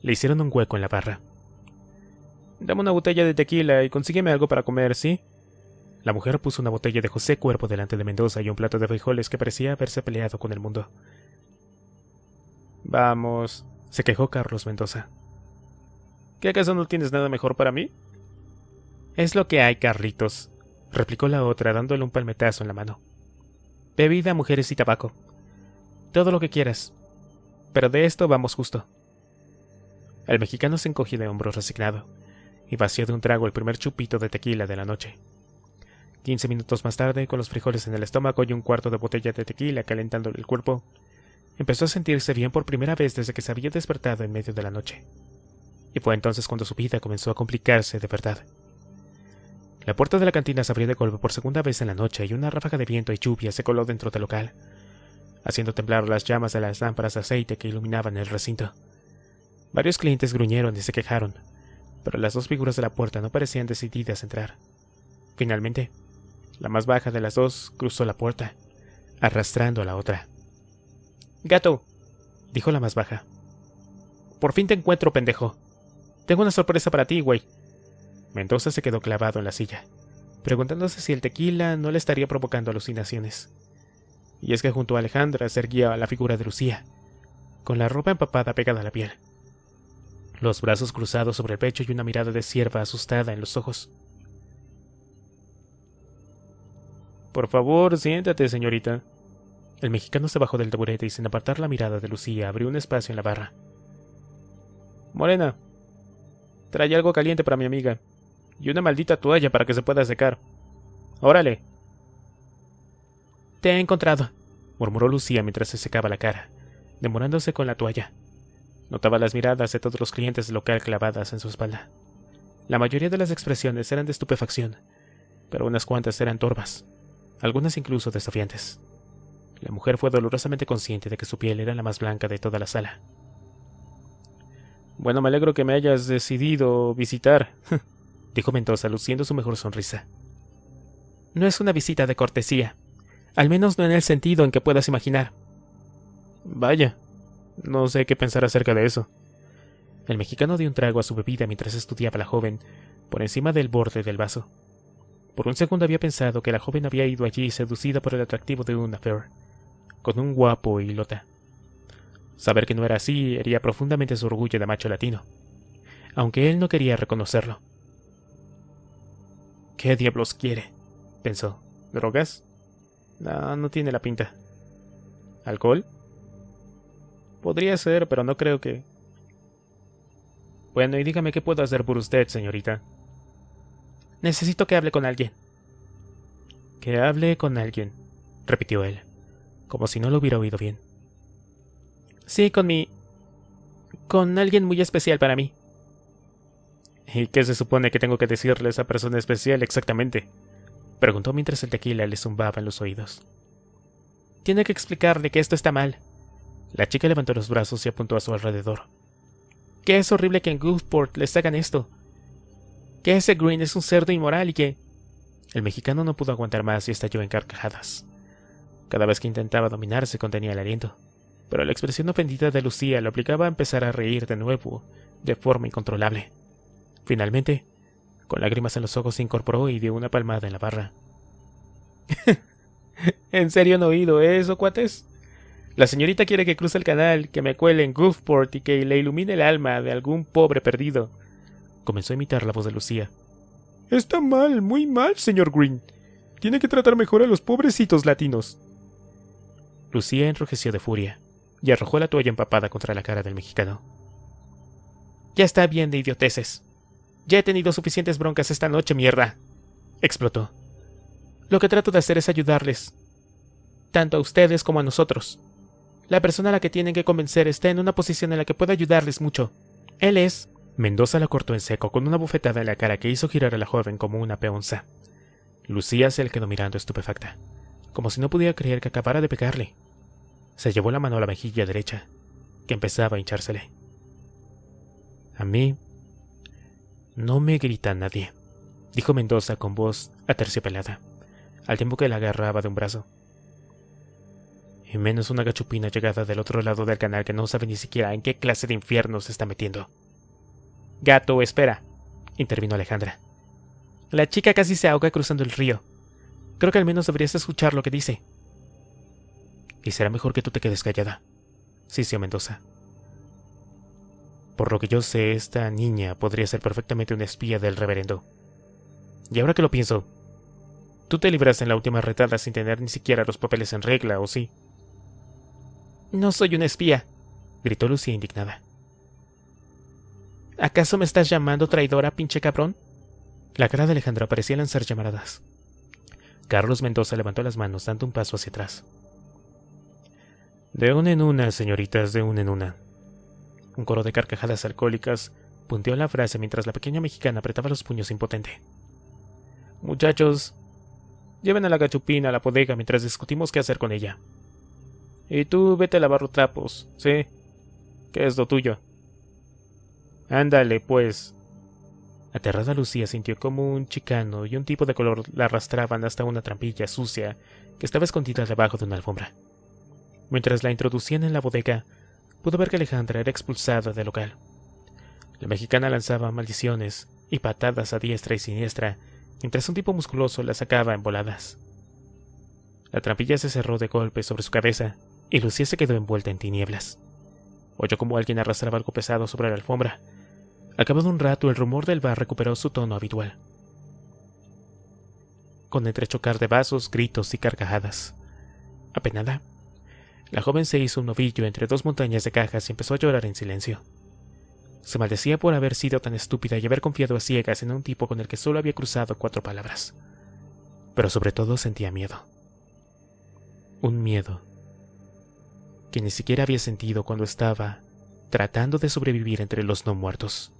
le hicieron un hueco en la barra. «Dame una botella de tequila y consígueme algo para comer, ¿sí?» La mujer puso una botella de José Cuervo delante de Mendoza y un plato de frijoles que parecía haberse peleado con el mundo. «Vamos», se quejó Carlos Mendoza. «¿Qué acaso no tienes nada mejor para mí?» «Es lo que hay, Carlitos», replicó la otra dándole un palmetazo en la mano. «Bebida, mujeres y tabaco. Todo lo que quieras. Pero de esto vamos justo». El mexicano se encogió de hombros resignado y vació de un trago el primer chupito de tequila de la noche. 15 minutos más tarde, con los frijoles en el estómago y un cuarto de botella de tequila calentándole el cuerpo, empezó a sentirse bien por primera vez desde que se había despertado en medio de la noche. Y fue entonces cuando su vida comenzó a complicarse de verdad. La puerta de la cantina se abrió de golpe por segunda vez en la noche y una ráfaga de viento y lluvia se coló dentro del local, haciendo temblar las llamas de las lámparas de aceite que iluminaban el recinto. Varios clientes gruñeron y se quejaron, pero las dos figuras de la puerta no parecían decididas a entrar. Finalmente, la más baja de las dos cruzó la puerta, arrastrando a la otra. «Gato», dijo la más baja. «Por fin te encuentro, pendejo. Tengo una sorpresa para ti, güey». Mendoza se quedó clavado en la silla, preguntándose si el tequila no le estaría provocando alucinaciones. Y es que junto a Alejandra se erguía la figura de Lucía, con la ropa empapada pegada a la piel, los brazos cruzados sobre el pecho y una mirada de cierva asustada en los ojos. «Por favor, siéntate, señorita». El mexicano se bajó del taburete y sin apartar la mirada de Lucía abrió un espacio en la barra. «Morena, trae algo caliente para mi amiga, y una maldita toalla para que se pueda secar. ¡Órale!». «Te he encontrado», murmuró Lucía mientras se secaba la cara, demorándose con la toalla. Notaba las miradas de todos los clientes del local clavadas en su espalda. La mayoría de las expresiones eran de estupefacción, pero unas cuantas eran torvas, algunas incluso desafiantes. La mujer fue dolorosamente consciente de que su piel era la más blanca de toda la sala. «Bueno, me alegro que me hayas decidido visitar», dijo Mendoza, luciendo su mejor sonrisa. «No es una visita de cortesía, al menos no en el sentido en que puedas imaginar». «Vaya, no sé qué pensar acerca de eso». El mexicano dio un trago a su bebida mientras estudiaba a la joven por encima del borde del vaso. Por un segundo había pensado que la joven había ido allí seducida por el atractivo de un affair con un guapo idiota. Saber que no era así hería profundamente su orgullo de macho latino, aunque él no quería reconocerlo. «¿Qué diablos quiere?», pensó. «¿Drogas? No, no tiene la pinta. ¿Alcohol? Podría ser, pero no creo que...». «Bueno, y dígame qué puedo hacer por usted, señorita». «Necesito que hable con alguien». «Que hable con alguien», repitió él, como si no lo hubiera oído bien. «Sí, con alguien muy especial para mí». «¿Y qué se supone que tengo que decirle a esa persona especial exactamente?», preguntó mientras el tequila le zumbaba en los oídos. «Tiene que explicarle que esto está mal». La chica levantó los brazos y apuntó a su alrededor. «Que es horrible que en Gulfport les hagan esto. Que ese Green es un cerdo inmoral y que...». El mexicano no pudo aguantar más y estalló en carcajadas. Cada vez que intentaba dominarse contenía el aliento, pero la expresión ofendida de Lucía lo obligaba a empezar a reír de nuevo, de forma incontrolable. Finalmente, con lágrimas en los ojos, se incorporó y dio una palmada en la barra. «¿En serio han oído eso, cuates? La señorita quiere que cruce el canal, que me cuele en Gulfport y que le ilumine el alma de algún pobre perdido». Comenzó a imitar la voz de Lucía. «Está mal, muy mal, señor Green. Tiene que tratar mejor a los pobrecitos latinos». Lucía enrojeció de furia y arrojó la toalla empapada contra la cara del mexicano. «Ya está bien de idioteces. Ya he tenido suficientes broncas esta noche, mierda», explotó. «Lo que trato de hacer es ayudarles, tanto a ustedes como a nosotros. La persona a la que tienen que convencer está en una posición en la que puede ayudarles mucho. Él es...». Mendoza la cortó en seco con una bofetada en la cara que hizo girar a la joven como una peonza. Lucía se le quedó mirando estupefacta, como si no pudiera creer que acabara de pegarle. Se llevó la mano a la mejilla derecha, que empezaba a hinchársele. «A mí no me grita nadie», dijo Mendoza con voz aterciopelada, al tiempo que la agarraba de un brazo. «Y menos una gachupina llegada del otro lado del canal que no sabe ni siquiera en qué clase de infierno se está metiendo». «Gato, espera», intervino Alejandra. «La chica casi se ahoga cruzando el río. Creo que al menos deberías escuchar lo que dice». «Y será mejor que tú te quedes callada», sisió Mendoza. «Por lo que yo sé, esta niña podría ser perfectamente una espía del reverendo. Y ahora que lo pienso, tú te libraste en la última retada sin tener ni siquiera los papeles en regla, ¿o sí?» «No soy una espía», gritó Lucía indignada. «¿Acaso me estás llamando traidora, pinche cabrón?». La cara de Alejandra parecía lanzar llamaradas. Carlos Mendoza levantó las manos dando un paso hacia atrás. De una en una, señoritas, de una en una. Un coro de carcajadas alcohólicas punteó la frase mientras la pequeña mexicana apretaba los puños impotente. Muchachos, lleven a la gachupina a la bodega mientras discutimos qué hacer con ella. Y tú vete a lavar los trapos, ¿sí? ¿Qué es lo tuyo? Ándale, pues. Aterrada, Lucía sintió como un chicano y un tipo de color la arrastraban hasta una trampilla sucia que estaba escondida debajo de una alfombra. Mientras la introducían en la bodega, pudo ver que Alejandra era expulsada del local. La mexicana lanzaba maldiciones y patadas a diestra y siniestra, mientras un tipo musculoso la sacaba en voladas. La trampilla se cerró de golpe sobre su cabeza y Lucía se quedó envuelta en tinieblas. Oyó como alguien arrastraba algo pesado sobre la alfombra. Al cabo de un rato, el rumor del bar recuperó su tono habitual, con entrechocar de vasos, gritos y carcajadas. Apenada, la joven se hizo un ovillo entre dos montañas de cajas y empezó a llorar en silencio. Se maldecía por haber sido tan estúpida y haber confiado a ciegas en un tipo con el que solo había cruzado 4 palabras. Pero sobre todo sentía miedo. Un miedo que ni siquiera había sentido cuando estaba tratando de sobrevivir entre los no muertos.